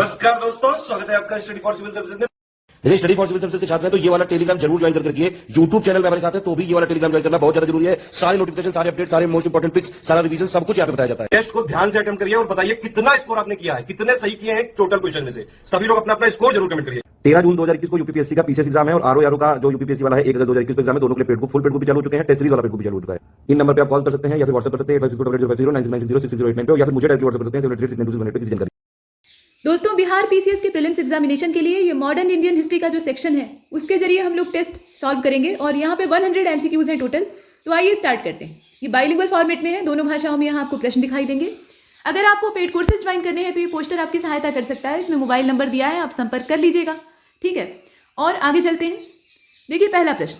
नमस्कार दोस्तों, स्वागत है आपका स्टडी फॉर सिविल सर्विसेज में। देखिए, स्टडी फॉर सिविल सर्विसेज के छात्र हैं तो ये वाला टेलीग्राम जरूर ज्वाइन करके रखिए। यूट्यूब चैनल में हमारे साथ है तो भी ये वाला टेलीग्राम ज्वाइन करना बहुत ज्यादा जरूरी है। सारे नोटिफिकेशन, सारे अपडेट, सारे मोस्ट इंपोर्टेंट पिक्स, सारा रिवीजन सब कुछ यहाँ पे बताया जाता है। टेस्ट को ध्यान से अटेम्प्ट करिए और बताइए कितना स्कोर आपने किया है, कितने सही किए हैं टोटल क्वेश्चन में से। सभी लोग अपना अपना स्कोर जरूर कमेंट करिए। 13 जून 2021 को यूपीपीएससी का पीसीएस एग्जाम है और आरओ का जो यूपीपीएससी वाला है 1 अगस्त 2021 को एग्जाम है। दोनों के लिए फुल पेड को भी चालू हो चुके हैं, टेस्ट सीरीज वाला पेड को भी चालू हो चुका है। इन नंबर पे आप कॉल कर सकते हैं या फिर व्हाट्सएप कर सकते हैं 856090966089 पे, या फिर मुझे डायरेक्टली व्हाट्सएप कर सकते हैं 736922 पे किसी जानकारी। दोस्तों, बिहार पीसीएस के प्रीलिम्स एग्जामिनेशन के लिए ये मॉडर्न इंडियन हिस्ट्री का जो सेक्शन है उसके जरिए हम लोग टेस्ट सॉल्व करेंगे और यहाँ पे 100 एमसीक्यूज हैं टोटल। तो आइए स्टार्ट करते हैं। ये बाइलिंगुअल फॉर्मेट में है, दोनों भाषाओं में यहाँ आपको प्रश्न दिखाई देंगे। अगर आपको पेड कोर्सेज ज्वाइन करने हैं तो ये पोस्टर आपकी सहायता कर सकता है। इसमें मोबाइल नंबर दिया है, आप संपर्क कर लीजिएगा, ठीक है। और आगे चलते हैं। देखिए, पहला प्रश्न,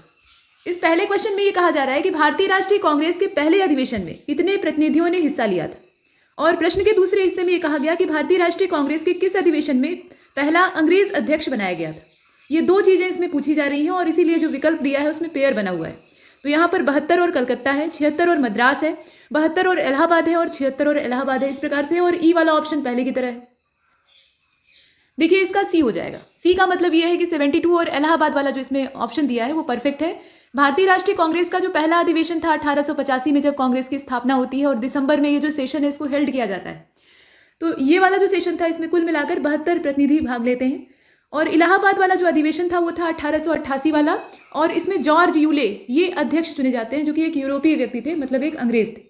इस पहले क्वेश्चन में ये कहा जा रहा है कि भारतीय राष्ट्रीय कांग्रेस के पहले अधिवेशन में कितने प्रतिनिधियों ने हिस्सा लिया था। और प्रश्न के दूसरे हिस्से में यह कहा गया कि भारतीय राष्ट्रीय कांग्रेस के किस अधिवेशन में पहला अंग्रेज अध्यक्ष बनाया गया था। ये दो चीजें इसमें पूछी जा रही हैं और इसीलिए जो विकल्प दिया है उसमें पेयर बना हुआ है। तो यहाँ पर 72 और कलकत्ता है, 76 और मद्रास है, 72 और इलाहाबाद है और 76 और इलाहाबाद है, इस प्रकार से। और ई वाला ऑप्शन पहले की तरह है। देखिए, इसका सी हो जाएगा। सी का मतलब यह है कि 72 और इलाहाबाद वाला जो इसमें ऑप्शन दिया है वो परफेक्ट है। भारतीय राष्ट्रीय कांग्रेस का जो पहला अधिवेशन था 1885 में, जब कांग्रेस की स्थापना होती है और दिसंबर में ये जो सेशन है इसको हेल्ड किया जाता है। तो ये वाला जो सेशन था इसमें कुल मिलाकर 72 प्रतिनिधि भाग लेते हैं। और इलाहाबाद वाला जो अधिवेशन था वो था 1888 वाला, और इसमें जॉर्ज यूले ये अध्यक्ष चुने जाते हैं, जो कि एक यूरोपीय व्यक्ति थे, मतलब एक अंग्रेज थे।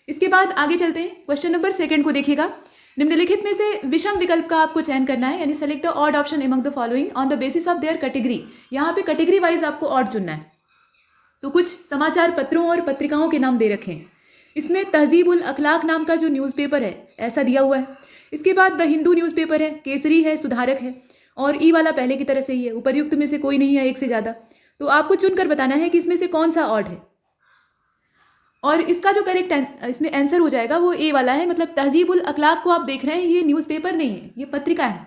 इसके बाद आगे चलते हैं। क्वेश्चन नंबर 2 को देखिएगा। निम्नलिखित में से विषम विकल्प का आपको चयन करना है, यानी select the odd option among the following on the basis of their category. यहाँ पे कैटेगरी वाइज आपको ऑड चुनना है। तो कुछ समाचार पत्रों और पत्रिकाओं के नाम दे रखे हैं। इसमें तहजीब उल अखलाक नाम का जो न्यूज़पेपर है ऐसा दिया हुआ है। इसके बाद द हिंदू न्यूज़पेपर है, केसरी है, सुधारक है, और ई वाला पहले की तरह से ही है। उपर्युक्त में से कोई नहीं है, एक से ज़्यादा। तो आपको चुनकर बताना है कि इसमें से कौन सा ऑड है। और इसका जो करेक्ट इसमें आंसर हो जाएगा वो ए वाला है। मतलब तहजीब उल अखलाक को आप देख रहे हैं, ये न्यूज़पेपर नहीं है, ये पत्रिका है।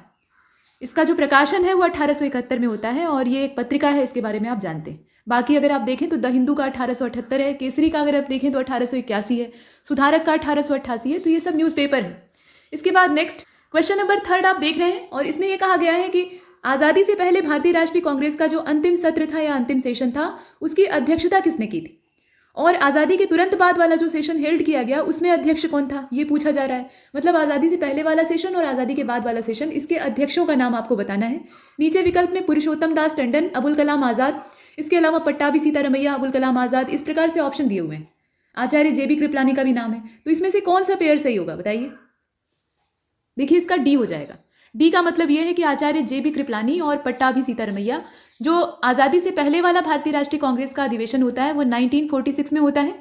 इसका जो प्रकाशन है वो 1871 में होता है और ये एक पत्रिका है, इसके बारे में आप जानते हैं। बाकी अगर आप देखें तो द हिंदू का 1878 है, केसरी का अगर आप देखें तो 1881 है, सुधारक का 1888 है। तो ये सब न्यूज़पेपर है। इसके बाद नेक्स्ट क्वेश्चन नंबर 3 आप देख रहे हैं और इसमें यह कहा गया है कि आज़ादी से पहले भारतीय राष्ट्रीय कांग्रेस का जो अंतिम सत्र था या अंतिम सेशन था उसकी अध्यक्षता किसने की थी। और आज़ादी के तुरंत बाद वाला जो सेशन हेल्ड किया गया उसमें अध्यक्ष कौन था, ये पूछा जा रहा है। मतलब आज़ादी से पहले वाला सेशन और आज़ादी के बाद वाला सेशन, इसके अध्यक्षों का नाम आपको बताना है। नीचे विकल्प में पुरुषोत्तम दास टंडन, अबुल कलाम आज़ाद, इसके अलावा पट्टाभी सीतारमैया, अबुल कलाम आज़ाद, इस प्रकार से ऑप्शन दिए हुए हैं। आचार्य जेबी कृपलानी का भी नाम है। तो इसमें से कौन सा पेयर सही होगा बताइए। देखिए, इसका डी हो जाएगा। डी का मतलब यह है कि आचार्य जेबी कृपलानी और पट्टाभी सीतारमैया, जो आज़ादी से पहले वाला भारतीय राष्ट्रीय कांग्रेस का अधिवेशन होता है वो 1946 में होता है।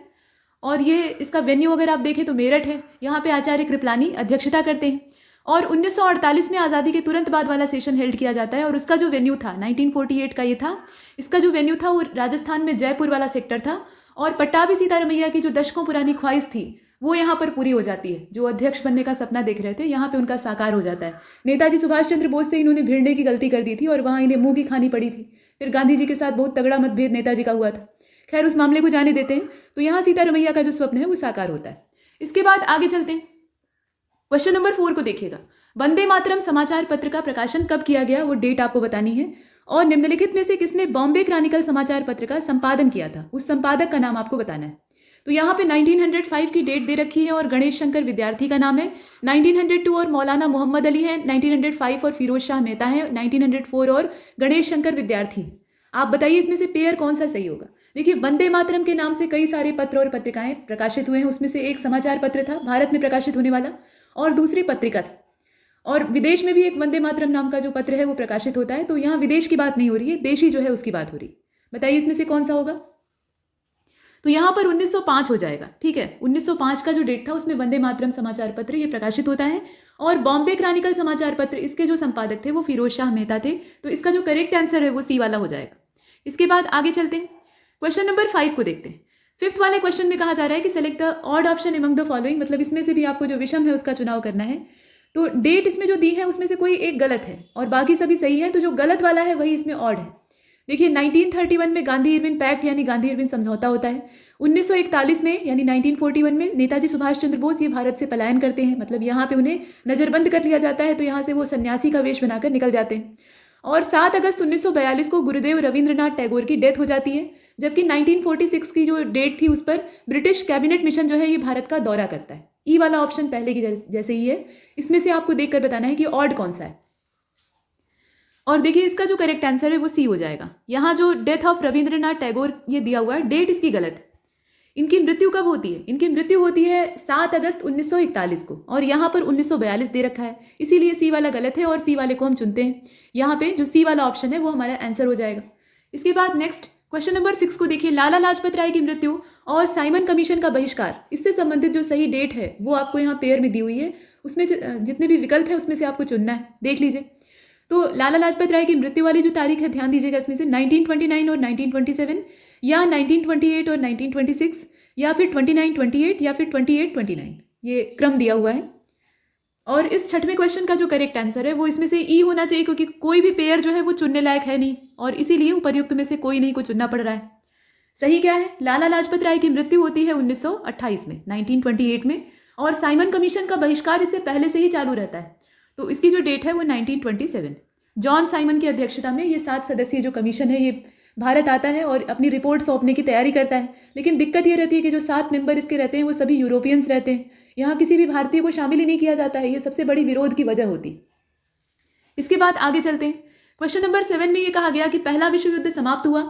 और ये इसका वेन्यू अगर आप देखें तो मेरठ है। यहाँ पे आचार्य कृपलानी अध्यक्षता करते हैं। और 1948 में आज़ादी के तुरंत बाद वाला सेशन हेल्ड किया जाता है और उसका जो वेन्यू था 1948 का ये था। इसका जो वेन्यू था वो राजस्थान में जयपुर वाला सेक्टर था। और पट्टाभी सीतारमैया की जो दशकों पुरानी ख्वाहिश थी वो यहाँ पर पूरी हो जाती है। जो अध्यक्ष बनने का सपना देख रहे थे यहाँ पे उनका साकार हो जाता है। नेताजी सुभाष चंद्र बोस से इन्होंने भिड़ने की गलती कर दी थी और वहाँ इन्हें मुंह की खानी पड़ी थी। फिर गांधी जी के साथ बहुत तगड़ा मतभेद नेताजी का हुआ था। खैर, उस मामले को जाने देते हैं। तो यहाँ सीतारमैया का जो स्वप्न है वो साकार होता है। इसके बाद आगे चलते हैं। क्वेश्चन नंबर 4 को देखिएगा। वंदे मातरम समाचार पत्र का प्रकाशन कब किया गया वो डेट आपको बतानी है। और निम्नलिखित में से किसने बॉम्बे क्रॉनिकल समाचार पत्र का संपादन किया था, उस संपादक का नाम आपको बताना है। तो यहाँ पे 1905 की डेट दे रखी है और गणेश शंकर विद्यार्थी का नाम है। 1902 और मौलाना मोहम्मद अली है। 1905 और फिरोज शाह मेहता है। 1904 और गणेश शंकर विद्यार्थी। आप बताइए इसमें से पेयर कौन सा सही होगा। देखिए, वंदे मातरम के नाम से कई सारे पत्र और पत्रिकाएं प्रकाशित हुए हैं। उसमें से एक समाचार पत्र था भारत में प्रकाशित होने वाला और दूसरी पत्रिका थी। और विदेश में भी एक वंदे मातरम नाम का जो पत्र है वो प्रकाशित होता है। तो यहाँ विदेश की बात नहीं हो रही है, देशी जो है उसकी बात हो रही है। बताइए इसमें से कौन सा होगा। तो यहाँ पर 1905 हो जाएगा, ठीक है। 1905 का जो डेट था उसमें वंदे मातरम समाचार पत्र ये प्रकाशित होता है। और बॉम्बे क्रॉनिकल समाचार पत्र, इसके जो संपादक थे वो फिरोज शाह मेहता थे। तो इसका जो करेक्ट आंसर है वो सी वाला हो जाएगा। इसके बाद आगे चलते हैं। क्वेश्चन नंबर 5 को देखते हैं। 5th वाले क्वेश्चन में कहा जा रहा है कि select the odd option among the following. मतलब इसमें से भी आपको जो विषम है उसका चुनाव करना है। तो डेट इसमें जो दी है उसमें से कोई एक गलत है और बाकी सभी सही है। तो जो गलत वाला है वही इसमें ऑड है। देखिए 1931 में गांधी इरविन पैक्ट यानी गांधी इरविन समझौता होता है। 1941 में यानी 1941 में नेताजी सुभाष चंद्र बोस ये भारत से पलायन करते हैं, मतलब यहाँ पे उन्हें नज़रबंद कर लिया जाता है, तो यहाँ से वो सन्यासी का वेश बनाकर निकल जाते हैं। और 7 अगस्त 1942 को गुरुदेव रविंद्रनाथ टैगोर की डेथ हो जाती है, जबकि 1946 की जो डेट थी उस पर ब्रिटिश कैबिनेट मिशन जो है ये भारत का दौरा करता है। ई वाला ऑप्शन पहले की जैसे ही है, इसमें से आपको देखकर बताना है कि ऑड कौन सा है। और देखिए इसका जो करेक्ट आंसर है वो सी हो जाएगा। यहाँ जो डेथ ऑफ रविंद्रनाथ टैगोर ये दिया हुआ है, डेट इसकी गलत है। इनकी मृत्यु कब होती है? इनकी मृत्यु होती है 7 अगस्त 1941 को, और यहाँ पर 1942 दे रखा है, इसीलिए सी वाला गलत है और सी वाले को हम चुनते हैं। यहाँ पे जो सी वाला ऑप्शन है वो हमारा आंसर हो जाएगा। इसके बाद नेक्स्ट क्वेश्चन नंबर 6 को देखिए, लाला लाजपत राय की मृत्यु और साइमन कमीशन का बहिष्कार, इससे संबंधित जो सही डेट है वो आपको यहाँ पेयर में दी हुई है। उसमें जितने भी विकल्प है उसमें से आपको चुनना है, देख लीजिए। तो लाला लाजपत राय की मृत्यु वाली जो तारीख है, ध्यान दीजिएगा, इसमें से 1929 और 1927 या 1928 और 1926 या फिर 29-28 या फिर 28-29, ये क्रम दिया हुआ है। और इस 6वें क्वेश्चन का जो करेक्ट आंसर है वो इसमें से ई होना चाहिए, क्योंकि कोई भी पेयर जो है वो चुनने लायक है नहीं, और इसीलिए उपर्युक्त में से कोई नहीं को चुनना पड़ रहा है। सही क्या है? लाला लाजपत राय की मृत्यु होती है 1928 में, 1928 में, और साइमन कमीशन का बहिष्कार इससे पहले से ही चालू रहता है, तो इसकी जो डेट है वो 1927। जॉन साइमन की अध्यक्षता में ये 7 सदस्यीय जो कमीशन है ये भारत आता है और अपनी रिपोर्ट सौंपने की तैयारी करता है। लेकिन दिक्कत ये रहती है कि जो 7 मेंबर इसके रहते हैं वो सभी यूरोपियंस रहते हैं, यहाँ किसी भी भारतीय को शामिल ही नहीं किया जाता है, ये सबसे बड़ी विरोध की वजह होती है। इसके बाद आगे चलते हैं। क्वेश्चन नंबर 7 में ये कहा गया कि पहला विश्व युद्ध समाप्त हुआ,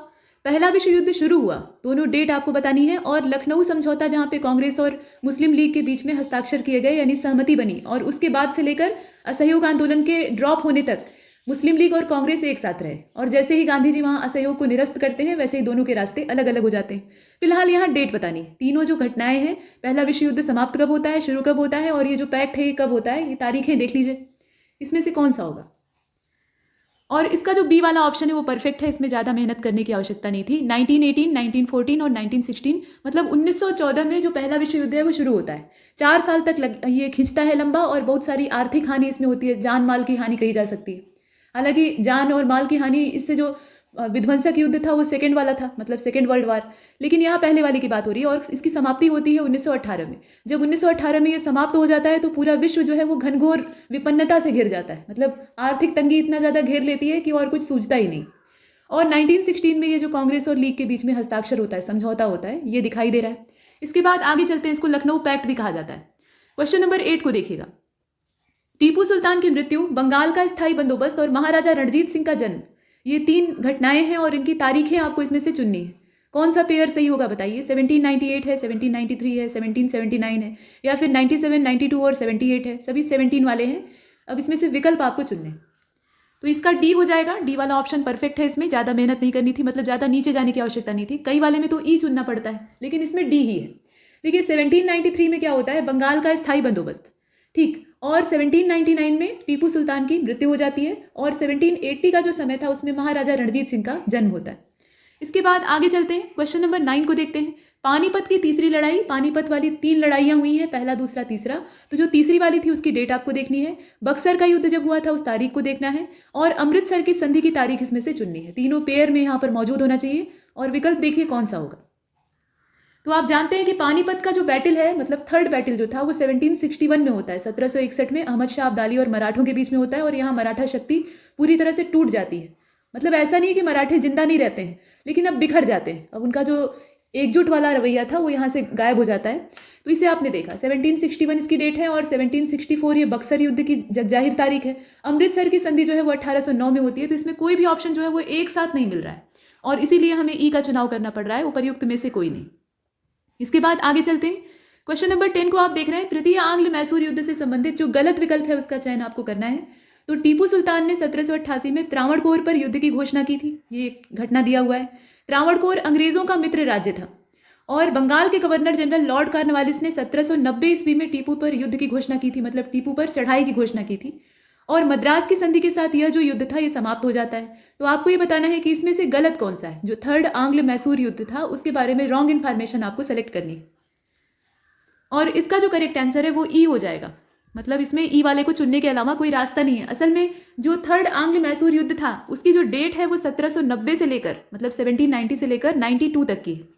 पहला विश्व युद्ध शुरू हुआ, दोनों डेट आपको बतानी है। और लखनऊ समझौता जहाँ पे कांग्रेस और मुस्लिम लीग के बीच में हस्ताक्षर किए गए यानी सहमति बनी, और उसके बाद से लेकर असहयोग आंदोलन के ड्रॉप होने तक मुस्लिम लीग और कांग्रेस एक साथ रहे, और जैसे ही गांधी जी वहाँ असहयोग को निरस्त करते हैं वैसे ही दोनों के रास्ते अलग अलग हो जाते हैं। फिलहाल यहाँ डेट बतानी है। तीनों जो घटनाएं हैं, पहला विश्व युद्ध समाप्त कब होता है, शुरू कब होता है, और ये जो पैक्ट है ये कब होता है, ये तारीखें देख लीजिए, इसमें से कौन सा होगा। और इसका जो बी वाला ऑप्शन है वो परफेक्ट है, इसमें ज़्यादा मेहनत करने की आवश्यकता नहीं थी। 1918, 1914 और 1916, मतलब 1914 में जो पहला विश्व युद्ध है वो शुरू होता है। 4 साल तक ये खिंचता है लंबा, और बहुत सारी आर्थिक हानि इसमें होती है, जान माल की हानि कही जा सकती है। हालांकि जान और माल की हानि, इससे जो विध्वंसक युद्ध था वो सेकेंड वाला था, मतलब सेकेंड वर्ल्ड वार, लेकिन यहाँ पहले वाले की बात हो रही है। और इसकी समाप्ति होती है 1918 में। जब 1918 में ये समाप्त हो जाता है तो पूरा विश्व जो है वो घनघोर विपन्नता से घिर जाता है, मतलब आर्थिक तंगी इतना ज़्यादा घेर लेती है कि और कुछ सूझता ही नहीं। और 1916 में ये जो कांग्रेस और लीग के बीच में हस्ताक्षर होता है, समझौता होता है, ये दिखाई दे रहा है। इसके बाद आगे चलते हैं, इसको लखनऊ पैक्ट भी कहा जाता है। क्वेश्चन नंबर 8 को देखिएगा, टीपू सुल्तान की मृत्यु, बंगाल का स्थायी बंदोबस्त और महाराजा रणजीत सिंह का जन्म, ये 3 घटनाएं हैं और इनकी तारीखें आपको इसमें से चुननी है। कौन सा पेयर सही होगा बताइए? 1798 है, 1793 है, 1779 है, या फिर 97, 92 और 78 है, सभी 17 वाले हैं। अब इसमें से विकल्प आपको चुनने, तो इसका डी हो जाएगा। डी वाला ऑप्शन परफेक्ट है, इसमें ज़्यादा मेहनत नहीं करनी थी, मतलब ज़्यादा नीचे जाने की आवश्यकता नहीं थी। कई वाले में तो ई चुनना पड़ता है, लेकिन इसमें डी ही है। देखिए 1793 में क्या होता है, बंगाल का स्थायी बंदोबस्त, ठीक, और 1799 में टीपू सुल्तान की मृत्यु हो जाती है, और 1780 का जो समय था उसमें महाराजा रणजीत सिंह का जन्म होता है। इसके बाद आगे चलते हैं, क्वेश्चन नंबर 9 को देखते हैं। पानीपत की तीसरी लड़ाई, पानीपत वाली 3 लड़ाइयाँ हुई हैं, पहला, दूसरा, तीसरा, तो जो तीसरी वाली थी उसकी डेट आपको देखनी है। बक्सर का युद्ध जब हुआ था उस तारीख को देखना है, और अमृतसर की संधि की तारीख इसमें से चुननी है। तीनों पेयर में यहाँ पर मौजूद होना चाहिए, और विकल्प देखिए कौन सा होगा। तो आप जानते हैं कि पानीपत का जो बैटल है, मतलब थर्ड बैटल जो था वो 1761 में होता है। 1761 में अहमद शाह अब्दाली और मराठों के बीच में होता है, और यहाँ मराठा शक्ति पूरी तरह से टूट जाती है। मतलब ऐसा नहीं कि मराठे जिंदा नहीं रहते हैं, लेकिन अब बिखर जाते हैं। अब उनका जो एकजुट वाला रवैया था वो यहाँ से गायब हो जाता है। तो इसे आपने देखा, 1761 इसकी डेट है, और 1764 ये बक्सर युद्ध की जगजाहिर तारीख है। अमृतसर की संधि जो है वो 1809 में होती है। तो इसमें कोई भी ऑप्शन जो है वो एक साथ नहीं मिल रहा है, और इसीलिए हमें ई का चुनाव करना पड़ रहा है, उपर्युक्त में से कोई नहीं। इसके बाद आगे चलते हैं, क्वेश्चन नंबर 10 को आप देख रहे हैं। तृतीय आंग्ल मैसूर युद्ध से संबंधित जो गलत विकल्प है उसका चयन आपको करना है। तो टीपू सुल्तान ने 1788 में त्रावणकोर पर युद्ध की घोषणा की थी, ये एक घटना दिया हुआ है। त्रावणकोर अंग्रेजों का मित्र राज्य था, और बंगाल के गवर्नर जनरल लॉर्ड कॉर्नवालिस ने 1790 ईस्वी में टीपू पर युद्ध की घोषणा की थी, मतलब टीपू पर चढ़ाई की घोषणा की थी। और मद्रास की संधि के साथ यह जो युद्ध था ये समाप्त हो जाता है। तो आपको ये बताना है कि इसमें से गलत कौन सा है। जो थर्ड आंग्ल मैसूर युद्ध था उसके बारे में रॉन्ग इन्फॉर्मेशन आपको सेलेक्ट करनी है, और इसका जो करेक्ट आंसर है वो ई हो जाएगा। मतलब इसमें ई वाले को चुनने के अलावा कोई रास्ता नहीं है। असल में जो थर्ड आंग्ल मैसूर युद्ध था उसकी जो डेट है वो 1790 से लेकर मतलब 1790 से लेकर 92 तक की है।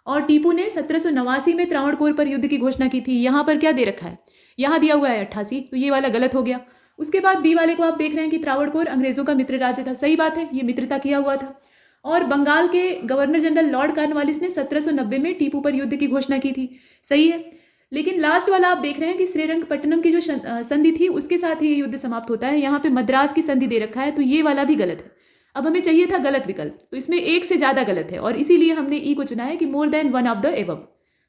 और टीपू ने 1789 में त्रावणकोर पर युद्ध की घोषणा की थी। यहाँ पर क्या दे रखा है, यहाँ दिया हुआ है 88, तो ये वाला गलत हो गया। उसके बाद बी वाले को आप देख रहे हैं कि त्रावणकोर अंग्रेजों का मित्र राज्य था, सही बात है, ये मित्रता किया हुआ था। और बंगाल के गवर्नर जनरल लॉर्ड कॉर्नवालिस ने 1790 में टीपू पर युद्ध की घोषणा की थी, सही है। लेकिन लास्ट वाला आप देख रहे हैं कि श्रीरंगपट्टनम की जो संधि थी उसके साथ ही ये युद्ध समाप्त होता है। यहाँ पे मद्रास की संधि दे रखा है, तो ये वाला भी गलत है। अब हमें चाहिए था गलत विकल्प, तो इसमें एक से ज़्यादा गलत है और इसीलिए हमने ई को चुना है कि more than one of the above,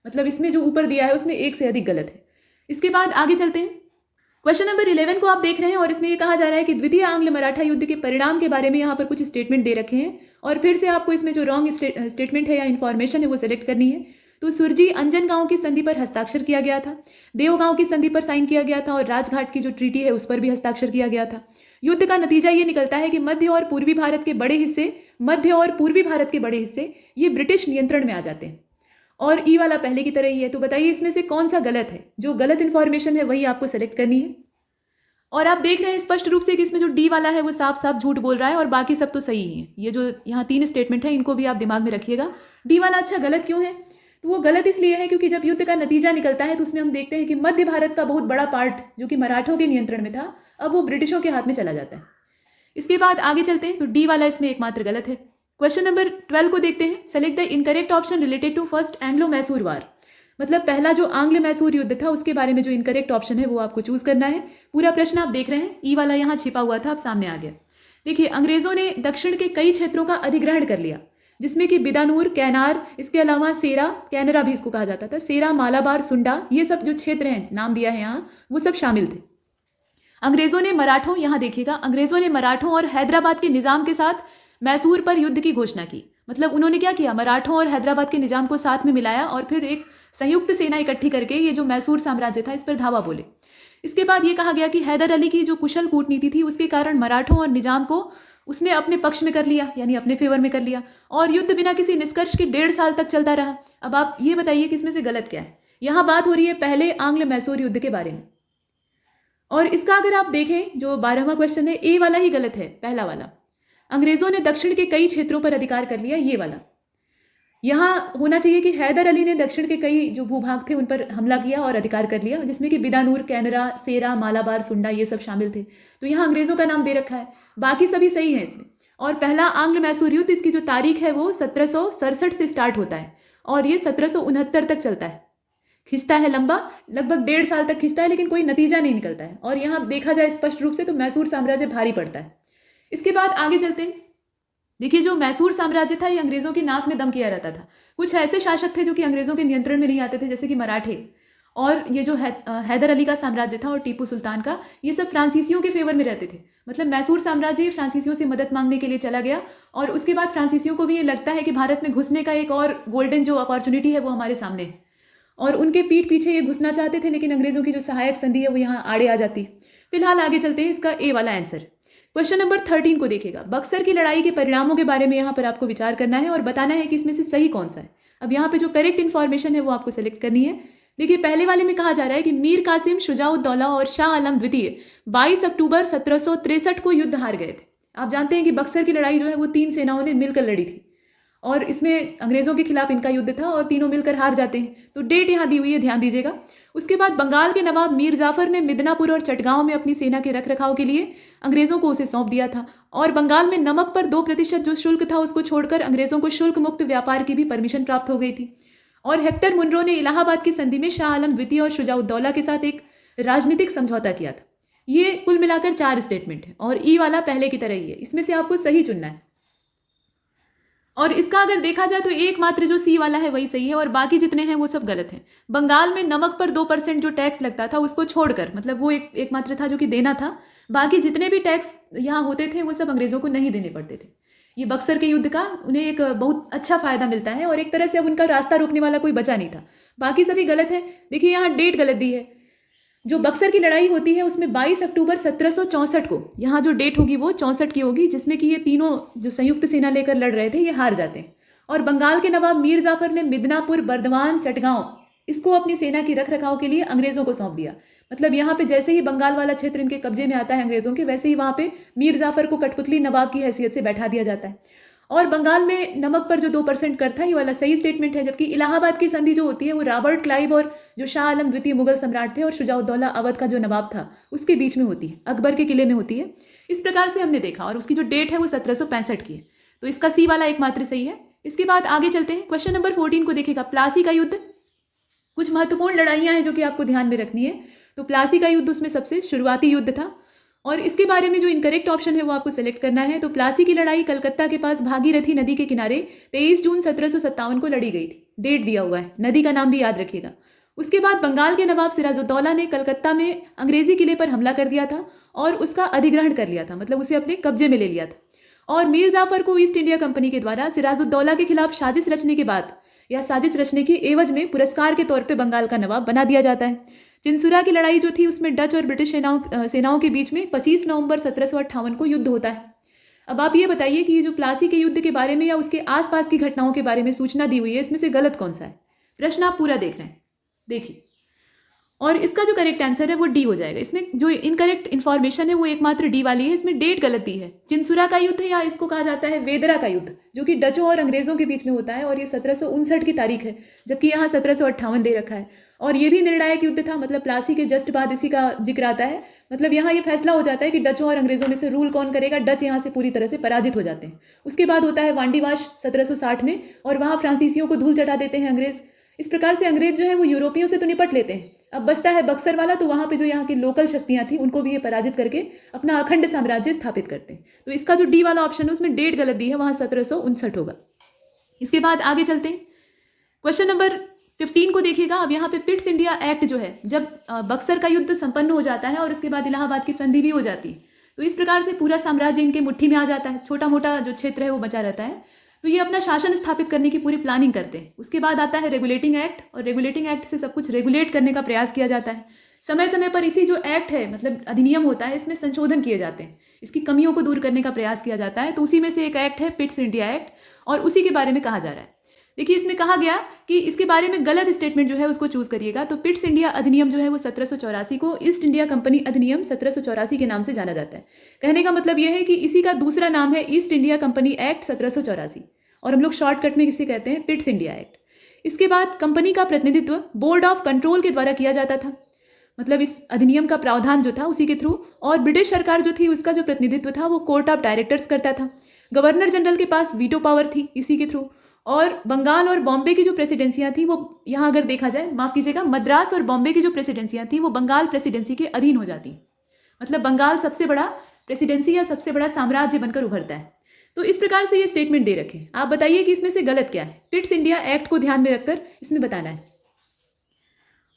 मतलब इसमें जो ऊपर दिया है उसमें एक से अधिक गलत है। इसके बाद आगे चलते हैं। क्वेश्चन नंबर 11 को आप देख रहे हैं और इसमें ये कहा जा रहा है कि द्वितीय आंग्ल मराठा युद्ध के परिणाम के बारे में यहाँ पर कुछ स्टेटमेंट दे रखे हैं और फिर से आपको इसमें जो रॉन्ग स्टेटमेंट है या इन्फॉर्मेशन है वो सिलेक्ट करनी है। तो सुरजी अंजन गांव की संधि पर हस्ताक्षर किया गया था, देवगांव की संधि पर साइन किया गया था और राजघाट की जो ट्रीटी है उस पर भी हस्ताक्षर किया गया था। युद्ध का नतीजा ये निकलता है कि मध्य और पूर्वी भारत के बड़े हिस्से ये ब्रिटिश नियंत्रण में आ जाते हैं और ई वाला पहले की तरह ही है। तो बताइए इसमें से कौन सा गलत है, जो गलत इन्फॉर्मेशन है वही आपको सेलेक्ट करनी है। और आप देख रहे हैं स्पष्ट रूप से कि इसमें जो डी वाला है वो साफ साफ झूठ बोल रहा है और बाकी सब तो सही ही है। ये जो यहाँ 3 स्टेटमेंट है इनको भी आप दिमाग में रखिएगा। डी वाला अच्छा गलत क्यों है, तो वो गलत इसलिए है क्योंकि जब युद्ध का नतीजा निकलता है तो उसमें हम देखते हैं कि मध्य भारत का बहुत बड़ा पार्ट जो कि मराठों के नियंत्रण में था अब वो ब्रिटिशों के हाथ में चला जाता है। इसके बाद आगे चलते हैं, तो डी वाला इसमें एकमात्र गलत है। क्वेश्चन नंबर 12 को देखते हैं। Select the incorrect option related to first Anglo Mysore war, मतलब पहला जो आंग्ल मैसूर युद्ध था उसके बारे में जो इनकरेक्ट ऑप्शन है वो आपको चूज करना है। पूरा प्रश्न आप देख रहे हैं, ई वाला यहाँ छिपा हुआ था, अब सामने आ गया। देखिए, अंग्रेजों ने दक्षिण के कई क्षेत्रों का अधिग्रहण कर लिया जिसमें कि बिदानूर, कैनार, इसके अलावा सेरा, कैनरा भी इसको कहा जाता था, सेरा, मालाबार, सुंडा, ये सब जो क्षेत्र हैं नाम दिया है यहाँ वो सब शामिल थे। अंग्रेजों ने मराठों, यहाँ देखिएगा, अंग्रेजों ने मराठों और हैदराबाद के निजाम के साथ मैसूर पर युद्ध की घोषणा की। मतलब उन्होंने क्या किया, मराठों और हैदराबाद के निजाम को साथ में मिलाया और फिर एक संयुक्त सेना इकट्ठी करके ये जो मैसूर साम्राज्य था इस पर धावा बोले। इसके बाद ये कहा गया कि हैदर अली की जो कुशल कूटनीति थी उसके कारण मराठों और निजाम को उसने अपने पक्ष में कर लिया, यानी अपने फेवर में कर लिया और युद्ध बिना किसी निष्कर्ष के 1.5 साल तक चलता रहा। अब आप ये बताइए कि इसमें से गलत क्या है। यहाँ बात हो रही है पहले आंग्ल मैसूर युद्ध के बारे में और इसका अगर आप देखें जो 12वां क्वेश्चन है, ए वाला ही गलत है, पहला वाला। अंग्रेजों ने दक्षिण के कई क्षेत्रों पर अधिकार कर लिया, ये वाला। यहाँ होना चाहिए कि हैदर अली ने दक्षिण के कई जो भूभाग थे उन पर हमला किया और अधिकार कर लिया, जिसमें कि बिदानूर, कैनरा, सेरा, मालाबार, सुंडा ये सब शामिल थे। तो यहाँ अंग्रेजों का नाम दे रखा है, बाकी सभी सही है इसमें। और पहला आंग्ल मैसूर युद्ध, इसकी जो तारीख है वो 1767 से स्टार्ट होता है और ये 1769 तक चलता है। खिंचता है लंबा, लगभग 1.5 साल तक खिंचता है, लेकिन कोई नतीजा नहीं निकलता है। और यहाँ देखा जाए स्पष्ट रूप से तो मैसूर साम्राज्य भारी पड़ता है। इसके बाद आगे चलते हैं। देखिए, जो मैसूर साम्राज्य था ये अंग्रेजों की नाक में दम किया रहता था। कुछ ऐसे शासक थे जो कि अंग्रेजों के नियंत्रण में नहीं आते थे, जैसे कि मराठे, और ये जो हैदर अली का साम्राज्य था और टीपू सुल्तान का, ये सब फ्रांसीसियों के फेवर में रहते थे। मतलब मैसूर साम्राज्य फ्रांसीसियों से मदद मांगने के लिए चला गया और उसके बाद फ्रांसीसियों को भी ये लगता है कि भारत में घुसने का एक और गोल्डन जो अपॉर्चुनिटी है वो हमारे सामने है और उनके पीठ पीछे ये घुसना चाहते थे, लेकिन अंग्रेजों की जो सहायक संधि है वो यहाँ आड़े आ जाती। फिलहाल आगे चलते हैं, इसका ए वाला आंसर। क्वेश्चन नंबर 13 को देखिएगा। बक्सर की लड़ाई के परिणामों के बारे में यहाँ पर आपको विचार करना है और बताना है कि इसमें से सही कौन सा है। अब यहाँ पे जो करेक्ट इन्फॉर्मेशन है वो आपको सेलेक्ट करनी है। देखिए, पहले वाले में कहा जा रहा है कि मीर कासिम, शुजाउद्दौला और शाह आलम द्वितीय 22 अक्टूबर 1763 को युद्ध हार गए थे। आप जानते हैं कि बक्सर की लड़ाई जो है वो 3 सेनाओं ने मिलकर लड़ी थी और इसमें अंग्रेजों के खिलाफ इनका युद्ध था और तीनों मिलकर हार जाते हैं। तो डेट यहाँ दी हुई है, ध्यान दीजिएगा। उसके बाद बंगाल के नवाब मीर जाफर ने मिदनापुर और चटगांव में अपनी सेना के रखरखाव के लिए अंग्रेजों को उसे सौंप दिया था और बंगाल में नमक पर 2% जो शुल्क था उसको छोड़कर अंग्रेजों को शुल्क मुक्त व्यापार की भी परमिशन प्राप्त हो गई थी। और हेक्टर मुनरो ने इलाहाबाद की संधि में शाह आलम द्वितीय और शुजाउद्दौला के साथ एक राजनीतिक समझौता किया था। ये कुल मिलाकर 4 स्टेटमेंट है और ई वाला पहले की तरह ही है, इसमें से आपको सही चुनना है। और इसका अगर देखा जाए तो एकमात्र जो सी वाला है वही सही है और बाकी जितने हैं वो सब गलत हैं। बंगाल में नमक पर 2% जो टैक्स लगता था उसको छोड़कर, मतलब वो एकमात्र था जो कि देना था, बाकी जितने भी टैक्स यहाँ होते थे वो सब अंग्रेजों को नहीं देने पड़ते थे। ये बक्सर के युद्ध का उन्हें एक बहुत अच्छा फायदा मिलता है और एक तरह से अब उनका रास्ता रोकने वाला कोई बचा नहीं था। बाकी सभी गलत है। देखिए, यहाँ डेट गलत दी है। जो बक्सर की लड़ाई होती है उसमें 22 अक्टूबर 1764 को, यहाँ जो डेट होगी वो 64 की होगी, जिसमें कि ये तीनों जो संयुक्त सेना लेकर लड़ रहे थे ये हार जाते हैं। और बंगाल के नवाब मीर जाफर ने मिदनापुर, बर्दवान, चटगांव इसको अपनी सेना की रख रखाव के लिए अंग्रेजों को सौंप दिया। मतलब यहाँ पे जैसे ही बंगाल वाला क्षेत्र इनके कब्जे में आता है अंग्रेजों के, वैसे ही वहाँ पे मीर जाफर को कठपुतली नवाब की हैसियत से बैठा दिया जाता है। और बंगाल में नमक पर जो 2% कर था, ये वाला सही स्टेटमेंट है। जबकि इलाहाबाद की संधि जो होती है वो रॉबर्ट क्लाइव और जो शाह आलम द्वितीय मुगल सम्राट थे और शुजाउद्दौला अवध का जो नवाब था उसके बीच में होती है, अकबर के किले में होती है। इस प्रकार से हमने देखा और उसकी जो डेट है वो 1765 की है। तो इसका सी वाला एकमात्र सही है। इसके बाद आगे चलते हैं, क्वेश्चन नंबर 14 को देखेगा, प्लासी का युद्ध। कुछ महत्वपूर्ण लड़ाइयाँ हैं जो कि आपको ध्यान में रखनी है। तो प्लासी का युद्ध उसमें सबसे शुरुआती युद्ध था और इसके बारे में जो इनकरेक्ट ऑप्शन है वो आपको सेलेक्ट करना है। तो प्लासी की लड़ाई कलकत्ता के पास भागीरथी नदी के किनारे 23 जून 1757 को लड़ी गई थी। डेट दिया हुआ है, नदी का नाम भी याद रखिएगा। उसके बाद बंगाल के नवाब सिराजुद्दौला ने कलकत्ता में अंग्रेजी किले पर हमला कर दिया था और उसका अधिग्रहण कर लिया था, मतलब उसे अपने कब्जे में ले लिया था। और मीर जाफर को ईस्ट इंडिया कंपनी के द्वारा सिराजुद्दौला के खिलाफ साजिश रचने के बाद या साजिश रचने की एवज में पुरस्कार के तौर पे बंगाल का नवाब बना दिया जाता है। चिंसुरा की लड़ाई जो थी उसमें डच और ब्रिटिश सेनाओं के बीच में 25 नवंबर 1758 को युद्ध होता है। अब आप ये बताइए कि ये जो प्लासी के युद्ध के बारे में या उसके आसपास की घटनाओं के बारे में सूचना दी हुई है, इसमें से गलत कौन सा है? प्रश्न आप पूरा देख रहे हैं, देखिए। और इसका जो करेक्ट आंसर है वो डी हो जाएगा। इसमें जो इनकरेक्ट इन्फॉर्मेशन है वो एकमात्र डी वाली है, इसमें डेट गलत दी है। चिंसुरा का युद्ध या इसको कहा जाता है वेदरा का युद्ध, जो कि डचों और अंग्रेजों के बीच में होता है और ये 1759 की तारीख है, जबकि यहाँ 1758 दे रखा है। और ये भी निर्णायक युद्ध था, मतलब प्लासी के जस्ट बाद इसी का जिक्र आता है। मतलब यहाँ ये फैसला हो जाता है कि डचों और अंग्रेजों में से रूल कौन करेगा। डच यहाँ से पूरी तरह से पराजित हो जाते हैं। उसके बाद होता है वांडीवाश 1760 में और वहाँ फ्रांसीसियों को धूल चटा देते हैं अंग्रेज। इस प्रकार से अंग्रेज जो है वो यूरोपियों से तो निपट लेते हैं। अब बचता है बक्सर वाला, तो वहाँ पे जो यहाँ की लोकल शक्तियाँ थी उनको भी ये पराजित करके अपना अखंड साम्राज्य स्थापित करते हैं। तो इसका जो डी वाला ऑप्शन है उसमें डेट गलत दी है, वहाँ 1759 होगा। इसके बाद आगे चलते हैं, क्वेश्चन नंबर 15 को देखिएगा। अब यहाँ पे पिट्स इंडिया एक्ट जो है, जब बक्सर का युद्ध संपन्न हो जाता है और उसके बाद इलाहाबाद की संधि भी हो जाती है, तो इस प्रकार से पूरा साम्राज्य इनके मुट्ठी में आ जाता है। छोटा मोटा जो क्षेत्र है वो बचा रहता है। तो ये अपना शासन स्थापित करने की पूरी प्लानिंग करते हैं। उसके बाद आता है रेगुलेटिंग एक्ट और रेगुलेटिंग एक्ट से सब कुछ रेगुलेट करने का प्रयास किया जाता है। समय समय पर इसी जो एक्ट है, मतलब अधिनियम होता है, इसमें संशोधन किए जाते हैं, इसकी कमियों को दूर करने का प्रयास किया जाता है। तो उसी में से एक एक्ट है पिट्स इंडिया एक्ट और उसी के बारे में कहा जा रहा है। देखिए, इसमें कहा गया कि इसके बारे में गलत स्टेटमेंट जो है उसको चूज करिएगा। तो पिट्स इंडिया अधिनियम जो है वो 1784 को ईस्ट इंडिया कंपनी अधिनियम 1784 के नाम से जाना जाता है। कहने का मतलब यह है कि इसी का दूसरा नाम है ईस्ट इंडिया कंपनी एक्ट 1784 और हम लोग शॉर्टकट में इसे कहते हैं पिट्स इंडिया एक्ट। इसके बाद कंपनी का प्रतिनिधित्व बोर्ड ऑफ कंट्रोल के द्वारा किया जाता था, मतलब इस अधिनियम का प्रावधान जो था उसी के थ्रू। और ब्रिटिश सरकार जो थी उसका जो प्रतिनिधित्व था वो कोर्ट ऑफ डायरेक्टर्स करता था। गवर्नर जनरल के पास वीटो पावर थी इसी के थ्रू। और बंगाल और बॉम्बे की जो प्रेसिडेंसियाँ थी वो यहाँ अगर देखा जाए, माफ़ कीजिएगा, मद्रास और बॉम्बे की जो प्रेसिडेंसियाँ थी वो बंगाल प्रेसिडेंसी के अधीन हो जाती। मतलब बंगाल सबसे बड़ा प्रेसिडेंसी या सबसे बड़ा साम्राज्य बनकर उभरता है। तो इस प्रकार से ये स्टेटमेंट दे रखे। आप बताइए कि इसमें से गलत क्या है। पिट्स इंडिया एक्ट को ध्यान में रखकर इसमें बताना है।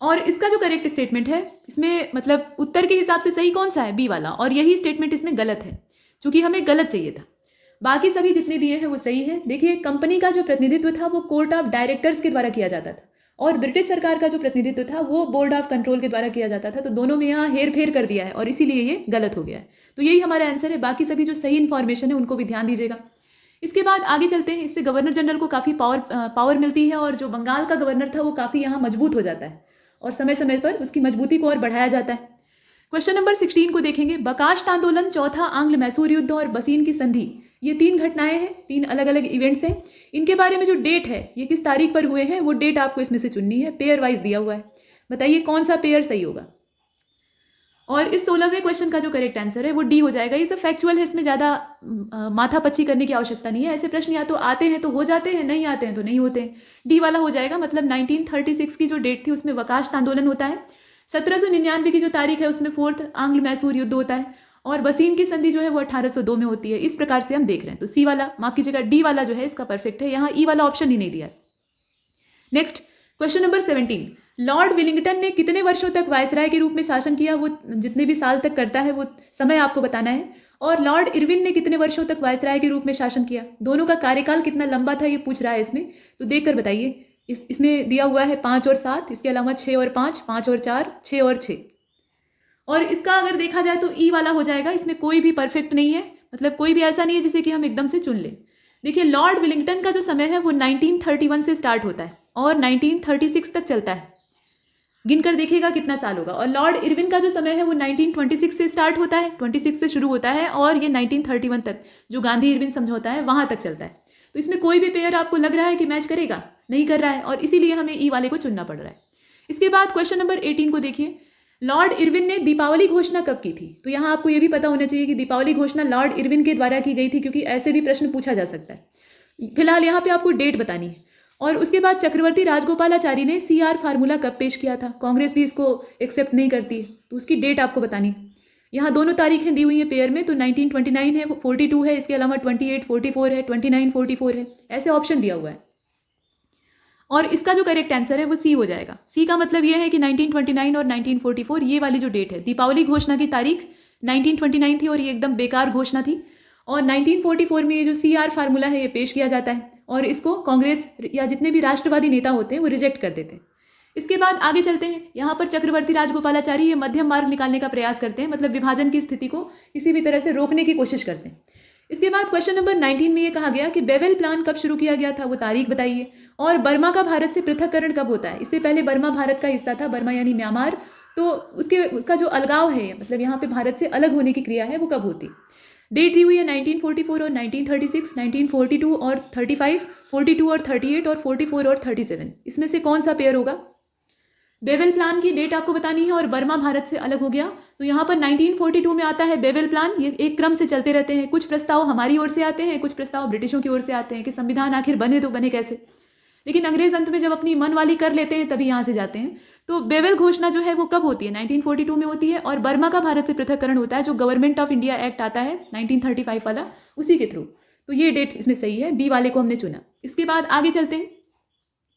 और इसका जो करेक्ट स्टेटमेंट है इसमें, मतलब उत्तर के हिसाब से सही कौन सा है? बी वाला। और यही स्टेटमेंट इसमें गलत है, क्योंकि हमें गलत चाहिए था। बाकी सभी जितने दिए हैं वो सही है। देखिए, कंपनी का जो प्रतिनिधित्व था वो कोर्ट ऑफ डायरेक्टर्स के द्वारा किया जाता था और ब्रिटिश सरकार का जो प्रतिनिधित्व था वो बोर्ड ऑफ कंट्रोल के द्वारा किया जाता था। तो दोनों में यहाँ हेर फेर कर दिया है और इसीलिए ये गलत हो गया है। तो यही हमारा आंसर है। बाकी सभी जो सही इन्फॉर्मेशन है उनको भी ध्यान दीजिएगा। इसके बाद आगे चलते हैं। इससे गवर्नर जनरल को काफ़ी पावर मिलती है और जो बंगाल का गवर्नर था वो काफ़ी यहाँ मजबूत हो जाता है और समय समय पर उसकी मजबूती को और बढ़ाया जाता है। क्वेश्चन नंबर 16 को देखेंगे। बकाश्त आंदोलन, चौथा आंग्ल मैसूर युद्ध और बसीन की संधि, ये 3 घटनाएं हैं, 3 अलग अलग इवेंट्स हैं। इनके बारे में जो डेट है ये किस तारीख पर हुए हैं वो डेट आपको इसमें से चुननी है। पेयर वाइज दिया हुआ है, बताइए कौन सा पेयर सही होगा। और इस 16वें क्वेश्चन का जो करेक्ट आंसर है वो डी हो जाएगा। ये सब फैक्चुअल है, इसमें ज़्यादा माथा पच्ची करने की आवश्यकता नहीं है। ऐसे प्रश्न या तो आते हैं तो हो जाते हैं, नहीं आते हैं तो नहीं होते हैं। डी वाला हो जाएगा। मतलब 1936 की जो डेट थी उसमें बकाश्त आंदोलन होता है। 1799 की जो तारीख है उसमें 4th आंग्ल मैसूर युद्ध होता है और बसीन की संधि जो है वो 1802 में होती है। इस प्रकार से हम देख रहे हैं। तो सी वाला, माफ कीजिएगा, डी वाला जो है इसका परफेक्ट है। यहाँ ई वाला ऑप्शन ही नहीं दिया है। Next question number 17। Lord Willingdon ने कितने वर्षों तक वायसराय के रूप में शासन किया? वो जितने भी साल तक करता है वो समय आपको बताना है। और लॉर्ड इरविन ने कितने वर्षों तक वायसराय के रूप में शासन किया? दोनों का कार्यकाल कितना लंबा था ये पूछ रहा है इसमें, तो देखकर बताइए। इसमें दिया हुआ है 5 और 7, इसके अलावा 6 और 5, 5 और 4, 6 और 6। और इसका अगर देखा जाए तो ई वाला हो जाएगा। इसमें कोई भी परफेक्ट नहीं है, मतलब कोई भी ऐसा नहीं है जिसे कि हम एकदम से चुन लें। देखिए, लॉर्ड विलिंगटन का जो समय है वो 1931 से स्टार्ट होता है और 1936 तक चलता है। गिनकर देखिएगा कितना साल होगा। और लॉर्ड इरविन का जो समय है वो 1926 से स्टार्ट होता है, 26 से शुरू होता है और ये 1931 तक जो गांधी इरविन समझौता है वहाँ तक चलता है। तो इसमें कोई भी पेयर आपको लग रहा है कि मैच करेगा? नहीं कर रहा है, और इसीलिए हमें ई वाले को चुनना पड़ रहा है। इसके बाद क्वेश्चन नंबर 18 को देखिए। लॉर्ड इरविन ने दीपावली घोषणा कब की थी? तो यहाँ आपको ये भी पता होना चाहिए कि दीपावली घोषणा लॉर्ड इरविन के द्वारा की गई थी, क्योंकि ऐसे भी प्रश्न पूछा जा सकता है। फिलहाल यहाँ पे आपको डेट बतानी है। और उसके बाद चक्रवर्ती राजगोपालाचारी ने CR फार्मूला कब पेश किया था? कांग्रेस भी इसको एक्सेप्ट नहीं करती है, तो उसकी डेट आपको बतानी है। यहाँ दोनों तारीखें दी हुई हैं पेयर में, तो 1929 है, 42 है, इसके अलावा 28, 44 है, 29, 44 है, ऐसे ऑप्शन दिया हुआ है। और इसका जो करेक्ट आंसर है वो सी हो जाएगा। सी का मतलब ये है कि 1929 और 1944 ये वाली जो डेट है, दीपावली घोषणा की तारीख 1929 थी और ये एकदम बेकार घोषणा थी। और 1944 में ये जो CR फार्मूला है ये पेश किया जाता है और इसको कांग्रेस या जितने भी राष्ट्रवादी नेता होते हैं वो रिजेक्ट कर देते हैं। इसके बाद आगे चलते हैं। यहाँ पर चक्रवर्ती राजगोपालाचारी ये मध्यम मार्ग निकालने का प्रयास करते हैं, मतलब विभाजन की स्थिति को किसी भी तरह से रोकने की कोशिश करते हैं। इसके बाद क्वेश्चन नंबर 19 में ये कहा गया कि बेवेल प्लान कब शुरू किया गया था, वो तारीख बताइए। और बर्मा का भारत से पृथक्करण कब होता है? इससे पहले बर्मा भारत का हिस्सा था, बर्मा यानी म्यांमार, तो उसका जो अलगाव है, मतलब यहाँ पे भारत से अलग होने की क्रिया है, वो कब होती? डेट दी हुई है 1944 और 1936, 1942 और 35, 42 और 38 और 44 और 37। इसमें से कौन सा पेयर होगा? बेवेल प्लान की डेट आपको बतानी है और बर्मा भारत से अलग हो गया, तो यहाँ पर 1942 में आता है बेवेल प्लान। ये एक क्रम से चलते रहते हैं, कुछ प्रस्ताव हमारी ओर से आते हैं, कुछ प्रस्ताव ब्रिटिशों की ओर से आते हैं कि संविधान आखिर बने तो बने कैसे, लेकिन अंग्रेज अंत में जब अपनी मन वाली कर लेते हैं तभी यहाँ से जाते हैं। तो बेवेल घोषणा जो है वो कब होती है? 1942 में होती है और बर्मा का भारत से पृथक्करण होता है, जो गवर्नमेंट ऑफ इंडिया एक्ट आता है 1935 वाला, उसी के थ्रू। तो ये डेट इसमें सही है, बी वाले को हमने चुना। इसके बाद आगे चलते हैं।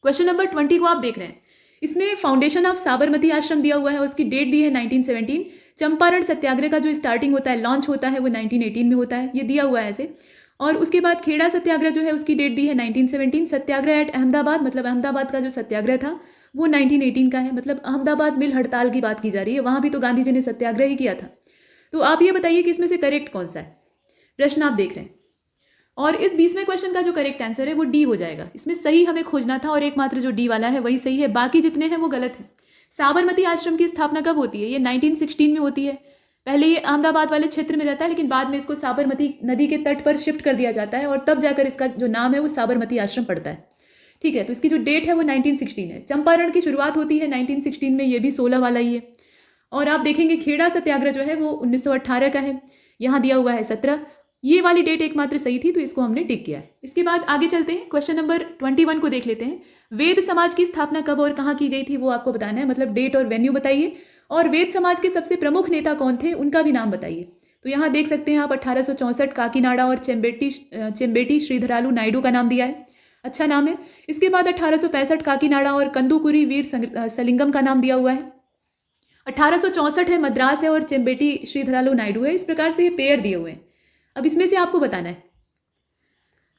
क्वेश्चन नंबर 20 को आप देख रहे हैं, इसमें फाउंडेशन ऑफ साबरमती आश्रम दिया हुआ है, उसकी डेट दी है 1917। चंपारण सत्याग्रह का जो स्टार्टिंग होता है, लॉन्च होता है, वो 1918 में होता है, ये दिया हुआ है ऐसे। और उसके बाद खेड़ा सत्याग्रह जो है उसकी डेट दी है 1917। सत्याग्रह एट अहमदाबाद, मतलब अहमदाबाद का जो सत्याग्रह था वो 1918 का है, मतलब अहमदाबाद मिल हड़ताल की बात की जा रही है, वहाँ भी तो गांधी जी ने सत्याग्रह ही किया था। तो आप ये बताइए कि इसमें से करेक्ट कौन सा है? प्रश्न आप देख रहे हैं। और इस 20वें क्वेश्चन का जो करेक्ट आंसर है वो डी हो जाएगा। इसमें सही हमें खोजना था और एकमात्र जो डी वाला है वही सही है, बाकी जितने हैं वो गलत है। साबरमती आश्रम की स्थापना कब होती है? ये 1916 में होती है। पहले ये अहमदाबाद वाले क्षेत्र में रहता है, लेकिन बाद में इसको साबरमती नदी के तट पर शिफ्ट कर दिया जाता है और तब जाकर इसका जो नाम है वो साबरमती आश्रम पड़ता है। ठीक है, तो इसकी जो डेट है वो 1916 है। चंपारण की शुरुआत होती है 1916 में, ये भी 16 वाला ही है। और आप देखेंगे खेड़ा सत्याग्रह जो है वो 1918 का है, यहाँ दिया हुआ है 17। ये वाली डेट एकमात्र सही थी, तो इसको हमने टिक किया है। इसके बाद आगे चलते हैं, क्वेश्चन नंबर 21 को देख लेते हैं। वेद समाज की स्थापना कब और कहाँ की गई थी वो आपको बताना है, मतलब डेट और वेन्यू बताइए। और वेद समाज के सबसे प्रमुख नेता कौन थे, उनका भी नाम बताइए। तो यहाँ देख सकते हैं आप 1864 काकीनाडा और चेम्बेटी श्रीधरालू नायडू का नाम दिया है, अच्छा नाम है। इसके बाद 1865 काकीनाडा और कंदुकुरी वीर सलिंगम का नाम दिया हुआ है। 1864 है मद्रास है और चेम्बेटी श्रीधरालू नायडू है। इस प्रकार से ये पेयर दिए हुए हैं। अब इसमें से आपको बताना है।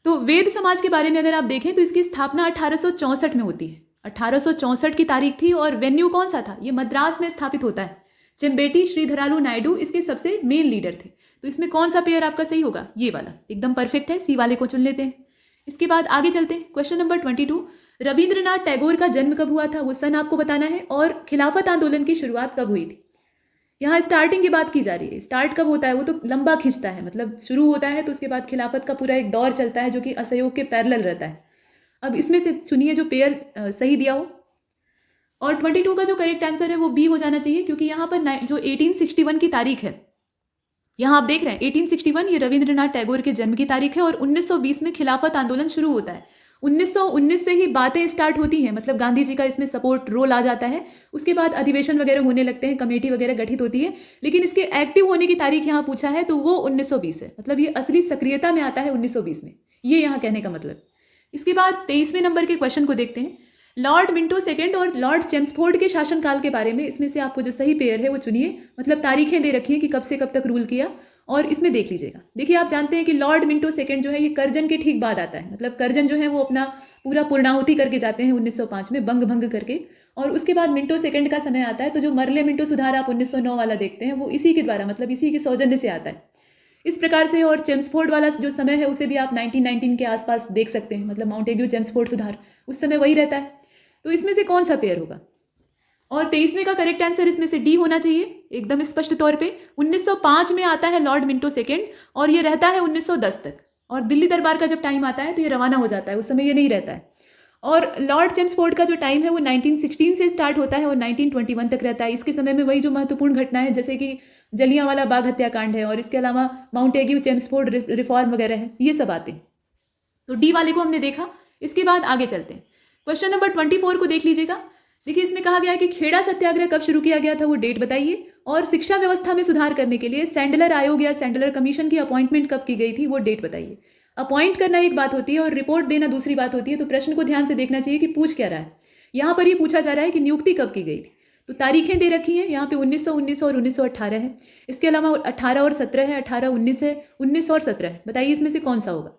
तो वेद समाज के बारे में अगर आप देखें तो इसकी स्थापना 1864 में होती है, 1864 की तारीख थी। और वेन्यू कौन सा था? ये मद्रास में स्थापित होता है। चेम्बेटी श्रीधरालू नायडू इसके सबसे मेन लीडर थे। तो इसमें कौन सा पेयर आपका सही होगा? ये वाला एकदम परफेक्ट है, सी वाले को चुन लेते हैं। इसके बाद आगे चलते हैं, क्वेश्चन नंबर 22। रविंद्रनाथ टैगोर का जन्म कब हुआ था, वो सन आपको बताना है। और खिलाफत आंदोलन की शुरुआत कब हुई थी? यहाँ स्टार्टिंग की बात की जा रही है। स्टार्ट कब होता है? वो तो लंबा खींचता है, मतलब शुरू होता है तो उसके बाद खिलाफत का पूरा एक दौर चलता है जो कि असहयोग के पैरेलल रहता है। अब इसमें से चुनिए जो पेयर सही दिया हो। और 22 का जो करेक्ट आंसर है वो बी हो जाना चाहिए, क्योंकि यहाँ पर जो 1861 की तारीख है, यहाँ आप देख रहे हैं 1861 ये रविंद्रनाथ टैगोर के जन्म की तारीख है। और 1920 में खिलाफत आंदोलन शुरू होता है। 1919 से ही बातें स्टार्ट होती हैं, मतलब गांधी जी का इसमें सपोर्ट रोल आ जाता है। उसके बाद अधिवेशन वगैरह होने लगते हैं, कमेटी वगैरह गठित होती है। लेकिन इसके एक्टिव होने की तारीख यहाँ पूछा है तो वो 1920 है, मतलब ये असली सक्रियता में आता है 1920 में, ये यहाँ कहने का मतलब। इसके बाद 23वें नंबर के क्वेश्चन को देखते हैं। लॉर्ड मिंटो सेकेंड और लॉर्ड चेम्सफोर्ड के शासनकाल के बारे में इसमें से आपको जो सही पेयर है वो चुनिए, मतलब तारीखें दे रखी है कि कब से कब तक रूल किया। और इसमें देख लीजिएगा, देखिए आप जानते हैं कि लॉर्ड मिंटो सेकेंड जो है ये करजन के ठीक बाद आता है, मतलब करजन जो है वो अपना पूरा पूर्णाहुति करके जाते हैं 1905 में बंग भंग करके। और उसके बाद मिंटो सेकेंड का समय आता है। तो जो मरले मिंटो सुधार आप 1909 वाला देखते हैं वो इसी के द्वारा, मतलब इसी के सौजन्य से आता है इस प्रकार से। और चेम्सफोर्ड वाला जो समय है उसे भी आप 1919 के आसपास देख सकते हैं, मतलब माउंटेग्यू चेम्सफोर्ड सुधार उस समय वही रहता है। तो इसमें से कौन सा पेयर होगा? और 23वें का करेक्ट आंसर इसमें से डी होना चाहिए एकदम स्पष्ट तौर पे। 1905 में आता है लॉर्ड मिंटो सेकेंड और ये रहता है 1910 तक। और दिल्ली दरबार का जब टाइम आता है तो ये रवाना हो जाता है, उस समय ये नहीं रहता है। और लॉर्ड चेम्सफोर्ड का जो टाइम है वो 1916 से स्टार्ट होता है और 1921 तक रहता है। इसके समय में वही जो महत्वपूर्ण घटना है जैसे कि जलियांवाला बाग हत्याकांड है और इसके अलावा माउंटेग्यू चेम्सफोर्ड रिफॉर्म वगैरह है, ये सब आते हैं। तो डी वाले को हमने देखा। इसके बाद आगे चलते हैं। क्वेश्चन नंबर 24 को देख लीजिएगा। देखिए इसमें कहा गया है कि खेड़ा सत्याग्रह कब शुरू किया गया था, वो डेट बताइए। और शिक्षा व्यवस्था में सुधार करने के लिए सैंडलर आयोग या सैंडलर कमीशन की अपॉइंटमेंट कब की गई थी, वो डेट बताइए। अपॉइंट करना एक बात होती है और रिपोर्ट देना दूसरी बात होती है। तो प्रश्न को ध्यान से देखना चाहिए कि पूछ क्या रहा है। यहाँ पर ये पूछा जा रहा है कि नियुक्ति कब की गई थी। तो तारीखें दे रखी हैं यहाँ पे 1900, 1900 और 1918 है। इसके अलावा 18 और 17 है, 18, 19 है, 19 और 17 है। बताइए इसमें से कौन सा होगा।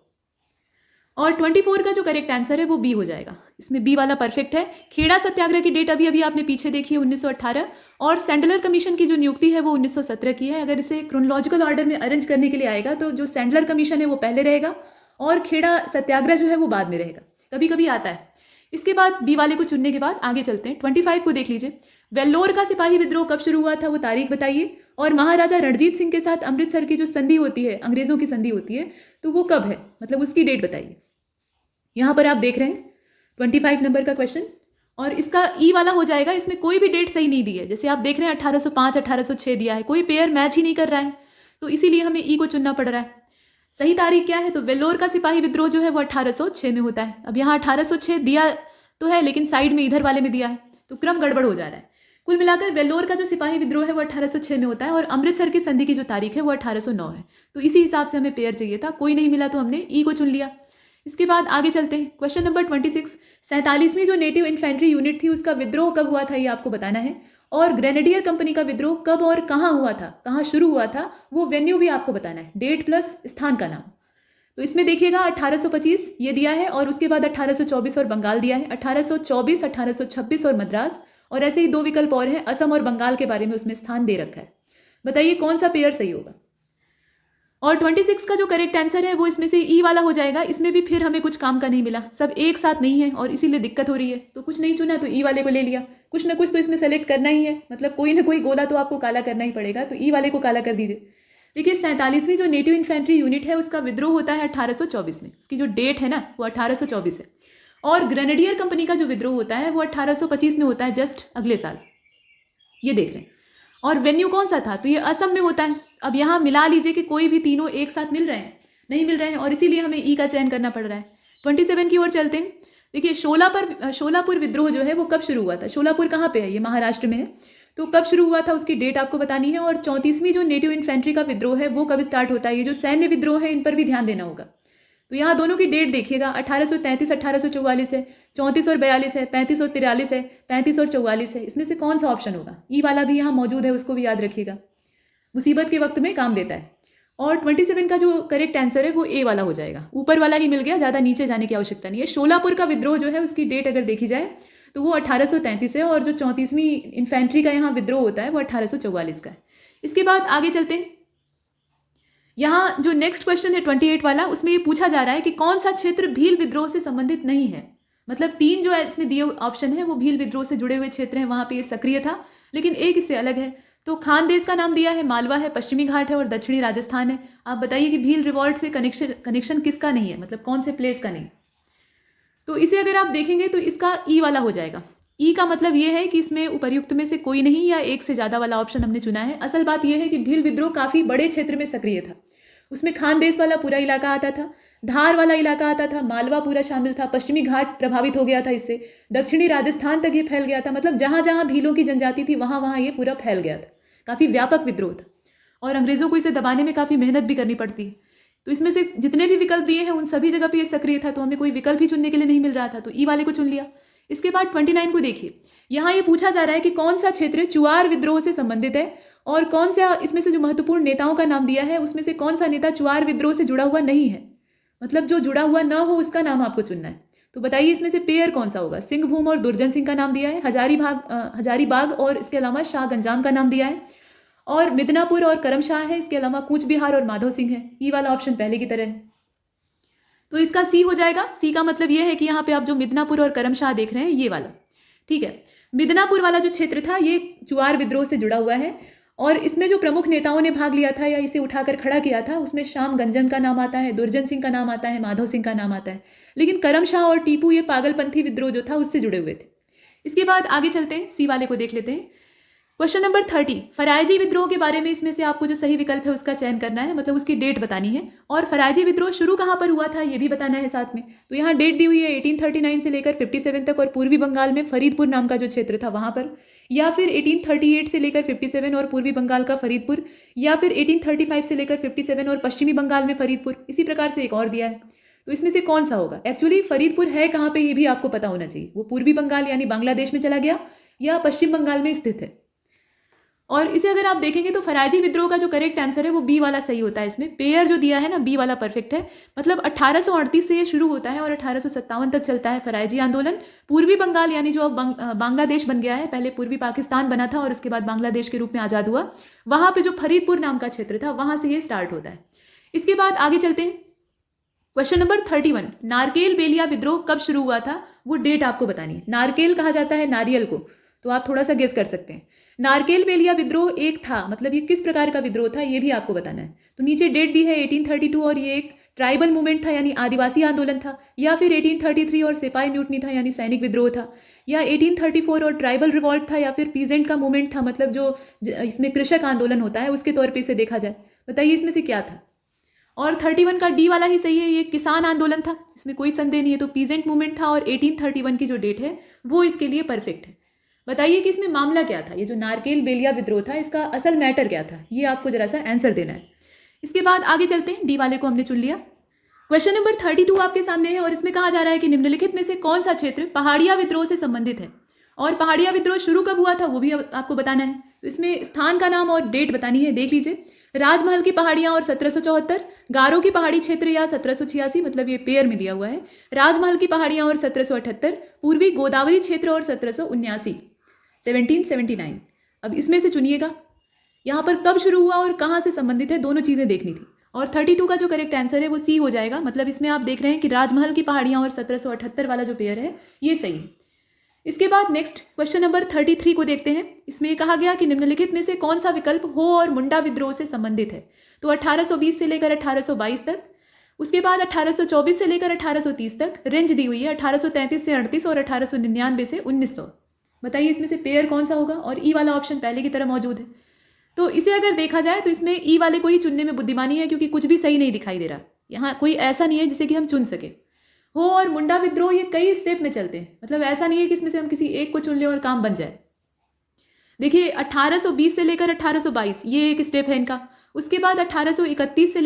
और 24 का जो करेक्ट आंसर है वो बी हो जाएगा। इसमें बी वाला परफेक्ट है। खेड़ा सत्याग्रह की डेट अभी आपने पीछे देखी है 1918 और सैंडलर कमीशन की जो नियुक्ति है वो 1917 की है। अगर इसे क्रोनोलॉजिकल ऑर्डर में अरेंज करने के लिए आएगा तो जो सैंडलर कमीशन है वो पहले रहेगा और खेड़ा सत्याग्रह जो है वो बाद में रहेगा, कभी कभी आता है। इसके बाद बी वाले को चुनने के बाद आगे चलते हैं। 25 को देख लीजिए। वेल्लोर का सिपाही विद्रोह कब शुरू हुआ था, वो तारीख बताइए। और महाराजा रणजीत सिंह के साथ अमृतसर की जो संधि होती है, अंग्रेजों की संधि होती है, तो वो कब है, मतलब उसकी डेट बताइए। यहाँ पर आप देख रहे हैं 25 नंबर का क्वेश्चन और इसका ई वाला हो जाएगा। इसमें कोई भी डेट सही नहीं दी है। जैसे आप देख रहे हैं 1805, 1806 दिया है, कोई पेयर मैच ही नहीं कर रहा है, तो इसीलिए हमें ई को चुनना पड़ रहा है। सही तारीख क्या है, तो वेल्लोर का सिपाही विद्रोह जो है वो 1806 में होता है। अब यहाँ 1806 दिया तो है लेकिन साइड में इधर वाले में दिया है, तो क्रम गड़बड़ हो जा रहा है। कुल मिलाकर वेल्लोर का जो सिपाही विद्रोह है वो 1806 में होता है और अमृतसर की संधि की जो तारीख है वो 1809 है। तो इसी हिसाब से हमें पेयर चाहिए था, कोई नहीं मिला तो हमने ई को चुन लिया। इसके बाद आगे चलते हैं। Question number 26। 47वीं जो नेटिव इन्फेंट्री यूनिट थी उसका विद्रोह कब हुआ था, ये आपको बताना है। और ग्रेनेडियर कंपनी का विद्रोह कब और कहाँ हुआ था, कहाँ शुरू हुआ था, वो वेन्यू भी आपको बताना है, डेट प्लस स्थान का नाम। तो इसमें देखिएगा 1825 ये दिया है और उसके बाद 1824 और बंगाल दिया है। 1824, 1826 और मद्रास, और ऐसे ही दो विकल्प और हैं, असम और बंगाल के बारे में उसमें स्थान दे रखा है। बताइए कौन सा पेयर सही होगा। और 26 का जो करेक्ट आंसर है वो इसमें से ई वाला हो जाएगा। इसमें भी फिर हमें कुछ काम का नहीं मिला, सब एक साथ नहीं है और इसीलिए दिक्कत हो रही है, तो कुछ नहीं चुना तो ई वाले को ले लिया। कुछ ना कुछ तो इसमें सेलेक्ट करना ही है, मतलब कोई ना कोई गोला तो आपको काला करना ही पड़ेगा, तो ई वाले को काला कर दीजिए। देखिए 47वीं जो नेटिव इन्फेंट्री यूनिट है उसका विद्रोह होता है 1824 में, उसकी जो डेट है ना वो 1824 है। और ग्रेनेडियर कंपनी का जो विद्रोह होता है वो 1825 में होता है, जस्ट अगले साल, ये देख रहे हैं। और वेन्यू कौन सा था, तो ये असम में होता है। अब यहाँ मिला लीजिए कि कोई भी तीनों एक साथ मिल रहे हैं, नहीं मिल रहे हैं, और इसीलिए हमें ई का चयन करना पड़ रहा है। 27 की ओर चलते हैं। देखिए शोलापुर विद्रोह जो है वो कब शुरू हुआ था। शोलापुर कहाँ पे है, ये महाराष्ट्र में है, तो कब शुरू हुआ था उसकी डेट आपको बतानी है। और 34वीं जो नेटिव इन्फेंट्री का विद्रोह है वो कब स्टार्ट होता है। ये जो सैन्य विद्रोह है इन पर भी ध्यान देना होगा। तो यहाँ दोनों की डेट देखिएगा, 1833, 1844 है, 34 और 42 है, 35 और 43 है, 35 और 44 है। इसमें से कौन सा ऑप्शन होगा। ई वाला भी यहाँ मौजूद है, उसको भी याद रखिएगा, मुसीबत के वक्त में काम देता है। और 27 का जो करेक्ट आंसर है वो ए वाला हो जाएगा, ऊपर वाला ही मिल गया, ज़्यादा नीचे जाने की आवश्यकता नहीं है। शोलापुर का विद्रोह जो है उसकी डेट अगर देखी जाए तो वो 1833 है और जो 34वीं इन्फेंट्री का यहाँ विद्रोह होता है वो 1844 का है। इसके बाद आगे चलते हैं। यहाँ जो नेक्स्ट क्वेश्चन है 28 वाला, उसमें ये पूछा जा रहा है कि कौन सा क्षेत्र भील विद्रोह से संबंधित नहीं है। मतलब 3 जो है इसमें दिए ऑप्शन है वो भील विद्रोह से जुड़े हुए क्षेत्र हैं, वहाँ पे ये सक्रिय था, लेकिन एक इससे अलग है। तो खानदेश का नाम दिया है, मालवा है, पश्चिमी घाट है और दक्षिणी राजस्थान है। आप बताइए कि भील रिवॉल्ट से कनेक्शन किसका नहीं है, मतलब कौन से प्लेस का नहीं। तो इसे अगर आप देखेंगे तो इसका ई वाला हो जाएगा। ई का मतलब ये है कि इसमें उपर्युक्त में से कोई नहीं या एक से ज़्यादा वाला ऑप्शन हमने चुना है। असल बात यह है कि भील विद्रोह काफ़ी बड़े क्षेत्र में सक्रिय था। उसमें खानदेश वाला पूरा इलाका आता था, धार वाला इलाका आता था, मालवा पूरा शामिल था, पश्चिमी घाट प्रभावित हो गया था इससे, दक्षिणी राजस्थान तक ये फैल गया था। मतलब जहाँ जहाँ भीलों की जनजाति थी वहाँ वहाँ ये पूरा फैल गया था। काफ़ी व्यापक विद्रोह था और अंग्रेज़ों को इसे दबाने में काफ़ी मेहनत भी करनी पड़ती है। तो इसमें से जितने भी विकल्प दिए हैं उन सभी जगह पे ये सक्रिय था, तो हमें कोई विकल्प ही चुनने के लिए नहीं मिल रहा था, तो ई वाले को चुन लिया। इसके बाद 29 को देखिए। यहाँ ये पूछा जा रहा है कि कौन सा क्षेत्र चुआर विद्रोह से संबंधित है और कौन सा इसमें से जो महत्वपूर्ण नेताओं का नाम दिया है उसमें से कौन सा नेता चुआर विद्रोह से जुड़ा हुआ नहीं है। मतलब जो जुड़ा हुआ न हो उसका नाम आपको चुनना है। तो बताइए इसमें से पेयर कौन सा होगा। सिंहभूम और दुर्जन सिंह का नाम दिया है, हजारीबाग और इसके अलावा शाह गंजाम का नाम दिया है, और मिदनापुर और करमशाह है, इसके अलावा कूच बिहार और माधव सिंह है। ई वाला ऑप्शन पहले की तरह है, तो इसका सी हो जाएगा। सी का मतलब ये है कि यहाँ पे आप जो मिदनापुर और करमशाह देख रहे हैं ये वाला, ठीक है। मिदनापुर वाला जो क्षेत्र था ये चुआर विद्रोह से जुड़ा हुआ है और इसमें जो प्रमुख नेताओं ने भाग लिया था या इसे उठाकर खड़ा किया था उसमें श्याम गंजन का नाम आता है, दुर्जन सिंह का नाम आता है, माधव सिंह का नाम आता है। लेकिन करम शाह और टीपू ये पागलपंथी विद्रोह जो था उससे जुड़े हुए थे। इसके बाद आगे चलते हैं, सी वाले को देख लेते हैं। क्वेश्चन नंबर 30, फरायजी विद्रोह के बारे में इसमें से आपको जो सही विकल्प है उसका चयन करना है, मतलब उसकी डेट बतानी है और फरायजी विद्रोह शुरू कहाँ पर हुआ था ये भी बताना है साथ में। तो यहाँ डेट दी हुई है 1839 से लेकर 57 तक और पूर्वी बंगाल में फरीदपुर नाम का जो क्षेत्र था वहाँ पर, या फिर 1838 से लेकर 57 और पूर्वी बंगाल का फरीदपुर, या फिर 1835 से लेकर 57 और पश्चिमी बंगाल में फरीदपुर। इसी प्रकार से एक और दिया है, तो इसमें से कौन सा होगा? एक्चुअली फरीदपुर है कहाँ पे ये भी आपको पता होना चाहिए। वो पूर्वी बंगाल यानी बांग्लादेश में चला गया या पश्चिम बंगाल में स्थित है। और इसे अगर आप देखेंगे तो फरायजी विद्रोह का जो करेक्ट आंसर है वो बी वाला सही होता है। इसमें पेयर जो दिया है ना बी वाला परफेक्ट है। मतलब 1838 से ये शुरू होता है और 1857 तक चलता है फरायजी आंदोलन। पूर्वी बंगाल यानी जो अब बांग्लादेश बन गया है, पहले पूर्वी पाकिस्तान बना था और उसके बाद बांग्लादेश के रूप में आज़ाद हुआ, वहाँ पे जो फरीदपुर नाम का क्षेत्र था वहाँ से ये स्टार्ट होता है। इसके बाद आगे चलते हैं। क्वेश्चन नंबर 31, नारकेल बेलिया विद्रोह कब शुरू हुआ था वो डेट आपको बतानी है। नारकेल कहा जाता है नारियल को, तो आप थोड़ा सा गेस कर सकते हैं। नारकेल बेलिया विद्रोह एक था, मतलब ये किस प्रकार का विद्रोह था ये भी आपको बताना है। तो नीचे डेट दी है 1832 और ये एक ट्राइबल मूवमेंट था यानी आदिवासी आंदोलन था, या फिर 1833 और सिपाही म्यूटनी था यानी सैनिक विद्रोह था, या 1834 और ट्राइबल रिवॉल्ट था, या फिर पीजेंट का मूवमेंट था, मतलब जो इसमें कृषक आंदोलन होता है उसके तौर पर इसे देखा जाए। बताइए इसमें से क्या था? और 31 का डी वाला ही सही है, ये किसान आंदोलन था, इसमें कोई संदेह नहीं है। तो पीजेंट मूवमेंट था और 1831 की जो डेट है वो इसके लिए परफेक्ट है। बताइए कि इसमें मामला क्या था, ये जो नारकेल बेलिया विद्रोह था इसका असल मैटर क्या था, ये आपको जरा सा आंसर देना है। इसके बाद आगे चलते हैं, डी वाले को हमने चुन लिया। क्वेश्चन नंबर 32 आपके सामने है और इसमें कहा जा रहा है कि निम्नलिखित में से कौन सा क्षेत्र पहाड़िया विद्रोह से संबंधित है और पहाड़िया विद्रोह शुरू कब हुआ था वो भी आपको बताना है। तो इसमें स्थान का नाम और डेट बतानी है। देख लीजिए, राजमहल की पहाड़ियाँ और 1774, गारो की पहाड़ी क्षेत्र या 1786, मतलब ये पेयर में दिया हुआ है। राजमहल की पहाड़ियाँ और 1778, पूर्वी गोदावरी क्षेत्र और 1779, 1779। अब इसमें से चुनिएगा, यहाँ पर कब शुरू हुआ और कहाँ से संबंधित है, दोनों चीज़ें देखनी थी। और 32 का जो करेक्ट आंसर है वो सी हो जाएगा। मतलब इसमें आप देख रहे हैं कि राजमहल की पहाड़ियाँ और 1778 वाला जो पेयर है ये सही है। इसके बाद नेक्स्ट क्वेश्चन नंबर 33 को देखते हैं। इसमें कहा गया कि निम्नलिखित में से कौन सा विकल्प हो और मुंडा विद्रोह से संबंधित है। तो 1820 से लेकर 1822 तक, उसके बाद 1824 से लेकर 1830 तक रेंज दी हुई है, 1833 से 38 और 1899 से 1900। बताइए इसमें से पेयर कौन सा होगा? और ई वाला ऑप्शन पहले की तरह मौजूद है, तो इसे अगर देखा जाए तो इसमें ई वाले को ही चुनने में बुद्धिमानी है, क्योंकि कुछ भी सही नहीं दिखाई दे रहा। यहाँ कोई ऐसा नहीं है जिसे कि हम चुन सके। हो और मुंडा विद्रोह ये कई स्टेप में चलते हैं, मतलब ऐसा नहीं है कि इसमें से हम किसी एक को चुन लें और काम बन जाए। देखिए 1820 से लेकर 1822 ये एक स्टेप है इनका। उसके बाद 1831 से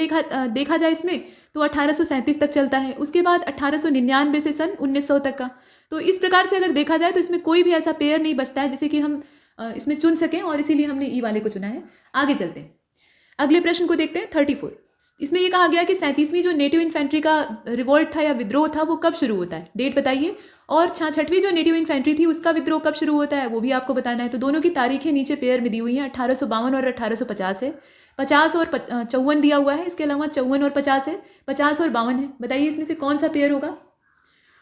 देखा जाए इसमें तो 1837 तक चलता है। उसके बाद 1899 से सन 1900 तक का। तो इस प्रकार से अगर देखा जाए तो इसमें कोई भी ऐसा पेयर नहीं बचता है जिसे कि हम इसमें चुन सकें, और इसीलिए हमने ई वाले को चुना है। आगे चलते हैं, अगले प्रश्न को देखते हैं 34। इसमें यह कहा गया कि 37वीं जो नेटिव इन्फेंट्री का रिवोल्ट था या विद्रोह था वो कब शुरू होता है, डेट बताइए। और 66वीं जो नेटिव इन्फेंट्री थी उसका विद्रोह कब शुरू होता है वो भी आपको बताना है। तो दोनों की तारीखें नीचे पेयर में दी हुई हैं, 1852 और 1850 है। 50 और 54 दिया हुआ है, इसके अलावा 54 और 50 है, 50 और 52 है। बताइए इसमें से कौन सा पेयर होगा?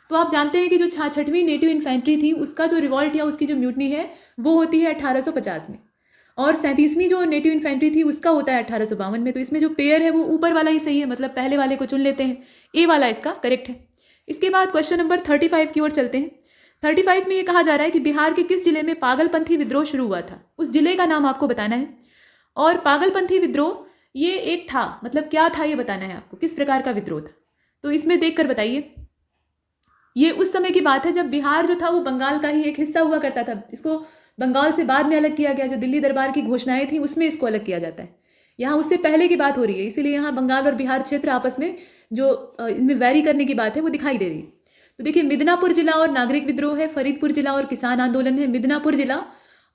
तो आप जानते हैं कि जो 66वीं नेटिव इन्फेंट्री थी उसका जो रिवॉल्ट या उसकी जो म्यूटनी है वो होती है 1850 में, और 37वीं जो नेटिव इन्फेंट्री थी उसका होता है 1852 में। तो इसमें जो पेयर है वो ऊपर वाला ही सही है, मतलब पहले वाले को चुन लेते हैं, ए वाला इसका करेक्ट है। इसके बाद क्वेश्चन नंबर 35 की ओर चलते हैं। 35 में ये कहा जा रहा है कि बिहार के किस जिले में पागलपंथी विद्रोह शुरू हुआ था, उस जिले का नाम आपको बताना है। और पागलपंथी विद्रोह ये एक था, मतलब क्या था ये बताना है आपको, किस प्रकार का विद्रोह था। तो इसमें देख कर बताइए। ये उस समय की बात है जब बिहार जो था वो बंगाल का ही एक हिस्सा हुआ करता था। इसको बंगाल से बाद में अलग किया गया, जो दिल्ली दरबार की घोषणाएं थी उसमें इसको अलग किया जाता है। यहाँ उससे पहले की बात हो रही है, इसीलिए यहाँ बंगाल और बिहार क्षेत्र आपस में जो इनमें वैरी करने की बात है वो दिखाई दे रही है। तो देखिए, मिदनापुर जिला और नागरिक विद्रोह है, फरीदपुर जिला और किसान आंदोलन है, मिदनापुर जिला।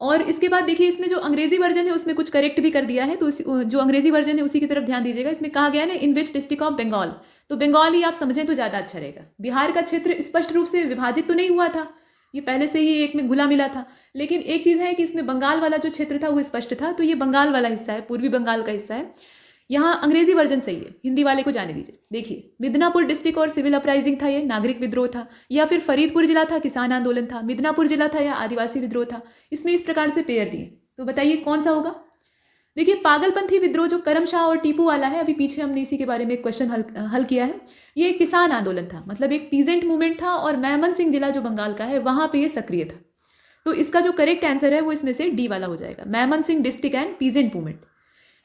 और इसके बाद देखिए इसमें जो अंग्रेजी वर्जन है उसमें कुछ करेक्ट भी कर दिया है, तो जो अंग्रेजी वर्जन है उसी की तरफ ध्यान दीजिएगा। इसमें कहा गया है ना इन विच डिस्ट्रिक्ट ऑफ बंगाल, तो बंगाल ही आप समझें तो ज़्यादा अच्छा रहेगा। बिहार का क्षेत्र स्पष्ट रूप से विभाजित तो नहीं हुआ था, ये पहले से ही एक में घुला मिला था, लेकिन एक चीज़ है कि इसमें बंगाल वाला जो क्षेत्र था वो स्पष्ट था, तो ये बंगाल वाला हिस्सा है, पूर्वी बंगाल का हिस्सा है। यहाँ अंग्रेजी वर्जन सही है, हिंदी वाले को जाने दीजिए। देखिए, मिदनापुर डिस्ट्रिक्ट और सिविल अपराइजिंग था, ये नागरिक विद्रोह था, या फिर फरीदपुर जिला था, किसान आंदोलन था, मिदनापुर जिला था या आदिवासी विद्रोह था। इसमें इस प्रकार से पेयर दिए, तो बताइए कौन सा होगा। देखिए, पागलपंथी विद्रोह जो करमशाह और टीपू वाला है, अभी पीछे हमने इसी के बारे में एक क्वेश्चन हल किया है। ये एक किसान आंदोलन था, मतलब एक पीजेंट मूवमेंट था, और मैमन सिंह जिला जो बंगाल का है वहाँ पे ये सक्रिय था। तो इसका जो करेक्ट आंसर है वो इसमें से डी वाला हो जाएगा, Mymensingh district and peasant movement.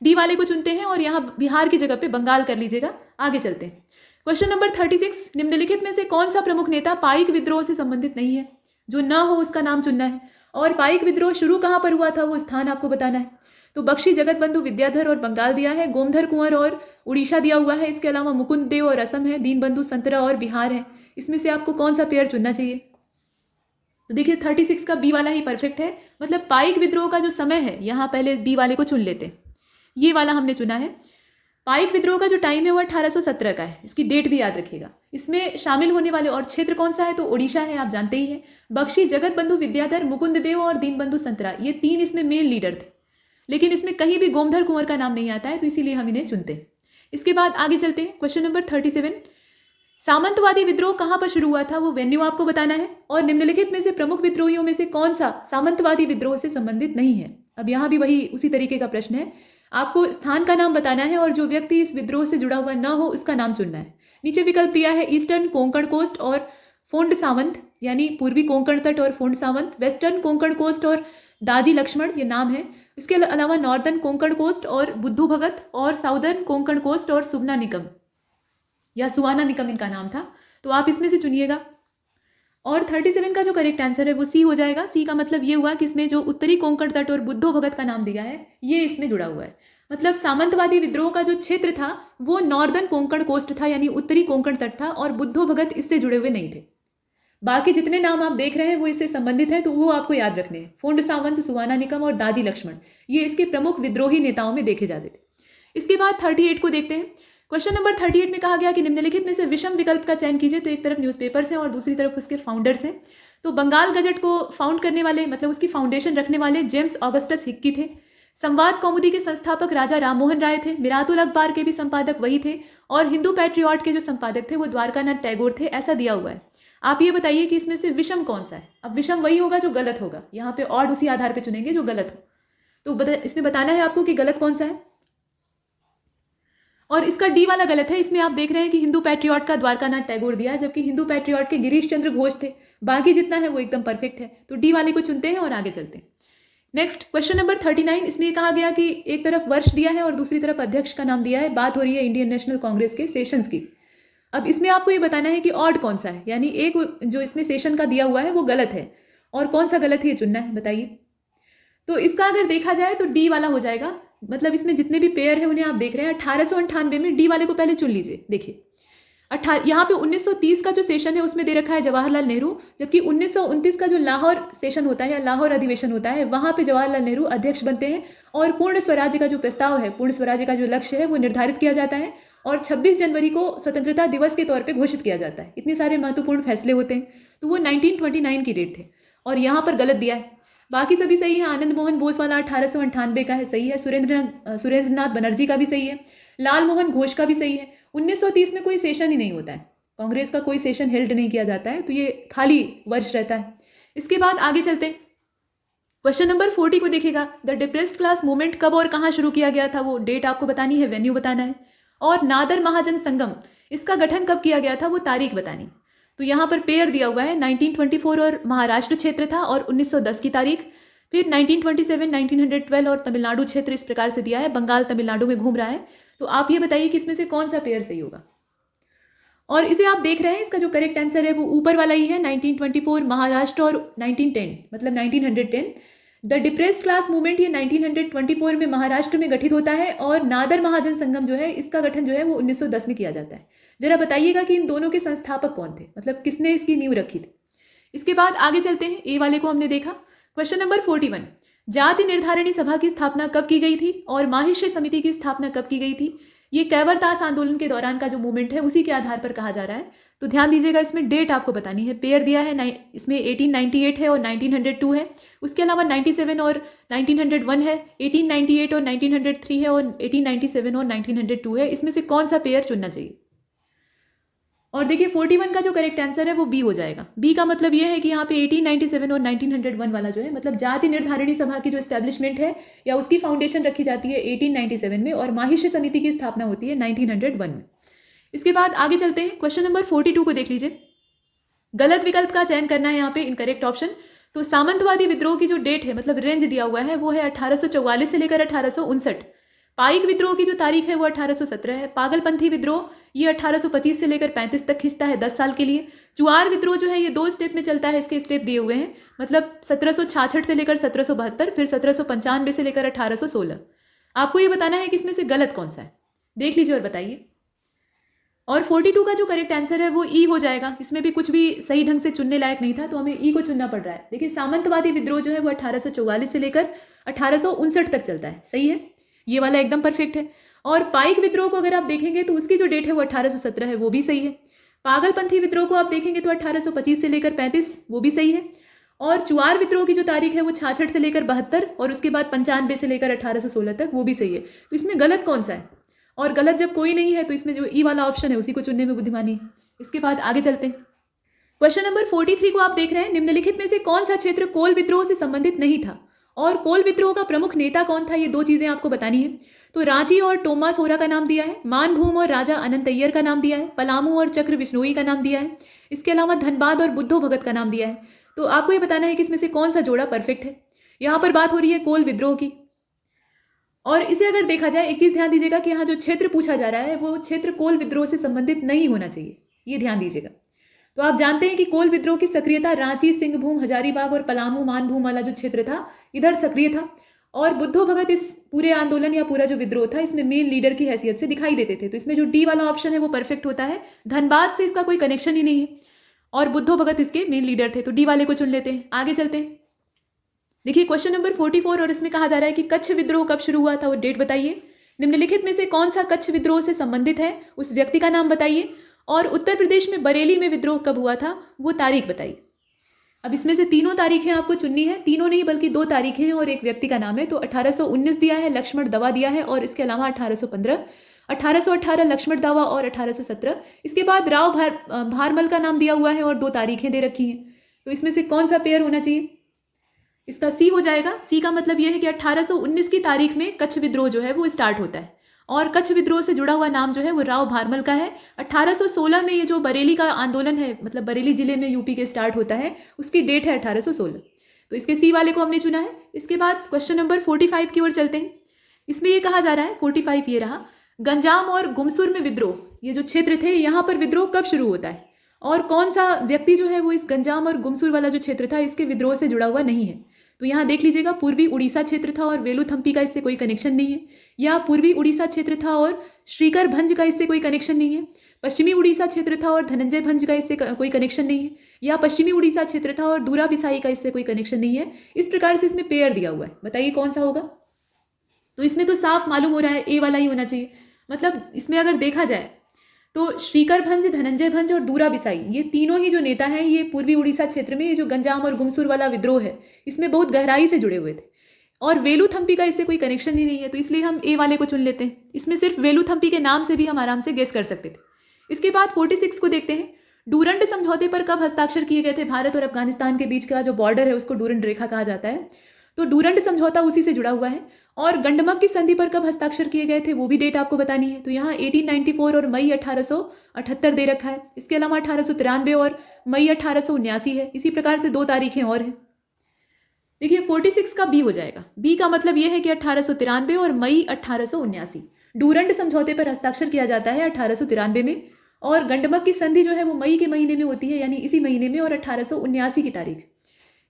D वाले को चुनते हैं और यहाँ बिहार की जगह पे बंगाल कर लीजिएगा। आगे चलते हैं। क्वेश्चन नंबर 36, निम्नलिखित में से कौन सा प्रमुख नेता पाइक विद्रोह से संबंधित नहीं है? जो ना हो उसका नाम चुनना है, और पाइक विद्रोह शुरू कहाँ पर हुआ था वो स्थान आपको बताना है। तो बख्शी जगत बंधु विद्याधर और बंगाल दिया है, गोमधर कुंवर और उड़ीसा दिया हुआ है, इसके अलावा मुकुंद देव और असम है, दीन बंधु संतरा और बिहार है। इसमें से आपको कौन सा पेयर चुनना चाहिए? तो देखिए 36 का बी वाला ही परफेक्ट है, मतलब पाइक विद्रोह का जो समय है यहाँ पहले बी वाले को चुन लेते हैं, ये वाला हमने चुना है। पाइक विद्रोह का जो टाइम है वो 1817 का है, इसकी डेट भी याद रखिएगा। इसमें शामिल होने वाले और क्षेत्र कौन सा है? तो ओडिशा है, आप जानते ही हैं। बख्शी जगत बंधु विद्याधर, मुकुंद देव और दीन बंधु संतरा, ये 3 इसमें मेन लीडर थे, लेकिन इसमें कहीं भी गोमधर कुंवर का नाम नहीं आता है, तो इसीलिए हम इन्हें चुनते हैं। इसके बाद आगे चलते हैं। क्वेश्चन नंबर 37, सामंतवादी विद्रोह कहाँ पर शुरू हुआ था वो वेन्यू आपको बताना है, और निम्नलिखित में से प्रमुख विद्रोहियों में से कौन सा सामंतवादी विद्रोह से संबंधित नहीं है। अब यहाँ भी वही उसी तरीके का प्रश्न है, आपको स्थान का नाम बताना है और जो व्यक्ति इस विद्रोह से जुड़ा हुआ ना हो उसका नाम चुनना है। नीचे विकल्प दिया है ईस्टर्न कोंकण कोस्ट और फोंड सावंत, यानी पूर्वी कोंकण तट और फोंड सावंत, वेस्टर्न कोंकण कोस्ट और दाजी लक्ष्मण, ये नाम है। इसके अलावा नॉर्दर्न कोंकण कोस्ट और बुद्धू भगत, और साउदर्न कोंकण कोस्ट और सुबना निकम या सुवाना निकम इनका नाम था। तो आप इसमें से चुनिएगा। और 37 का जो करेक्ट आंसर है वो सी हो जाएगा। सी का मतलब ये हुआ कि इसमें जो उत्तरी कोंकण तट और बुद्धो भगत का नाम दिया है ये इसमें जुड़ा हुआ है। मतलब सामंतवादी विद्रोह का जो क्षेत्र था वो नॉर्दर्न कोंकण कोस्ट था, यानी उत्तरी कोंकण तट था, और बुद्धो भगत इससे जुड़े हुए नहीं थे। बाकी जितने नाम आप देख रहे हैं वो इससे संबंधित है, तो वो आपको याद रखने हैं। फोंड सावंत, सुवाना निकम और दाजी लक्ष्मण, ये इसके प्रमुख विद्रोही नेताओं में देखे जाते थे। इसके बाद 38 को देखते हैं। क्वेश्चन नंबर 38 में कहा गया कि निम्नलिखित में से विषम विकल्प का चयन कीजिए। तो एक तरफ न्यूज़पेपर्स हैं और दूसरी तरफ उसके फाउंडर्स हैं। तो बंगाल गजट को फाउंड करने वाले, मतलब उसकी फाउंडेशन रखने वाले जेम्स ऑगस्टस हिक्की थे। संवाद कौमुदी के संस्थापक राजा राममोहन राय थे। मिरातुल अखबार के भी संपादक वही थे, और हिंदू पैट्रियट के जो संपादक थे वो द्वारकानाथ टैगोर थे, ऐसा दिया हुआ है। आप ये बताइए कि इसमें से विषम कौन सा है। अब विषम वही होगा जो गलत होगा, यहाँ पे और उसी आधार पर चुनेंगे जो गलत हो। तो इसमें बताना है आपको कि गलत कौन सा है, और इसका डी वाला गलत है। इसमें आप देख रहे हैं कि हिंदू पैट्रियट का द्वारकानाथ टैगोर दिया है, जबकि हिंदू पैट्रियट के गिरीश चंद्र घोष थे। बाकी जितना है वो एकदम परफेक्ट है, तो डी वाले को चुनते हैं और आगे चलते हैं। नेक्स्ट क्वेश्चन नंबर 39, इसमें कहा गया कि एक तरफ वर्ष दिया है और दूसरी तरफ अध्यक्ष का नाम दिया है। बात हो रही है इंडियन नेशनल कांग्रेस के सेशंस की। अब इसमें आपको ये बताना है कि ऑड कौन सा है, यानी एक जो इसमें सेशन का दिया हुआ है वो गलत है, और कौन सा गलत है ये चुनना है, बताइए। तो इसका अगर देखा जाए तो डी वाला हो जाएगा। मतलब इसमें जितने भी पेयर है उन्हें आप देख रहे हैं। 1898 में डी वाले को पहले चुन लीजिए। देखिए यहाँ पे 1930 का जो सेशन है उसमें दे रखा है जवाहरलाल नेहरू, जबकि 1929 का जो लाहौर सेशन होता है या लाहौर अधिवेशन होता है वहाँ पे जवाहरलाल नेहरू अध्यक्ष बनते हैं, और पूर्ण स्वराज्य का जो प्रस्ताव है, पूर्ण स्वराज्य का जो लक्ष्य है वो निर्धारित किया जाता है, और 26 जनवरी को स्वतंत्रता दिवस के तौर पर घोषित किया जाता है। इतने सारे महत्वपूर्ण फैसले होते हैं, तो वो 1929 की डेट थे, और यहाँ पर गलत दिया है। बाकी सभी सही है। आनंद मोहन बोस वाला 1898 का है, सही है। सुरेंद्रनाथ बनर्जी का भी सही है। लाल मोहन घोष का भी सही है। 1930 में कोई सेशन ही नहीं होता है, कांग्रेस का कोई सेशन हेल्ड नहीं किया जाता है, तो ये खाली वर्ष रहता है। इसके बाद आगे चलते हैं। क्वेश्चन नंबर 40 को देखिएगा। द डिप्रेस्ड क्लास मूवमेंट कब और कहाँ शुरू किया गया था, वो डेट आपको बतानी है, वेन्यू बताना है, और नादर महाजन संगम इसका गठन कब किया गया था वो तारीख बतानी। तो यहाँ पर पेयर दिया हुआ है 1924 और महाराष्ट्र क्षेत्र था, और 1910 की तारीख। फिर 1927, 1912 और तमिलनाडु क्षेत्र इस प्रकार से दिया है। बंगाल तमिलनाडु में घूम रहा है। तो आप ये बताइए कि इसमें से कौन सा पेयर सही होगा, और इसे आप देख रहे हैं इसका जो करेक्ट आंसर है वो ऊपर वाला ही है, 1924 महाराष्ट्र और 1910 मतलब 1910। द डिप्रेस्ड क्लास मूवमेंट ये 1924 में महाराष्ट्र में गठित होता है, और नादर महाजन संगम जो है इसका गठन जो है वो 1910 में किया जाता है। जरा बताइएगा कि इन दोनों के संस्थापक कौन थे, मतलब किसने इसकी नींव रखी थी। इसके बाद आगे चलते हैं। ए वाले को हमने देखा। क्वेश्चन नंबर 41, जाति निर्धारणी सभा की स्थापना कब की गई थी, और माहिष्य समिति की स्थापना कब की गई थी। ये कैवरदास आंदोलन के दौरान का जो मूवमेंट है उसी के आधार पर कहा जा रहा है। तो ध्यान दीजिएगा, इसमें डेट आपको बतानी है। पेयर दिया है, इसमें 1898 है और 1902 है। उसके अलावा 97 और 1901 है, 1898 और 1903 है और 1897 और 1902 है। इसमें से कौन सा पेयर चुनना चाहिए? और देखिए 41 का जो करेक्ट आंसर है वो बी हो जाएगा। बी का मतलब ये है कि यहाँ पे 1897 और 1901 वाला जो है, मतलब जाति निर्धारिणी सभा की जो एस्टेब्लिशमेंट है या उसकी फाउंडेशन रखी जाती है 1897 में, और माहिष्य समिति की स्थापना होती है 1901 में। इसके बाद आगे चलते हैं, क्वेश्चन नंबर 42 को देख लीजिए। गलत विकल्प का चयन करना है यहाँ पे, इनकरेक्ट ऑप्शन। तो सामंतवादी विद्रोह की जो डेट है, मतलब रेंज दिया हुआ है, वो है 1844 से लेकर 1859। पाइक विद्रोह की जो तारीख है वो 1817 है। पागलपंथी विद्रोह ये 1825 से लेकर 35 तक खिंचता है 10 साल के लिए। चुआर विद्रोह जो है ये 2 स्टेप में चलता है, इसके स्टेप दिए हुए हैं, मतलब 1766 से लेकर 1772, फिर 1795 से लेकर 1816। आपको ये बताना है कि इसमें से गलत कौन सा है, देख लीजिए और बताइए। और 42 का जो करेक्ट आंसर है वो ई हो जाएगा। इसमें भी कुछ भी सही ढंग से चुनने लायक नहीं था, तो हमें ई को चुनना पड़ रहा है। देखिए सामंतवादी विद्रोह जो है वो 1844 से लेकर 1859 तक चलता है, सही है, ये वाला एकदम परफेक्ट है। और पाइक विद्रोह को अगर आप देखेंगे तो उसकी जो डेट है वो 1817 है, वो भी सही है। पागलपंथी विद्रोह को आप देखेंगे तो 1825 से लेकर 35, वो भी सही है। और चुआर विद्रोह की जो तारीख है वो 66 से लेकर 72 और उसके बाद 95 से लेकर 1816 तक, वो भी सही है। तो इसमें गलत कौन सा है? और गलत जब कोई नहीं है तो इसमें जो ई वाला ऑप्शन है उसी को चुनने में बुद्धिमानी है। इसके बाद आगे चलते हैं, क्वेश्चन नंबर 43 को आप देख रहे हैं। निम्नलिखित में से कौन सा क्षेत्र कोल विद्रोह से संबंधित नहीं था और कोल विद्रोह का प्रमुख नेता कौन था? ये 2 चीजें आपको बतानी है। तो रांची और टोमा सोरा का नाम दिया है, मानभूम और राजा अनंतैयर का नाम दिया है, पलामू और चक्र बिश्नोई का नाम दिया है, इसके अलावा धनबाद और बुद्धो भगत का नाम दिया है। तो आपको ये बताना है कि इसमें से कौन सा जोड़ा परफेक्ट है। यहाँ पर बात हो रही है कोल विद्रोह की, और इसे अगर देखा जाए, एक चीज ध्यान दीजिएगा कि यहाँ जो क्षेत्र पूछा जा रहा है वो क्षेत्र कोल विद्रोह से संबंधित नहीं होना चाहिए, ये ध्यान दीजिएगा। तो आप जानते हैं कि कोल विद्रोह की सक्रियता रांची, सिंहभूम, हजारीबाग और पलामू, मानभूम वाला जो क्षेत्र था इधर सक्रिय था, और बुद्धो भगत इस पूरे आंदोलन या पूरा जो विद्रोह था इसमें मेन लीडर की हैसियत से दिखाई देते थे। तो इसमें जो डी वाला ऑप्शन है वो परफेक्ट होता है। धनबाद से इसका कोई कनेक्शन ही नहीं है और बुद्धो भगत इसके मेन लीडर थे, तो डी वाले को चुन लेते हैं। आगे चलते हैं, देखिए क्वेश्चन नंबर 44 और इसमें कहा जा रहा है कि कच्छ विद्रोह कब शुरू हुआ था और डेट बताइए। निम्नलिखित में से कौन सा कच्छ विद्रोह से संबंधित है, उस व्यक्ति का नाम बताइए। और उत्तर प्रदेश में बरेली में विद्रोह कब हुआ था वो तारीख बताइए। अब इसमें से तीनों तारीखें आपको चुननी है, तीनों नहीं बल्कि 2 तारीखें हैं और एक व्यक्ति का नाम है। तो 1819 दिया है, लक्ष्मण दवा दिया है, और इसके अलावा 1815, 1818 लक्ष्मण दवा और 1817। इसके बाद राव भारमल का नाम दिया हुआ है और 2 तारीखें दे रखी हैं। तो इसमें से कौन सा पेयर होना चाहिए? इसका सी हो जाएगा। सी का मतलब यह है कि 1819 की तारीख में कच्छ विद्रोह जो है वो स्टार्ट होता है, और कच्छ विद्रोह से जुड़ा हुआ नाम जो है वो राव भारमल का है। 1816 में ये जो बरेली का आंदोलन है, मतलब बरेली जिले में यूपी के स्टार्ट होता है, उसकी डेट है 1816। तो इसके सी वाले को हमने चुना है। इसके बाद क्वेश्चन नंबर 45 की ओर चलते हैं। इसमें ये कहा जा रहा है, 45 ये रहा, गंजाम और गुमसुर में विद्रोह, ये जो क्षेत्र थे यहाँ पर विद्रोह कब शुरू होता है और कौन सा व्यक्ति जो है वो इस गंजाम और गुमसुर वाला जो क्षेत्र था इसके विद्रोह से जुड़ा हुआ नहीं है। तो यहाँ देख लीजिएगा, पूर्वी उड़ीसा क्षेत्र था और वेलुथम्पी का इससे कोई कनेक्शन नहीं है, या पूर्वी उड़ीसा क्षेत्र था और श्रीकर भंज का इससे कोई कनेक्शन नहीं है, पश्चिमी उड़ीसा क्षेत्र था और धनंजय भंज का इससे कोई कनेक्शन नहीं है, या पश्चिमी उड़ीसा क्षेत्र था और दूरा बिसाई का इससे कोई कनेक्शन नहीं है। इस प्रकार से इसमें पेयर दिया हुआ है, बताइए कौन सा होगा। तो इसमें तो साफ मालूम हो रहा है ए वाला ही होना चाहिए। मतलब इसमें अगर देखा जाए तो श्रीकर भंज, धनंजय भंज और दूरा बिसाई, ये तीनों ही जो नेता हैं ये पूर्वी उड़ीसा क्षेत्र में ये जो गंजाम और गुमसुर वाला विद्रोह है इसमें बहुत गहराई से जुड़े हुए थे, और वेलुथम्पी का इससे कोई कनेक्शन ही नहीं है। तो इसलिए हम ए वाले को चुन लेते हैं। इसमें सिर्फ वेलुथम्पी के नाम से भी हम आराम से गेस कर सकते थे। इसके बाद 46 को देखते हैं। डूरंड समझौते पर कब हस्ताक्षर किए गए थे? भारत और अफगानिस्तान के बीच का जो बॉर्डर है उसको डूरंड रेखा कहा जाता है, तो डूरंड समझौता उसी से जुड़ा हुआ है। और गंडमक की संधि पर कब हस्ताक्षर किए गए थे वो भी डेट आपको बतानी है। तो यहाँ 1894 और मई 1878 दे रखा है। इसके अलावा 1893 और मई 1879 है। इसी प्रकार से 2 तारीखें और हैं। देखिए 46 का बी हो जाएगा। बी का मतलब यह है कि 1893 और मई 1879 डूरंड समझौते पर हस्ताक्षर किया जाता है 1893 में, और गंडमक की संधि जो है वो मई के महीने में होती है, यानी इसी महीने में, और 1879 की तारीख।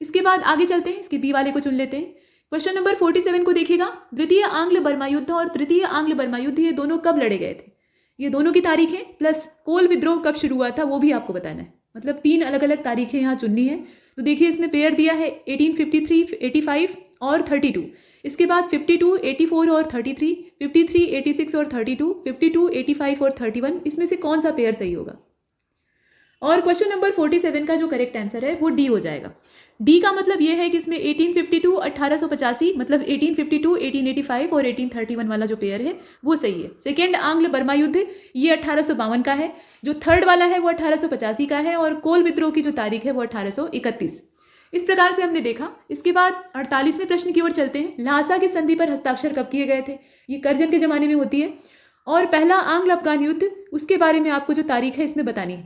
इसके बाद आगे चलते हैं, इसके बी वाले को चुन लेते हैं। क्वेश्चन नंबर 47 को देखिएगा। द्वितीय आंग्ल बर्मा युद्ध और तृतीय आंग्ल बर्मा युद्ध ये दोनों कब लड़े गए थे, ये दोनों की तारीखें प्लस कोल विद्रोह कब शुरू हुआ था वो भी आपको बताना है। मतलब 3 अलग अलग तारीखें यहाँ चुननी है। तो देखिए इसमें पेयर दिया है 1853, 85 और 32। इसके बाद 52, 84 और 33, 53, 86 और 32, 52, 85 और 31। इसमें से कौन सा पेयर सही होगा? और क्वेश्चन नंबर 47 का जो करेक्ट आंसर है वो डी हो जाएगा। डी का मतलब ये है कि इसमें 1852 1885 मतलब 1852 1885 और 1831 वाला जो पेयर है वो सही है। सेकेंड आंग्ल बर्मा युद्ध ये 1852 का है, जो थर्ड वाला है वो 1885 का है और कोल विद्रोह की जो तारीख है वो 1831। इस प्रकार से हमने देखा। इसके बाद 48वें प्रश्न की ओर चलते हैं। ल्हासा की संधि पर हस्ताक्षर कब किए गए थे? ये करजन के ज़माने में होती है। और पहला आंग्ल अफगान युद्ध, उसके बारे में आपको जो तारीख है इसमें बतानी है,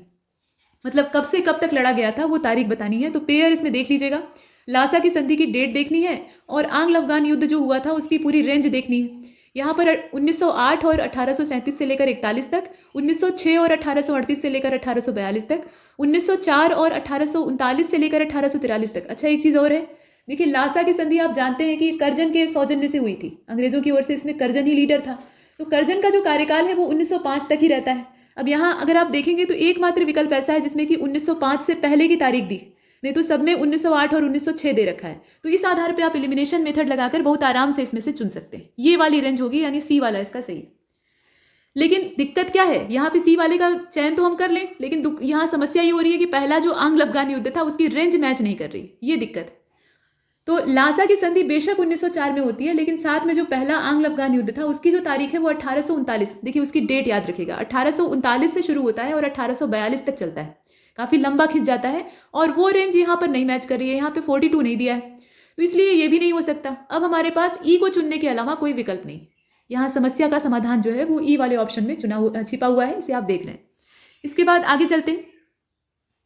मतलब कब से कब तक लड़ा गया था वो तारीख बतानी है। तो पेयर इसमें देख लीजिएगा, ल्हासा की संधि की डेट देखनी है और आंग्ल अफगान युद्ध जो हुआ था उसकी पूरी रेंज देखनी है। यहाँ पर 1908 और 1837 से लेकर 41 तक, 1906 और 1838 से लेकर 1842 तक, 1904 और 1839 से लेकर 1843 तक। अच्छा, एक चीज़ और है, देखिए ल्हासा की संधि आप जानते हैं कि करजन के सौजन्य से हुई थी, अंग्रेजों की ओर से इसमें करजन ही लीडर था। तो करजन का जो कार्यकाल है वो 1905 तक ही रहता है। अब यहाँ अगर आप देखेंगे तो एकमात्र विकल्प ऐसा है जिसमें कि 1905 से पहले की तारीख दी, नहीं तो सब में 1908 और 1906 दे रखा है। तो इस आधार पे आप एलिमिनेशन मेथड लगाकर बहुत आराम से इसमें से चुन सकते हैं। ये वाली रेंज होगी, यानी सी वाला इसका सही है। लेकिन दिक्कत क्या है, यहाँ पे सी वाले का चयन तो हम कर लें, लेकिन यहाँ समस्या ये हो रही है कि पहला जो आंग्ल अफगान युद्ध था उसकी रेंज मैच नहीं कर रही, ये दिक्कत है। तो ल्हासा की संधि बेशक 1904 में होती है, लेकिन साथ में जो पहला आंग्ल अफगान युद्ध था उसकी जो तारीख है वो 1839, देखिए उसकी डेट याद रखिएगा, 1839 से शुरू होता है और 1842 तक चलता है, काफ़ी लंबा खिंच जाता है। और वो रेंज यहाँ पर नहीं मैच कर रही है, यहाँ पे 42 नहीं दिया है, तो इसलिए ये भी नहीं हो सकता। अब हमारे पास ई को चुनने के अलावा कोई विकल्प नहीं। यहाँ समस्या का समाधान जो है वो ई वाले ऑप्शन में छिपा हुआ है, इसे आप देख रहे हैं। इसके बाद आगे चलते हैं।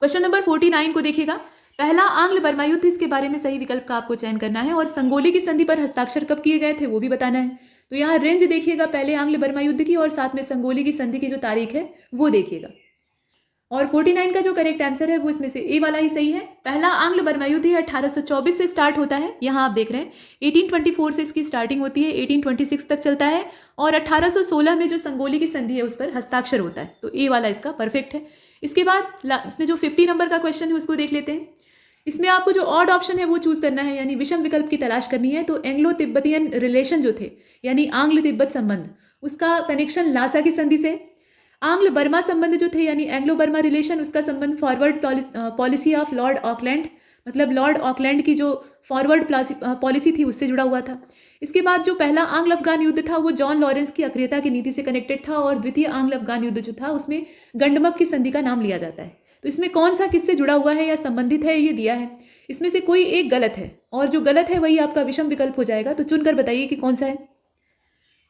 क्वेश्चन नंबर 49 को देखिएगा। पहला आंग्ल बर्मा युद्ध, इसके बारे में सही विकल्प का आपको चयन करना है और संगोली की संधि पर हस्ताक्षर कब किए गए थे वो भी बताना है। तो यहाँ रेंज देखिएगा पहले आंग्ल बर्मा युद्ध की और साथ में संगोली की संधि की जो तारीख है वो देखिएगा। और 49 का जो करेक्ट आंसर है वो इसमें से ए वाला ही सही है। पहला आंग्ल बर्मा युद्ध 1824 से स्टार्ट होता है, यहाँ आप देख रहे हैं 1824 से इसकी स्टार्टिंग होती है, 1826 तक चलता है और 1816 में जो संगोली की संधि है उस पर हस्ताक्षर होता है। तो ए वाला इसका परफेक्ट है। इसके बाद इसमें जो 50 नंबर का क्वेश्चन है उसको देख लेते हैं। इसमें आपको जो ऑड ऑप्शन है वो चूज करना है, यानी विषम विकल्प की तलाश करनी है। तो एंग्लो तिब्बतियन रिलेशन जो थे, यानी आंग्ल तिब्बत संबंध, उसका कनेक्शन ल्हासा की संधि से। आंग्ल बर्मा संबंध जो थे, यानी एंग्लो बर्मा रिलेशन, उसका संबंध forward policy of Lord Auckland, मतलब लॉर्ड ऑकलैंड की जो फॉरवर्ड पॉलिसी थी उससे जुड़ा हुआ था। इसके बाद जो पहला आंग्ल अफगान युद्ध था वो जॉन लॉरेंस की अक्रियता की नीति से कनेक्टेड था और द्वितीय आंग्ल अफगान युद्ध जो था उसमें गंडमक की संधि का नाम लिया जाता है। तो इसमें कौन सा किससे जुड़ा हुआ है या संबंधित है ये दिया है, इसमें से कोई एक गलत है और जो गलत है वही आपका विषम विकल्प हो जाएगा। तो चुनकर बताइए कि कौन सा है।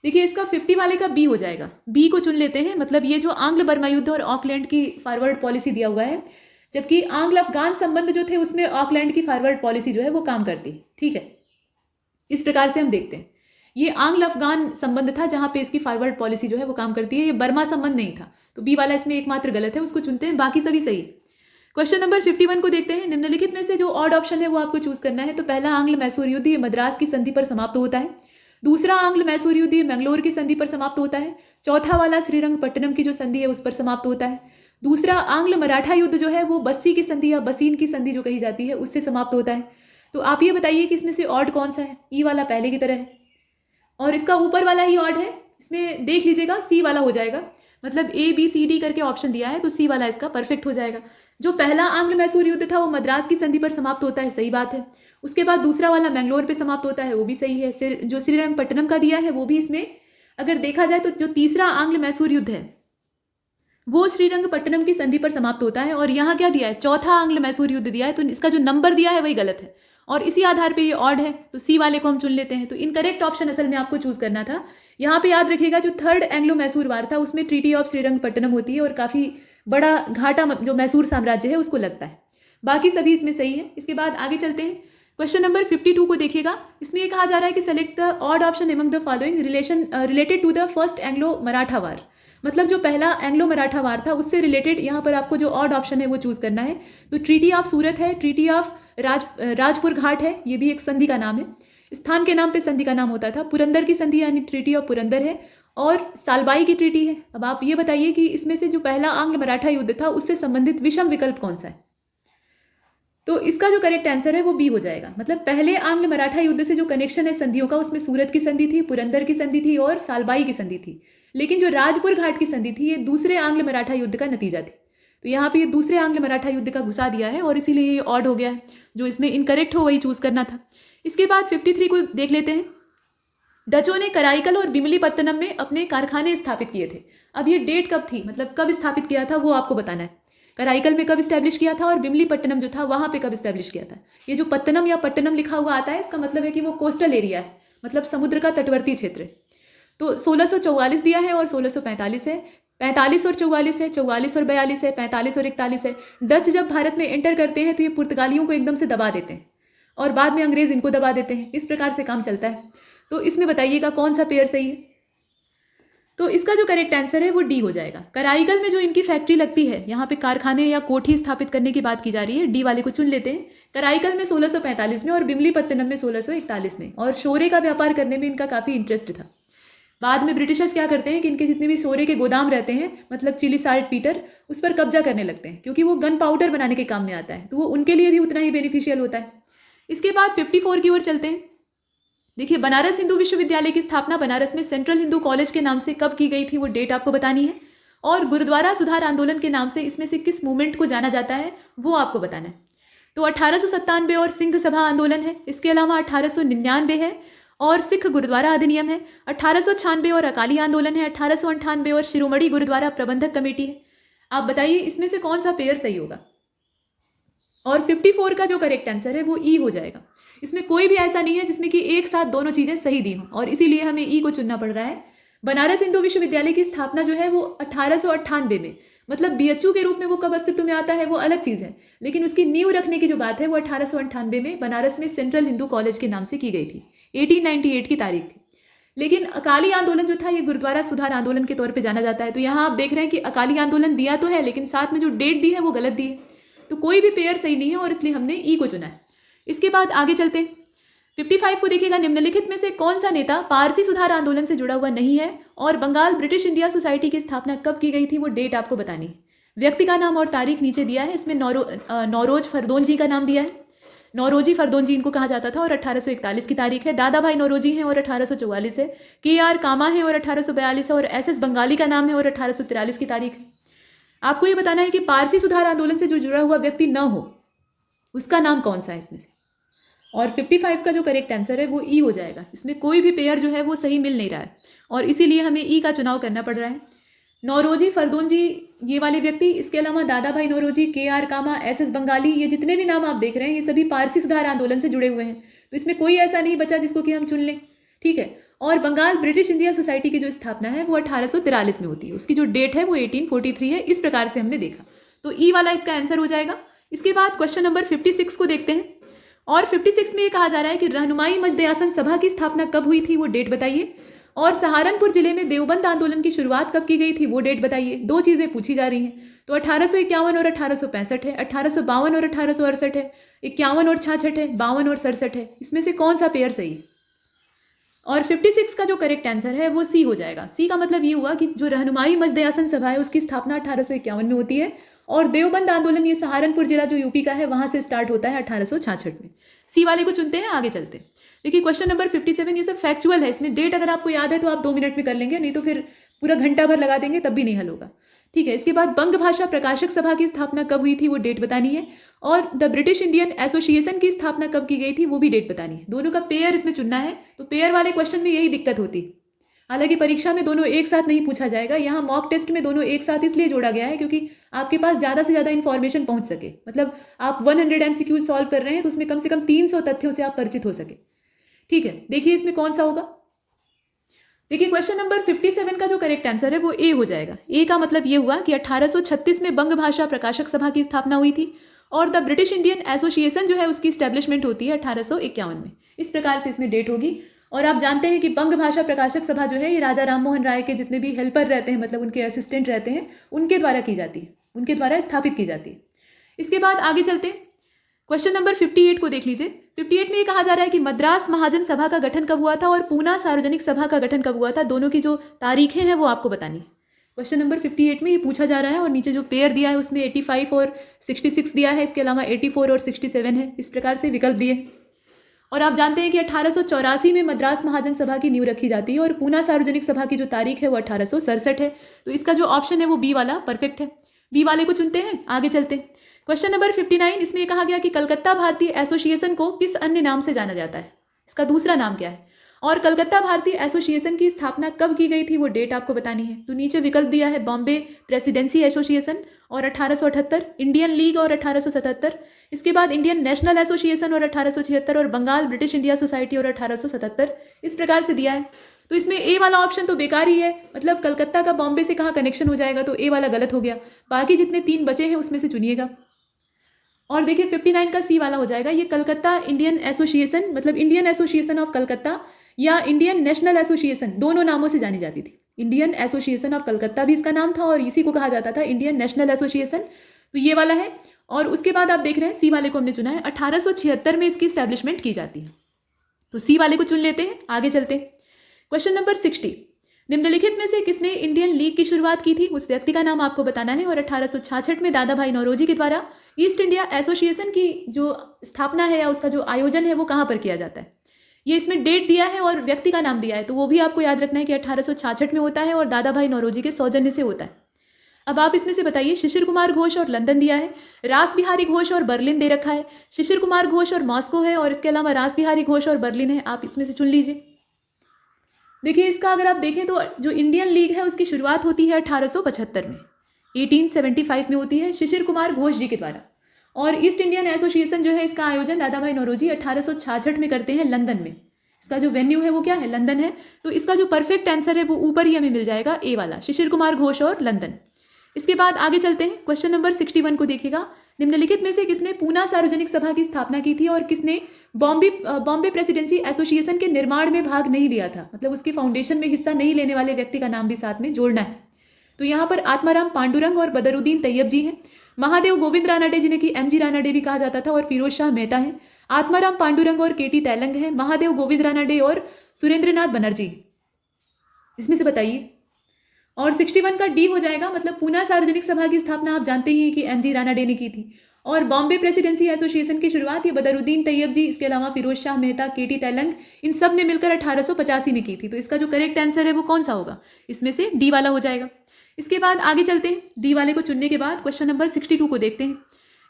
देखिए इसका 50 वाले का बी हो जाएगा, बी को चुन लेते हैं। मतलब ये जो आंग्ल बर्मा युद्ध और ऑकलैंड की फॉरवर्ड पॉलिसी दिया हुआ है, जबकि आंग्ल अफगान संबंध जो थे उसमें ऑकलैंड की फॉरवर्ड पॉलिसी जो है वो काम करती, ठीक है। इस प्रकार से हम देखते हैं, ये आंग्ल अफगान संबंध था जहां पे इसकी फॉरवर्ड पॉलिसी जो है वो काम करती है, ये बर्मा संबंध नहीं था। तो बी वाला इसमें एकमात्र गलत है, उसको चुनते हैं, बाकी सभी सही है। क्वेश्चन नंबर 51 को देखते हैं। निम्नलिखित में से जो ऑड ऑप्शन है वो आपको चूज करना है। तो पहला आंग्ल मैसूर युद्ध ये मद्रास की संधि पर समाप्त होता है। दूसरा आंग्ल मैसूर युद्ध ये मैंगलोर की संधि पर समाप्त होता है। चौथा वाला श्रीरंगपट्टनम की जो संधि है उस पर समाप्त होता है। दूसरा आंग्ल मराठा युद्ध जो है वो बस्सी की संधि या बसीन की संधि जो कही जाती है उससे समाप्त होता है। तो आप ये बताइए कि इसमें से ऑड कौन सा है। ई वाला पहले की तरह है और इसका ऊपर वाला ही ऑड है, इसमें देख लीजिएगा सी वाला हो जाएगा। मतलब ए बी सी डी करके ऑप्शन दिया है तो सी वाला इसका परफेक्ट हो जाएगा। जो पहला आंग्ल मैसूर युद्ध था वो मद्रास की संधि पर समाप्त होता है, सही बात है। उसके बाद दूसरा वाला मैंगलोर पे समाप्त होता है, वो भी सही है। जो श्रीरंगपट्टनम का दिया है वो भी इसमें अगर देखा जाए तो जो तीसरा आंग्ल मैसूर युद्ध है वो श्रीरंगपट्टनम की संधि पर समाप्त होता है। और यहाँ क्या दिया है, चौथा आंग्ल मैसूर युद्ध दिया है, तो इसका जो नंबर दिया है वही गलत है और इसी आधार पे ये ऑड है। तो सी वाले को हम चुन लेते हैं। तो इनकरेक्ट ऑप्शन असल में आपको चूज करना था। यहाँ पे याद रखिएगा जो थर्ड एंग्लो मैसूर वार था उसमें ट्रीटी ऑफ श्रीरंगपट्टनम होती है और काफ़ी बड़ा घाटा जो मैसूर साम्राज्य है उसको लगता है। बाकी सभी इसमें सही है। इसके बाद आगे चलते हैं। क्वेश्चन नंबर 52 को देखिएगा। इसमें ये कहा जा रहा है कि select the odd option among the following related to the first Anglo Maratha war. मतलब जो पहला एंग्लो मराठा वार था उससे रिलेटेड यहाँ पर आपको जो ऑड ऑप्शन है वो चूज करना है। तो ट्रीटी ऑफ सूरत है, ट्रीटी ऑफ राजपुर घाट है, ये भी एक संधि का नाम है। स्थान के नाम पे संधि का नाम होता था। पुरंदर की संधि यानी ट्रीटी ऑफ पुरंदर है और सालबाई की ट्रीटी है। अब आप ये बताइए कि इसमें से जो पहला आंग्ल मराठा युद्ध था उससे संबंधित विषम विकल्प कौन सा है। तो इसका जो करेक्ट आंसर है वो बी हो जाएगा। मतलब पहले आंग्ल मराठा युद्ध से जो कनेक्शन है संधियों का उसमें सूरत की संधि थी, पुरंदर की संधि थी और सालबाई की संधि थी। लेकिन जो राजपुर घाट की संधि थी ये दूसरे आंग्ल मराठा युद्ध का नतीजा थी। तो यहाँ पे ये दूसरे आंग्ल मराठा युद्ध का घुसा दिया है और इसीलिए ये ऑड हो गया है। जो इसमें इनकरेक्ट हो वही चूज करना था। इसके बाद 53 को देख लेते हैं। डचों ने कराईकल और बिमलीपत्तनम में अपने कारखाने स्थापित किए थे। अब ये डेट कब थी, मतलब कब स्थापित किया था वो आपको बताना है। कराईकल में कब स्टैब्लिश किया था और बिमलीपट्टनम जो था वहाँ पे कब स्टैब्लिश किया था। ये जो पत्तनम या पट्टनम लिखा हुआ आता है इसका मतलब है कि वो कोस्टल एरिया है, मतलब समुद्र का तटवर्ती क्षेत्र है। तो 1644 दिया है और 1645 है, 45 और 44 है, 44 और 42 है, 45 और 41 है। डच जब भारत में एंटर करते हैं तो ये पुर्तगालियों को एकदम से दबा देते हैं और बाद में अंग्रेज इनको दबा देते हैं। इस प्रकार से काम चलता है। तो इसमें बताइएगा कौन सा पेयर सही है। तो इसका जो करेक्ट आंसर है वो डी हो जाएगा। कराईकल में जो इनकी फैक्ट्री लगती है, यहाँ पे कारखाने या कोठी स्थापित करने की बात की जा रही है, डी वाले को चुन लेते हैं। कराईकल में 1645 में और बिमलीपत्तनम में 1641 में। और शोरे का व्यापार करने में इनका काफ़ी इंटरेस्ट था। बाद में ब्रिटिशर्स क्या करते हैं कि इनके जितने भी सोरे के गोदाम रहते हैं, मतलब चिली साल्ट पीटर, उस पर कब्जा करने लगते हैं क्योंकि वो गन पाउडर बनाने के काम में आता है। तो वो उनके लिए भी उतना ही बेनिफिशियल होता है। इसके बाद 54 की ओर चलते हैं। देखिए, बनारस हिंदू विश्वविद्यालय की स्थापना बनारस में सेंट्रल हिंदू कॉलेज के नाम से कब की गई थी वो डेट आपको बतानी है। और गुरुद्वारा सुधार आंदोलन के नाम से इसमें से किस मूवमेंट को जाना जाता है वो आपको बताना है। तो 1897 और सिंह सभा आंदोलन है। इसके अलावा 1899 है और सिख गुरुद्वारा अधिनियम है। 1896 और अकाली आंदोलन है। 1898 और शिरोमणि गुरुद्वारा प्रबंधक कमेटी है। आप बताइए इसमें से कौन सा पेयर सही होगा। और 54 का जो करेक्ट आंसर है वो ई हो जाएगा। इसमें कोई भी ऐसा नहीं है जिसमें कि एक साथ दोनों चीज़ें सही दी हों और इसीलिए हमें ई को चुनना पड़ रहा है। बनारस हिंदू विश्वविद्यालय की स्थापना जो है वो 1898 में, मतलब बीएचयू के रूप में वो कब अस्तित्व में आता है वो अलग चीज़ है, लेकिन उसकी नींव रखने की जो बात है वो 1898 में बनारस में सेंट्रल हिंदू कॉलेज के नाम से की गई थी। 1898 की तारीख थी। लेकिन अकाली आंदोलन जो था ये गुरुद्वारा सुधार आंदोलन के तौर पर जाना जाता है। तो यहाँ आप देख रहे हैं कि अकाली आंदोलन दिया तो है लेकिन साथ में जो डेट दी है वो गलत दी है। तो कोई भी पेयर सही नहीं है और इसलिए हमने ई को चुना है। इसके बाद आगे चलते हैं। 55 को देखिएगा, निम्नलिखित में से कौन सा नेता पारसी सुधार आंदोलन से जुड़ा हुआ नहीं है और बंगाल ब्रिटिश इंडिया सोसाइटी की स्थापना कब की गई थी वो डेट आपको बतानी है। व्यक्ति का नाम और तारीख नीचे दिया है। इसमें नौरोज फरदोंजी का नाम दिया है। नौरोजी फरदोंजी इनको कहा जाता था और 1841 की तारीख है। दादा भाई नौरोजी हैं और 1844 है। KR कामा है और 1842 है और SS बंगाली का नाम है और 1843 की तारीख है। आपको ये बताना है कि पारसी सुधार आंदोलन से जो जुड़ा हुआ व्यक्ति न हो उसका नाम कौन सा है इसमें से। और 55 का जो करेक्ट आंसर है वो ई हो जाएगा। इसमें कोई भी पेयर जो है वो सही मिल नहीं रहा है और इसीलिए हमें ई का चुनाव करना पड़ रहा है। नौरोजी फरदोंजी ये वाले व्यक्ति, इसके अलावा दादा भाई नौरोजी, KR कामा, SS बंगाली, ये जितने भी नाम आप देख रहे हैं ये सभी पारसी सुधार आंदोलन से जुड़े हुए हैं। तो इसमें कोई ऐसा नहीं बचा जिसको कि हम चुन लें, ठीक है। और बंगाल ब्रिटिश इंडिया सोसाइटी की जो स्थापना है वो 1843 में होती है। उसकी जो डेट है वो 1843 है। इस प्रकार से हमने देखा, तो ई वाला इसका आंसर हो जाएगा। इसके बाद क्वेश्चन नंबर 56 को देखते हैं। और 56 में ये कहा जा रहा है कि रहनुमाई मजदयासन सभा की स्थापना कब हुई थी वो डेट बताइए। और सहारनपुर जिले में देवबंद आंदोलन की शुरुआत कब की गई थी वो डेट बताइए। दो चीज़ें पूछी जा रही हैं। तो 1851 और 1865 है, 1852 और 1868 है, 51 और 66 है, 52 और 67 है। इसमें से कौन सा पेयर सही है। और 56 का जो करेक्ट आंसर है वो सी हो जाएगा। सी का मतलब ये हुआ कि जो रहनुमाई मजदयासन सभा है उसकी स्थापना 1851 में होती है और देवबंद आंदोलन ये सहारनपुर जिला जो यूपी का है वहाँ से स्टार्ट होता है 1866 में। सी वाले को चुनते हैं, आगे चलते हैं। देखिए क्वेश्चन नंबर 57 ये सब फैक्चुअल है। इसमें डेट अगर आपको याद है तो आप 2 मिनट में कर लेंगे, नहीं तो फिर पूरा घंटा भर लगा देंगे तब भी नहीं हल होगा, ठीक है। इसके बाद बंग भाषा प्रकाशक सभा की स्थापना कब हुई थी वो डेट बतानी है। और द ब्रिटिश इंडियन एसोसिएशन की स्थापना कब की गई थी वो भी डेट बतानी है। दोनों का पेयर इसमें चुनना है। तो पेयर वाले क्वेश्चन में यही दिक्कत होती है। हालांकि परीक्षा में दोनों एक साथ नहीं पूछा जाएगा, यहाँ मॉक टेस्ट में दोनों एक साथ इसलिए जोड़ा गया है क्योंकि आपके पास ज़्यादा से ज़्यादा इन्फॉर्मेशन पहुँच सके। मतलब आप 100 MCQ सॉल्व कर रहे हैं तो उसमें कम से कम 300 तथ्यों से आप परिचित हो सके, ठीक है। देखिए इसमें कौन सा होगा। देखिए क्वेश्चन नंबर 57 का जो करेक्ट आंसर है वो ए हो जाएगा। ए का मतलब ये हुआ कि 1836 में बंग भाषा प्रकाशक सभा की स्थापना हुई थी और द ब्रिटिश इंडियन एसोसिएशन जो है उसकी स्टैब्लिशमेंट होती है 1851 में। इस प्रकार से इसमें डेट होगी। और आप जानते हैं कि बंग भाषा प्रकाशक सभा जो है ये राजा राम मोहन राय के जितने भी हेल्पर रहते हैं, मतलब उनके असिस्टेंट रहते हैं, उनके द्वारा की जाती है, उनके द्वारा स्थापित की जाती है। इसके बाद आगे चलते हैं। क्वेश्चन नंबर 58 को देख लीजिए। 58 में ये कहा जा रहा है कि मद्रास महाजन सभा का गठन कब हुआ था और पूना सार्वजनिक सभा का गठन कब हुआ था। दोनों की जो तारीखें हैं वो आपको बतानी है। क्वेश्चन नंबर 58 में ये पूछा जा रहा है और नीचे जो पेयर दिया है उसमें 85 और 66 दिया है। इसके अलावा 84 और 67 है। इस प्रकार से विकल्प दिए। और आप जानते हैं कि 1884 में मद्रास महाजन सभा की नींव रखी जाती है और पूना सार्वजनिक सभा की जो तारीख है वो 1867 है। तो इसका जो ऑप्शन है वो बी वाला परफेक्ट है। बी वाले को चुनते हैं, आगे चलते हैं। क्वेश्चन नंबर 59, इसमें ये कहा गया कि कलकत्ता भारतीय एसोसिएशन को किस अन्य नाम से जाना जाता है, इसका दूसरा नाम क्या है, और कलकत्ता भारतीय एसोसिएशन की स्थापना कब की गई थी वो डेट आपको बतानी है। तो नीचे विकल्प दिया है बॉम्बे प्रेसिडेंसी एसोसिएशन और 1878, इंडियन लीग और 1877, इसके बाद इंडियन नेशनल एसोसिएशन और 1876 और बंगाल ब्रिटिश इंडिया सोसाइटी और 1877, इस प्रकार से दिया है। तो इसमें ए वाला ऑप्शन तो बेकार ही है, मतलब कलकत्ता का बॉम्बे से कहाँ कनेक्शन हो जाएगा, तो ए वाला गलत हो गया। बाकी जितने 3 बचे हैं उसमें से चुनिएगा। और देखिए 59 का सी वाला हो जाएगा, ये कलकत्ता इंडियन एसोसिएशन, मतलब इंडियन एसोसिएशन ऑफ कलकत्ता या इंडियन नेशनल एसोसिएशन, दोनों नामों से जानी जाती थी। इंडियन एसोसिएशन ऑफ कलकत्ता भी इसका नाम था और इसी को कहा जाता था इंडियन नेशनल एसोसिएशन, तो ये वाला है। और उसके बाद आप देख रहे हैं सी वाले को हमने चुना है, 1876 में इसकी स्टैब्लिशमेंट की जाती है, तो सी वाले को चुन लेते हैं, आगे चलते हैं। क्वेश्चन नंबर 60, निम्नलिखित में से किसने इंडियन लीग की शुरुआत की थी, उस व्यक्ति का नाम आपको बताना है। और 1866 में दादा भाई नौरोजी के द्वारा ईस्ट इंडिया एसोसिएशन की जो स्थापना है या उसका जो आयोजन है वो कहाँ पर किया जाता है, ये इसमें डेट दिया है और व्यक्ति का नाम दिया है, तो वो भी आपको याद रखना है कि 1866 में होता है और दादा भाई नौरोजी के सौजन्य से होता है। अब आप इसमें से बताइए, शिशिर कुमार घोष और लंदन दिया है, रास बिहारी घोष और बर्लिन दे रखा है, शिशिर कुमार घोष और मॉस्को है, और इसके अलावा रास बिहारी घोष और बर्लिन है, आप इसमें से चुन लीजिए। देखिए इसका अगर आप देखें तो जो इंडियन लीग है उसकी शुरुआत होती है 1875 में, 1875 में होती है शिशिर कुमार घोष जी के द्वारा, और ईस्ट इंडियन एसोसिएशन जो है इसका आयोजन दादा भाई नौरोजी 1866 में करते हैं लंदन में। इसका जो वेन्यू है वो क्या है, लंदन है, तो इसका जो परफेक्ट आंसर है वो ऊपर ही हमें मिल जाएगा, ए वाला, शिशिर कुमार घोष और लंदन। इसके बाद आगे चलते हैं, क्वेश्चन नंबर 61 को देखिएगा, निम्नलिखित में से किसने पूना सार्वजनिक सभा की स्थापना की थी और किसने बॉम्बे प्रेसिडेंसी एसोसिएशन के निर्माण में भाग नहीं लिया था, मतलब उसके फाउंडेशन में हिस्सा नहीं लेने वाले व्यक्ति का नाम भी साथ में जोड़ना है। तो यहाँ पर आत्माराम पांडुरंग और बदरुद्दीन तैयब जी हैं, महादेव गोविंद रानाडे जिन्हें कि एमजी रानाडे भी कहा जाता था और फिरोज शाह मेहता है, आत्माराम पांडुरंग और केटी तैलंग है, महादेव गोविंद रानाडे और सुरेंद्रनाथ बनर्जी, इसमें से बताइए। और 61 का डी हो जाएगा, मतलब पूना सार्वजनिक सभा की स्थापना आप जानते ही हैं कि एमजी रानाडे ने की थी, और बॉम्बे प्रेसिडेंसी एसोसिएशन की शुरुआत ये बदरुद्दीन तैयब जी, इसके अलावा फिरोज शाह मेहता, केटी तैलंग, इन सब ने मिलकर 1885 में की थी। तो इसका जो करेक्ट आंसर है वो कौन सा होगा, इसमें से डी वाला हो जाएगा। इसके बाद आगे चलते हैं, डी वाले को चुनने के बाद क्वेश्चन नंबर 62 को देखते हैं।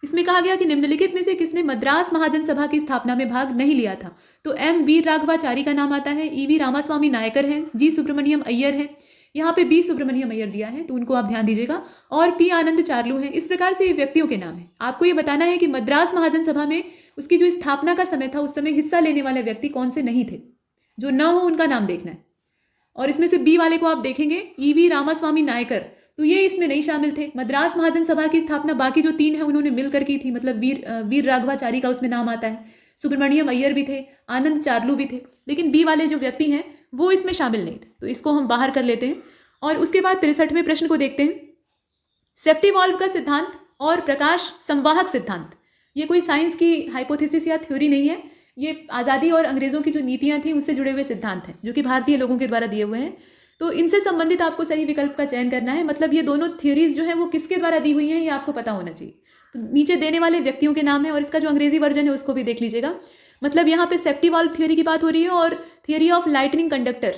इसमें कहा गया कि निम्नलिखित में से किसने मद्रास महाजन सभा की स्थापना में भाग नहीं लिया था, तो एम वीर राघवाचारी का नाम आता है, ईवी रामास्वामी नायकर है, जी सुब्रमण्यम अय्यर है, यहाँ पे बी सुब्रमण्यम अय्यर दिया है तो उनको आप ध्यान दीजिएगा, और पी आनंद चार्लू है। इस प्रकार से ये व्यक्तियों के नाम है। आपको ये बताना है कि मद्रास महाजन सभा में उसकी जो स्थापना का समय था उस समय हिस्सा लेने वाले व्यक्ति कौन से नहीं थे, जो न हो उनका नाम देखना है। और इसमें से बी वाले को आप देखेंगे, ईवी रामास्वामी नायकर, तो ये इसमें नहीं शामिल थे। मद्रास महाजन सभा की स्थापना बाकी जो 3 है उन्होंने मिलकर की थी, मतलब वीर राघवाचारी का उसमें नाम आता है, सुब्रमण्यम अय्यर भी थे, आनंद चार्लू भी थे, लेकिन बी वाले जो व्यक्ति हैं वो इसमें शामिल नहीं थे, तो इसको हम बाहर कर लेते हैं। और उसके बाद 63वें प्रश्न को देखते हैं, सेफ्टी वॉल्व का सिद्धांत और प्रकाश संवाहक सिद्धांत, ये कोई साइंस की हाइपोथेसिस या थ्योरी नहीं है, ये आज़ादी और अंग्रेज़ों की जो नीतियां थी उससे जुड़े हुए सिद्धांत हैं जो कि भारतीय लोगों के द्वारा दिए हुए हैं। तो इनसे संबंधित आपको सही विकल्प का चयन करना है, मतलब ये दोनों थ्योरीज जो है वो किसके द्वारा दी हुई हैं ये आपको पता होना चाहिए। तो नीचे देने वाले व्यक्तियों के नाम है, और इसका जो अंग्रेजी वर्जन है उसको भी देख लीजिएगा। मतलब यहाँ पे सेफ्टी वॉल्व थ्योरी की बात हो रही है और थियरी ऑफ लाइटनिंग कंडक्टर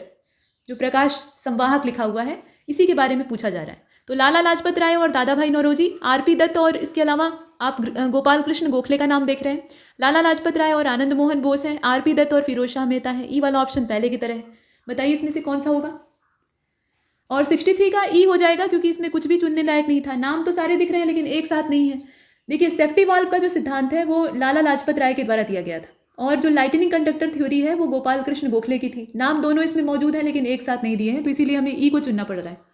जो प्रकाश संवाहक लिखा हुआ है इसी के बारे में पूछा जा रहा है। तो लाला लाजपत राय और दादा भाई नौरोजी, आरपी दत्त और इसके अलावा आप गोपाल कृष्ण गोखले का नाम देख रहे हैं, लाला लाजपत राय और आनंद मोहन बोस हैं, आरपी दत्त और फिरोज शाह मेहता है। ई वाला ऑप्शन पहले की तरह है, बताइए इसमें से कौन सा होगा। और 63 का ई हो जाएगा क्योंकि इसमें कुछ भी चुनने लायक नहीं था, नाम तो सारे दिख रहे हैं लेकिन एक साथ नहीं है। देखिए सेफ्टी वॉल्व का जो सिद्धांत है वो लाला लाजपत राय के द्वारा दिया गया था, और जो लाइटनिंग कंडक्टर थ्योरी है वो गोपाल कृष्ण गोखले की थी। नाम दोनों इसमें मौजूद है लेकिन एक साथ नहीं दिए हैं, तो इसीलिए हमें ई को चुनना पड़ रहा है।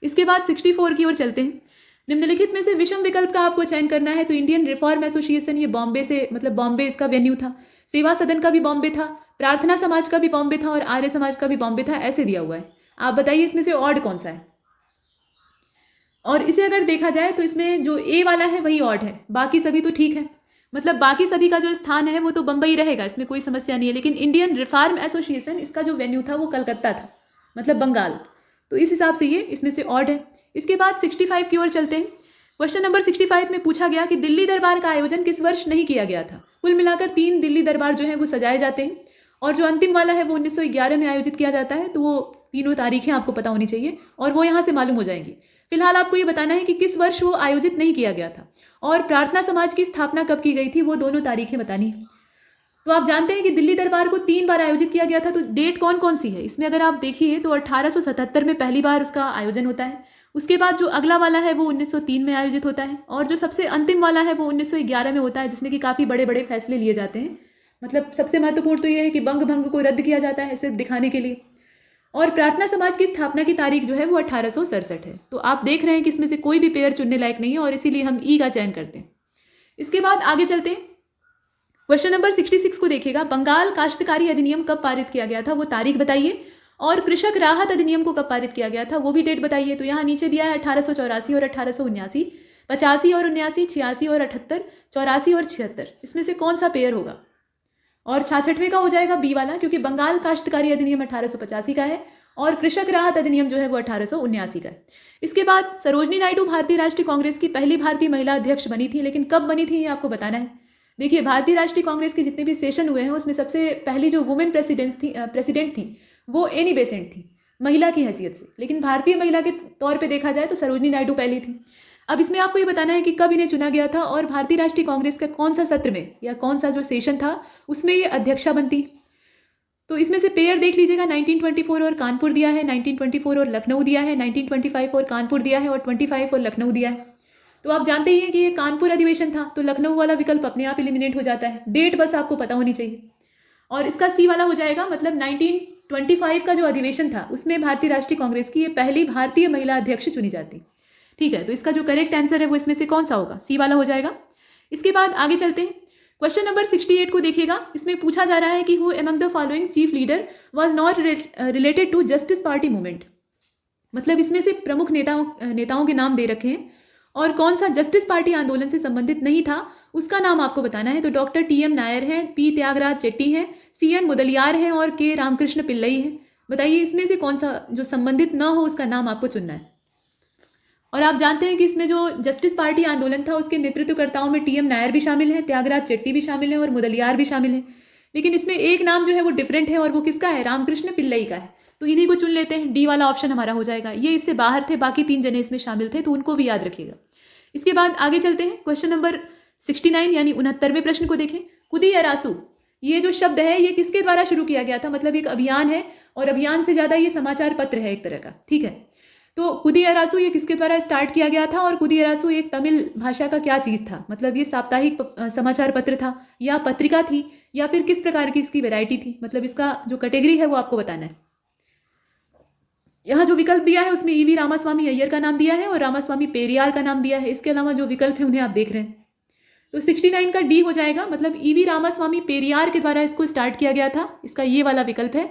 इसके बाद 64 की ओर चलते हैं। निम्नलिखित में से विषम विकल्प का आपको चयन करना है। तो इंडियन रिफॉर्म एसोसिएशन ये बॉम्बे से, मतलब बॉम्बे इसका वेन्यू था, सेवा सदन का भी बॉम्बे था, प्रार्थना समाज का भी बॉम्बे था और आर्य समाज का भी बॉम्बे था, ऐसे दिया हुआ है। आप बताइए इसमें से ऑड कौन सा है। और इसे अगर देखा जाए तो इसमें जो ए वाला है वही ऑड है, बाकी सभी तो ठीक है, मतलब बाकी सभी का जो स्थान है वो तो बम्बई रहेगा, इसमें कोई समस्या नहीं है। लेकिन इंडियन रिफॉर्म एसोसिएशन इसका जो वेन्यू था वो कलकत्ता था, मतलब बंगाल, तो इस हिसाब से ये इसमें से ऑड है। इसके बाद 65 की ओर चलते हैं। क्वेश्चन नंबर 65 में पूछा गया कि दिल्ली दरबार का आयोजन किस वर्ष नहीं किया गया था। कुल मिलाकर 3 दिल्ली दरबार जो है वो सजाए जाते हैं, और जो अंतिम वाला है वो 1911 में आयोजित किया जाता है। तो वो तीनों तारीखें आपको पता होनी चाहिए और वो यहाँ से मालूम हो जाएंगी। फिलहाल आपको ये बताना है कि किस वर्ष वो आयोजित नहीं किया गया था, और प्रार्थना समाज की स्थापना कब की गई थी, वो दोनों तारीखें बतानी है। तो आप जानते हैं कि दिल्ली दरबार को 3 बार आयोजित किया गया था, तो डेट कौन कौन सी है इसमें अगर आप देखिए तो 1877 में पहली बार उसका आयोजन होता है। उसके बाद जो अगला वाला है वो 1903 में आयोजित होता है, और जो सबसे अंतिम वाला है वो 1911 में होता है, जिसमें कि काफ़ी बड़े बड़े फैसले लिए जाते हैं। मतलब सबसे महत्वपूर्ण तो ये है कि बंग भंग को रद्द किया जाता है सिर्फ दिखाने के लिए। और प्रार्थना समाज की स्थापना की तारीख जो है वो 1867 है। तो आप देख रहे हैं कि इसमें से कोई भी पेयर चुनने लायक नहीं है, और इसीलिए हम ई का चयन करते हैं। इसके बाद आगे चलते हैं। क्वेश्चन नंबर 66 को देखिएगा, बंगाल काश्तकारी अधिनियम कब पारित किया गया था, वो तारीख बताइए, और कृषक राहत अधिनियम को कब पारित किया गया था, वो भी डेट बताइए। तो यहाँ नीचे दिया है 1884 और 1879, 85 और 79, 86 और 78, 84 और 76। इसमें से कौन सा पेयर होगा? और 66वें का हो जाएगा बी वाला, क्योंकि बंगाल काश्तकारी अधिनियम 1885 का है और कृषक राहत अधिनियम जो है वो 1879 का है। इसके बाद सरोजनी नायडू भारतीय राष्ट्रीय कांग्रेस की पहली भारतीय महिला अध्यक्ष बनी थी, लेकिन कब बनी थी ये आपको बताना है। देखिए, भारतीय राष्ट्रीय कांग्रेस के जितने भी सेशन हुए हैं उसमें सबसे पहली जो वुमेन प्रेसिडेंट थी वो एनी बेसेंट थी, महिला की हैसियत से। लेकिन भारतीय महिला के तौर पे देखा जाए तो सरोजनी नायडू पहली थी। अब इसमें आपको ये बताना है कि कब इन्हें चुना गया था, और भारतीय राष्ट्रीय कांग्रेस का कौन सा सत्र में या कौन सा जो सेशन था उसमें ये अध्यक्षा बनती। तो इसमें से पेयर देख लीजिएगा, 1924 और कानपुर दिया है, 1924 और लखनऊ दिया है, 1925 और कानपुर दिया है, और 25 और लखनऊ दिया है। तो आप जानते ही हैं कि ये कानपुर अधिवेशन था, तो लखनऊ वाला विकल्प अपने आप एलिमिनेट हो जाता है। डेट बस आपको पता होनी चाहिए, और इसका सी वाला हो जाएगा। मतलब 1925 का जो अधिवेशन था उसमें भारतीय राष्ट्रीय कांग्रेस की ये पहली भारतीय महिला अध्यक्ष चुनी जाती। ठीक है, तो इसका जो करेक्ट आंसर है वो इसमें से कौन सा होगा? सी वाला हो जाएगा। इसके बाद आगे चलते हैं। क्वेश्चन नंबर 68 को देखिएगा। इसमें पूछा जा रहा है कि who among the following chief leader was not related to justice party movement. मतलब इसमें से प्रमुख नेताओं के नाम दे रखे हैं, और कौन सा जस्टिस पार्टी आंदोलन से संबंधित नहीं था उसका नाम आपको बताना है। तो डॉक्टर टी.एम. नायर हैं, पी. त्यागराज चेट्टी हैं, सी.एन. मुदलियार हैं, और के. रामकृष्ण पिल्लई हैं। बताइए इसमें से कौन सा जो संबंधित न हो उसका नाम आपको चुनना है। और आप जानते हैं कि इसमें जो जस्टिस पार्टी आंदोलन था उसके नेतृत्वकर्ताओं में टी.एम. नायर भी शामिल है, त्यागराज चेट्टी भी शामिल है, और मुदलियार भी शामिल है। लेकिन इसमें एक नाम जो है वो डिफरेंट है, और वो किसका है? रामकृष्ण पिल्लई का है। तो इन्हीं को चुन लेते हैं, डी वाला ऑप्शन हमारा हो जाएगा। ये इससे बाहर थे, बाकी 3 जने इसमें शामिल थे, तो उनको भी याद रखिएगा। इसके बाद आगे चलते हैं। क्वेश्चन नंबर 69 यानी 69वें प्रश्न को देखें। कुदियरासु ये जो शब्द है ये किसके द्वारा शुरू किया गया था? मतलब एक अभियान है, और अभियान से ज़्यादा ये समाचार पत्र है एक तरह का। ठीक है, तो कुदियरासु ये किसके द्वारा स्टार्ट किया गया था, और कुदियरासु एक तमिल भाषा का क्या चीज़ था? मतलब ये साप्ताहिक समाचार पत्र था या पत्रिका थी, या फिर किस प्रकार की इसकी वैरायटी थी? मतलब इसका जो कैटेगरी है वो आपको बताना है। यहाँ जो विकल्प दिया है उसमें ईवी रामास्वामी अय्यर का नाम दिया है और रामास्वामी पेरियार का नाम दिया है। इसके अलावा जो विकल्प है उन्हें आप देख रहे हैं। तो 69 का डी हो जाएगा। मतलब ईवी रामास्वामी पेरियार के द्वारा इसको स्टार्ट किया गया था, इसका ये वाला विकल्प है।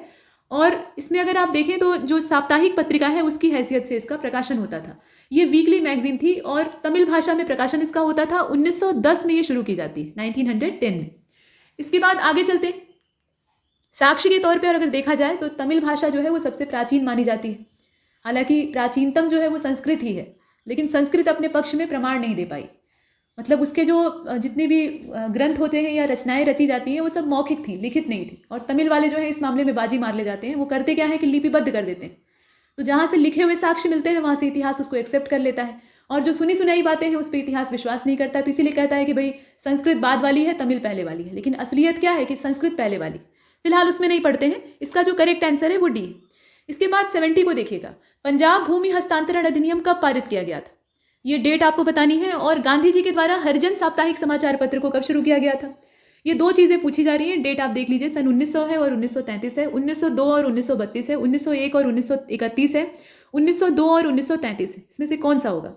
और इसमें अगर आप देखें तो जो साप्ताहिक पत्रिका है उसकी हैसियत से इसका प्रकाशन होता था। ये वीकली मैगजीन थी, और तमिल भाषा में प्रकाशन इसका होता था। 1910 में ये शुरू की जाती है, 1910 में। इसके बाद आगे चलते हैं। साक्ष्य के तौर पर अगर देखा जाए तो तमिल भाषा जो है वो सबसे प्राचीन मानी जाती है। हालांकि प्राचीनतम जो है वो संस्कृत ही है, लेकिन संस्कृत अपने पक्ष में प्रमाण नहीं दे पाई। मतलब उसके जो जितने भी ग्रंथ होते हैं या रचनाएं रची जाती हैं वो सब मौखिक थी, लिखित नहीं थी। और तमिल वाले जो है इस मामले में बाजी मार ले जाते हैं। वो करते क्या है कि लिपिबद्ध कर देते हैं। तो जहाँ से लिखे हुए साक्ष्य मिलते हैं वहाँ से इतिहास उसको एक्सेप्ट कर लेता है, और जो सुनी सुनाई बातें हैं उस पर इतिहास विश्वास नहीं करता। तो इसीलिए कहता है कि भाई संस्कृत बाद वाली है, तमिल पहले वाली है। लेकिन असलियत क्या है कि संस्कृत पहले वाली। फिलहाल उसमें नहीं पढ़ते हैं। इसका जो करेक्ट आंसर है वो डी। इसके बाद 70 को देखिएगा। पंजाब भूमि हस्तांतरण अधिनियम कब पारित किया गया था? ये डेट आपको बतानी है। और गांधी जी के द्वारा हरिजन साप्ताहिक समाचार पत्र को कब शुरू किया गया था? ये 2 चीज़ें पूछी जा रही हैं। डेट आप देख लीजिए, सन 1900 है और 1933 है, 1902 और 1932 है, 1901 और 1931 है, 1902 और 1933 है। इसमें से कौन सा होगा?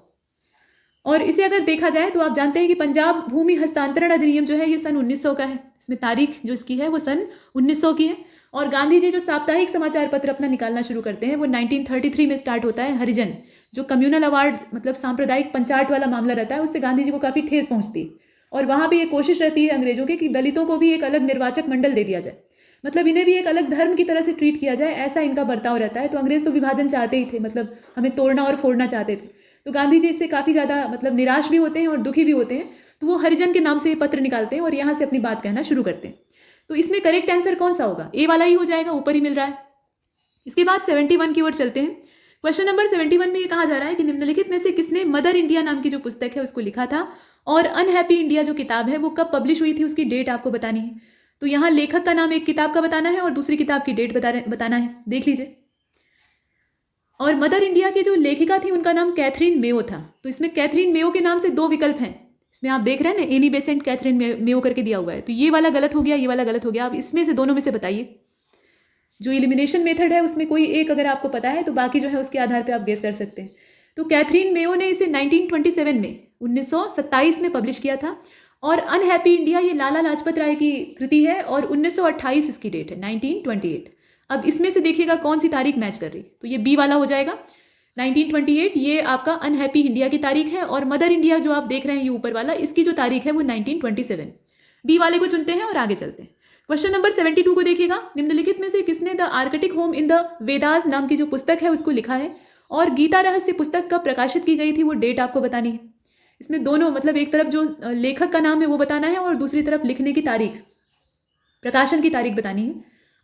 और इसे अगर देखा जाए तो आप जानते हैं कि पंजाब भूमि हस्तांतरण अधिनियम जो है ये सन 1900 का है। इसमें तारीख जो इसकी है वो सन 1900 की है। और गांधी जी जो साप्ताहिक समाचार पत्र अपना निकालना शुरू करते हैं वो 1933 में स्टार्ट होता है। हरिजन जो कम्युनल अवार्ड मतलब सांप्रदायिक पंचायत वाला मामला रहता है उससे गांधी जी को काफ़ी ठेस पहुंचती है। और वहाँ पे ये कोशिश रहती है अंग्रेजों की कि दलितों को भी एक अलग निर्वाचक मंडल दे दिया जाए, मतलब इन्हें भी एक अलग धर्म की तरह से ट्रीट किया जाए, ऐसा इनका बर्ताव रहता है। तो अंग्रेज तो विभाजन चाहते ही थे, मतलब हमें तोड़ना और फोड़ना चाहते थे। तो गांधी जी इससे काफ़ी ज़्यादा मतलब निराश भी होते हैं और दुखी भी होते हैं। तो वो हरिजन के नाम से ये पत्र निकालते हैं और यहाँ से अपनी बात कहना शुरू करते हैं। तो इसमें करेक्ट आंसर कौन सा होगा? ए वाला ही हो जाएगा, ऊपर ही मिल रहा है। इसके बाद 71 की ओर चलते हैं। क्वेश्चन नंबर 71 में ये कहा जा रहा है कि निम्नलिखित में से किसने मदर इंडिया नाम की जो पुस्तक है उसको लिखा था, और अनहैप्पी इंडिया जो किताब है वो कब पब्लिश हुई थी उसकी डेट आपको बतानी है। तो यहाँ लेखक का नाम एक किताब का बताना है और दूसरी किताब की डेट बताना है, देख लीजिए। और मदर इंडिया की जो लेखिका थी उनका नाम कैथरीन मेयो था। तो इसमें कैथरीन मेयो के नाम से दो विकल्प हैं, इसमें आप देख रहे हैं ना, एनी बेसेंट कैथरीन मेयो करके दिया हुआ है। तो ये वाला गलत हो गया, ये वाला गलत हो गया। आप इसमें से दोनों में से बताइए। जो एलिमिनेशन मेथड है उसमें कोई एक अगर आपको पता है तो बाकी जो है उसके आधार पे आप गेस कर सकते हैं। तो कैथरीन मेयो ने इसे 1927 में 1927 में पब्लिश किया था, और अनहैप्पी इंडिया ये लाला लाजपत राय की कृति है और 1928 इसकी डेट है, 1928। अब इसमें से देखिएगा कौन सी तारीख मैच कर रही, तो ये बी वाला हो जाएगा। 1928 ये आपका अनहैप्पी इंडिया की तारीख है, और मदर इंडिया जो आप देख रहे हैं ये ऊपर वाला, इसकी जो तारीख है वो 1927। बी वाले को चुनते हैं और आगे चलते हैं। क्वेश्चन नंबर 72 को देखिएगा। निम्नलिखित में से किसने the Arctic home in the Vedas नाम की जो पुस्तक है उसको लिखा है, और गीता रहस्य पुस्तक कब प्रकाशित की गई थी वो डेट आपको बतानी है। इसमें दोनों, मतलब एक तरफ जो लेखक का नाम है वो बताना है और दूसरी तरफ लिखने की तारीख, प्रकाशन की तारीख बतानी है।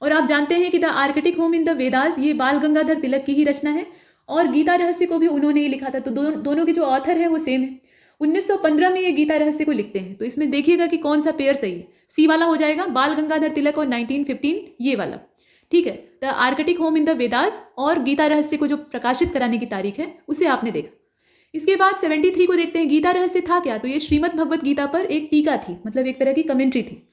और आप जानते हैं कि the Arctic home in the Vedas ये बाल गंगाधर तिलक की ही रचना है, और गीता रहस्य को भी उन्होंने ही लिखा था। तो दोनों के जो ऑथर है वो सेम है। 1915 में ये गीता रहस्य को लिखते हैं। तो इसमें देखिएगा कि कौन सा पेयर सही है। सी वाला हो जाएगा, बाल गंगाधर तिलक और 1915 ये वाला, ठीक है। The Arctic home in the Vedas और गीता रहस्य को जो प्रकाशित कराने की तारीख है उसे आपने देखा। इसके बाद 73 को देखते हैं। गीता रहस्य था क्या, तो ये श्रीमद् भगवत गीता पर एक टीका थी, मतलब एक तरह की कमेंट्री थी।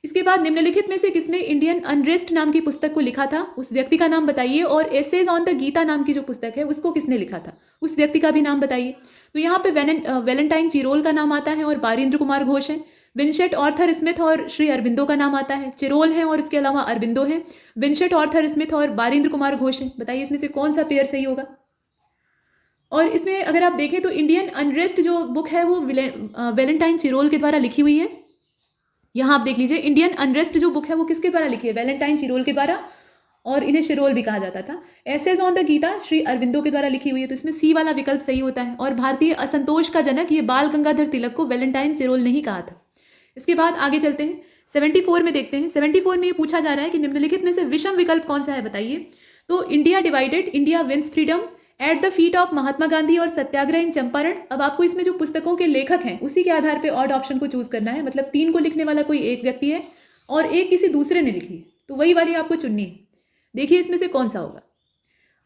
इसके बाद निम्नलिखित में से किसने इंडियन अनरेस्ट नाम की पुस्तक को लिखा था, उस व्यक्ति का नाम बताइए। और एसेज ऑन द गीता नाम की जो पुस्तक है उसको किसने लिखा था, उस व्यक्ति का भी नाम बताइए। तो यहाँ पे वैलेंटाइन चिरोल का नाम आता है और बारिंद्र कुमार घोष है। विंसेंट ऑर्थर स्मिथ और श्री अरबिंदो का नाम आता है। चिरोल है और इसके अलावा अरबिंदो है। विंसेंट ऑर्थर स्मिथ और बारिंद्र कुमार घोष है। बताइए इसमें से कौन सा पेयर सही होगा। और इसमें अगर आप देखें तो इंडियन अनरेस्ट जो बुक है वो वैलेंटाइन चिरोल के द्वारा लिखी हुई है। यहाँ आप देख लीजिए, इंडियन अनरेस्ट जो बुक है वो किसके द्वारा लिखी है, वैलेंटाइन चिरोल के द्वारा, और इन्हें शिरोल भी कहा जाता था। Essays on the Gita Shri Aurobindo के द्वारा लिखी हुई है। तो इसमें सी वाला विकल्प सही होता है। और भारतीय असंतोष का जनक ये बाल गंगाधर तिलक को वैलेंटाइन चिरोल नहीं कहा था। इसके बाद आगे चलते हैं, 74 में देखते हैं। 74 में ये पूछा जा रहा है कि निम्नलिखित में से विषम विकल्प कौन सा है, बताइए। तो India divided, India wins freedom, at the feet of Mahatma Gandhi और सत्याग्रह इन चंपारण। अब आपको इसमें जो पुस्तकों के लेखक हैं उसी के आधार पे ऑड ऑप्शन को चूज करना है। मतलब 3 को लिखने वाला कोई एक व्यक्ति है और एक किसी दूसरे ने लिखी है, तो वही वाली आपको चुननी है। देखिए इसमें से कौन सा होगा।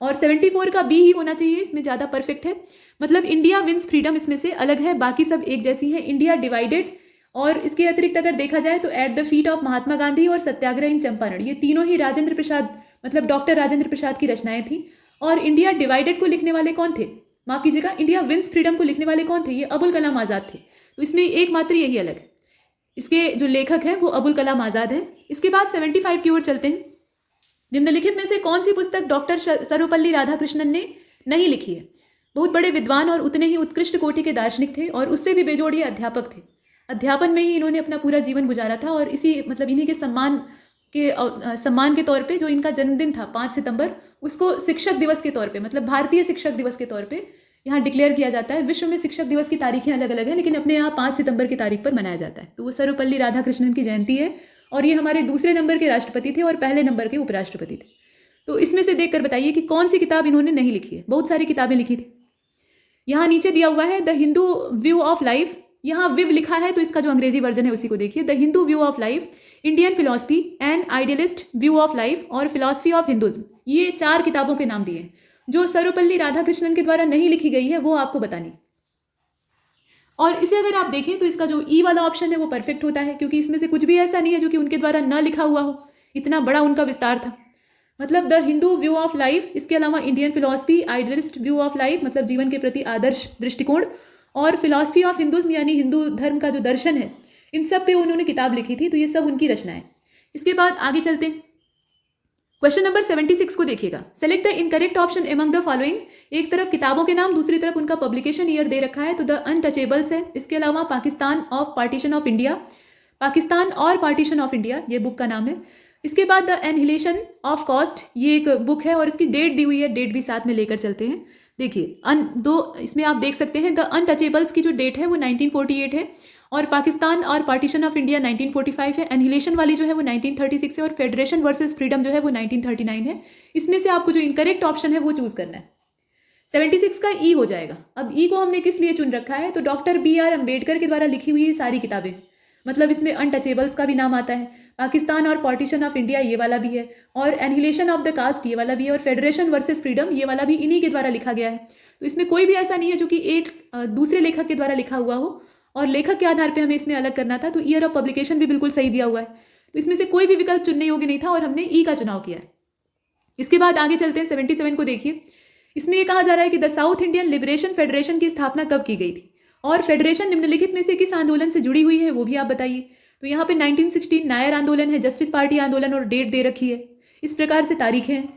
और 74 का बी ही होना चाहिए, इसमें ज़्यादा परफेक्ट है। मतलब इंडिया विंस फ्रीडम इसमें से अलग है, बाकी सब एक जैसी है। इंडिया डिवाइडेड और इसके अतिरिक्त अगर देखा जाए तो eight the feet of Mahatma Gandhi और सत्याग्रह इन चंपारण, ये तीनों ही राजेंद्र प्रसाद, मतलब डॉक्टर राजेंद्र प्रसाद की रचनाएं थी। और इंडिया डिवाइडेड को लिखने वाले कौन थे, माफ कीजिएगा, इंडिया विंस फ्रीडम को लिखने वाले कौन थे, ये अबुल कलाम आज़ाद थे। तो इसमें एकमात्र यही अलग है, इसके जो लेखक हैं वो अबुल कलाम आज़ाद है। इसके बाद 75 की ओर चलते हैं। निम्नलिखित में से कौन सी पुस्तक डॉक्टर सर्वपल्ली राधाकृष्णन ने नहीं लिखी है। बहुत बड़े विद्वान और उतने ही उत्कृष्ट कोटि के दार्शनिक थे और उससे भी बेजोड़िए अध्यापक थे। अध्यापन में ही इन्होंने अपना पूरा जीवन गुजारा था और इसी मतलब इन्हीं के सम्मान के तौर पे जो इनका जन्मदिन था 5 सितंबर, उसको शिक्षक दिवस के तौर पे, मतलब भारतीय शिक्षक दिवस के तौर पे यहाँ डिक्लेयर किया जाता है। विश्व में शिक्षक दिवस की तारीखें अलग अलग हैं, लेकिन अपने यहाँ 5 सितंबर की तारीख पर मनाया जाता है। तो वो सर्वपल्ली राधाकृष्णन की जयंती है और ये हमारे दूसरे नंबर के राष्ट्रपति थे और पहले नंबर के उपराष्ट्रपति थे। तो इसमें से देखकर बताइए कि कौन सी किताब इन्होंने नहीं लिखी है। बहुत सारी किताबें लिखी थी। यहाँ नीचे दिया हुआ है the Hindu view of life, यहाँ विव लिखा है तो इसका जो अंग्रेजी वर्जन है उसी को देखिए। The Hindu view of life, Indian philosophy, an idealist view of life और फिलॉसफी ऑफ हिंदुज्म, ये 4 किताबों के नाम दिए हैं। जो सर्वपल्ली राधाकृष्णन के द्वारा नहीं लिखी गई है वो आपको बतानी। और इसे अगर आप देखें तो इसका जो ई वाला ऑप्शन है वो परफेक्ट होता है, क्योंकि इसमें से कुछ भी ऐसा नहीं है जो कि उनके द्वारा न लिखा हुआ हो। इतना बड़ा उनका विस्तार था। मतलब the Hindu view of life, इसके अलावा Indian philosophy, idealist view of life मतलब जीवन के प्रति आदर्श दृष्टिकोण, और फिलॉसफी ऑफ हिंदुज्म यानी हिंदू धर्म का जो दर्शन है, इन सब पे उन्होंने किताब लिखी थी। तो ये सब उनकी रचनाएं। इसके बाद आगे चलते हैं। क्वेश्चन नंबर 76 को देखिएगा। Select the incorrect option among the following. एक तरफ किताबों के नाम, दूसरी तरफ उनका पब्लिकेशन ईयर दे रखा है। तो द अनटचेबल्स है। इसके अलावा Pakistan of partition of India, Pakistan और पार्टीशन ऑफ इंडिया ये बुक का नाम है। इसके बाद द एनहिलेशन ऑफ कॉस्ट, ये एक बुक है और इसकी डेट दी हुई है, डेट भी साथ में लेकर चलते हैं। देखिए इसमें आप देख सकते हैं द अनटचेबल्स की जो डेट है वो 1948 है और पाकिस्तान और पार्टीशन ऑफ इंडिया 1945 है। एनहिलेशन वाली जो है वो 1936 है और फेडरेशन वर्सेस फ्रीडम जो है वो 1939 है। इसमें से आपको जो इनकरेक्ट ऑप्शन है वो चूज करना है। 76 का ई हो जाएगा। अब ई को हमने किस लिए चुन रखा है, तो डॉक्टर BR अम्बेडकर के द्वारा लिखी हुई ये सारी किताबें, मतलब इसमें अनटचेबल्स का भी नाम आता है, पाकिस्तान और पार्टीशन ऑफ इंडिया ये वाला भी है, और एनिहिलेशन ऑफ द कास्ट ये वाला भी है, और फेडरेशन वर्सेस फ्रीडम ये वाला भी इन्हीं के द्वारा लिखा गया है। तो इसमें कोई भी ऐसा नहीं है जो कि एक दूसरे लेखक के द्वारा लिखा हुआ हो, और लेखक के आधार पर हमें इसमें अलग करना था। तो ईयर ऑफ पब्लिकेशन भी बिल्कुल सही दिया हुआ है, तो इसमें से कोई भी विकल्प चुनने योग्य नहीं था और हमने ई का चुनाव किया है। इसके बाद आगे चलते हैं, 77 को देखिए। इसमें यह कहा जा रहा है कि the south Indian liberation federation की स्थापना कब की गई थी, और फेडरेशन निम्नलिखित में से किस आंदोलन से जुड़ी हुई है वो भी आप बताइए। तो यहाँ पे 1916 नायर आंदोलन है, जस्टिस पार्टी आंदोलन, और डेट दे रखी है। इस प्रकार से तारीखें हैं।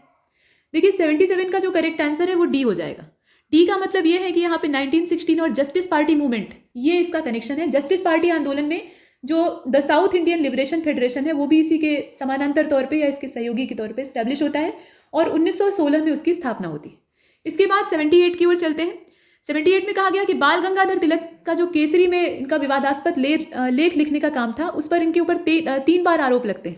देखिए 77 का जो करेक्ट आंसर है वो डी हो जाएगा। डी का मतलब ये है कि यहाँ पे 1916 और जस्टिस पार्टी मूवमेंट, ये इसका कनेक्शन है। जस्टिस पार्टी आंदोलन में जो the south Indian liberation federation है वो भी इसी के समानांतर तौर पे या इसके सहयोगी के तौर पे एस्टैब्लिश होता है, और 1916 में उसकी स्थापना होती है। इसके बाद 78 की ओर चलते हैं। 78 में कहा गया कि बाल गंगाधर तिलक का जो केसरी में इनका विवादास्पद लेख लिखने का काम था, उस पर इनके ऊपर 3 बार आरोप लगते हैं।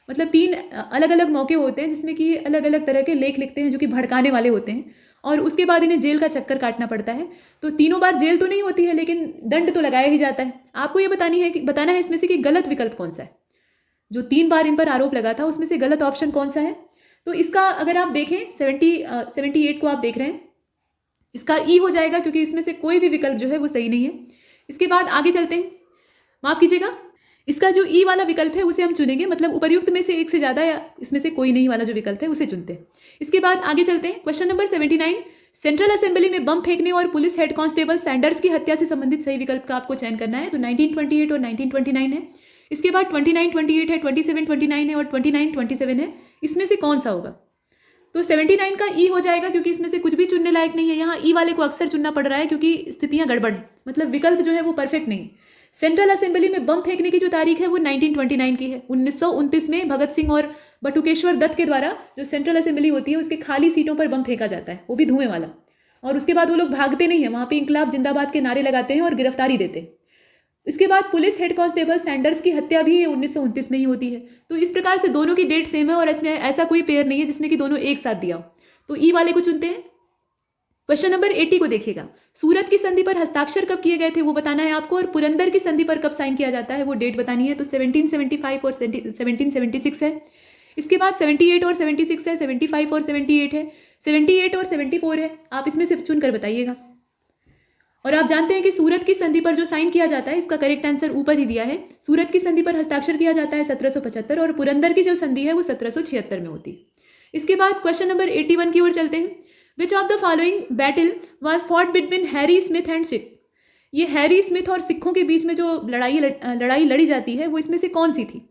मतलब 3 अलग अलग मौके होते हैं जिसमें कि अलग अलग तरह के लेख लिखते हैं जो कि भड़काने वाले होते हैं, और उसके बाद इन्हें जेल का चक्कर काटना पड़ता है। तो तीनों बार जेल तो नहीं होती है, लेकिन दंड तो लगाया ही जाता है। आपको ये बताना है इसमें से कि गलत विकल्प कौन सा है। जो 3 बार इन पर आरोप लगा था उसमें से गलत ऑप्शन कौन सा है। तो इसका अगर आप देखें 78 को आप देख रहे हैं, इसका ई हो जाएगा, क्योंकि इसमें से कोई भी विकल्प जो है वो सही नहीं है। इसके बाद आगे चलते हैं, माफ कीजिएगा, इसका जो ई वाला विकल्प है उसे हम चुनेंगे, मतलब उपर्युक्त में से एक से ज़्यादा या इसमें से कोई नहीं वाला जो विकल्प है उसे चुनते हैं। इसके बाद आगे चलते हैं, क्वेश्चन नंबर 79, सेंट्रल असेंबली में बम फेंकने और पुलिस हेड कांस्टेबल सैंडर्स की हत्या से संबंधित सही विकल्प का आपको चयन करना है। तो 1928 और 1929 है। इसके बाद 29-28 है, 27-29 है, और 29-27 है। इसमें से कौन सा होगा, तो 79 का ई हो जाएगा, क्योंकि इसमें से कुछ भी चुनने लायक नहीं है। यहाँ ई वाले को अक्सर चुनना पड़ रहा है क्योंकि स्थितियां गड़बड़ है, मतलब विकल्प जो है वो परफेक्ट नहीं। सेंट्रल असेंबली में बम फेंकने की जो तारीख है वो 1929 की है। 1929 में भगत सिंह और बटुकेश्वर दत्त के द्वारा जो सेंट्रल असेंबली होती है उसके खाली सीटों पर बम फेंका जाता है, वो भी धुएं वाला, और उसके बाद वो लोग भागते नहीं है, वहाँ पे इंकलाब जिंदाबाद के नारे लगाते हैं और गिरफ्तारी देते हैं। इसके बाद पुलिस हेड कांस्टेबल सैंडर्स की हत्या भी 1929 में ही होती है। तो इस प्रकार से दोनों की डेट सेम है, और इसमें ऐसा कोई पेयर नहीं है जिसमें कि दोनों एक साथ दिया हो। तो ई वाले को चुनते हैं। क्वेश्चन नंबर 80 को देखिएगा। सूरत की संधि पर हस्ताक्षर कब किए गए थे वो बताना है आपको, और पुरंदर की संधि पर कब साइन किया जाता है वो डेट बतानी है। तो 1775 और 1776 है। इसके बाद 78 और 76 है, 75 और 78 है, 78 और 74 है। आप इसमें से चुनकर बताइएगा। और आप जानते हैं कि सूरत की संधि पर जो साइन किया जाता है, इसका करेक्ट आंसर ऊपर ही दिया है। सूरत की संधि पर हस्ताक्षर किया जाता है 1775, और पुरंदर की जो संधि है वो 1776 में होती है। इसके बाद क्वेश्चन नंबर 81 की ओर चलते हैं। Which of the following battle was fought between Harry Smith and Sikh. ये हैरी स्मिथ और सिखों के बीच में जो लड़ाई लड़ी जाती है वो इसमें से कौन सी थी।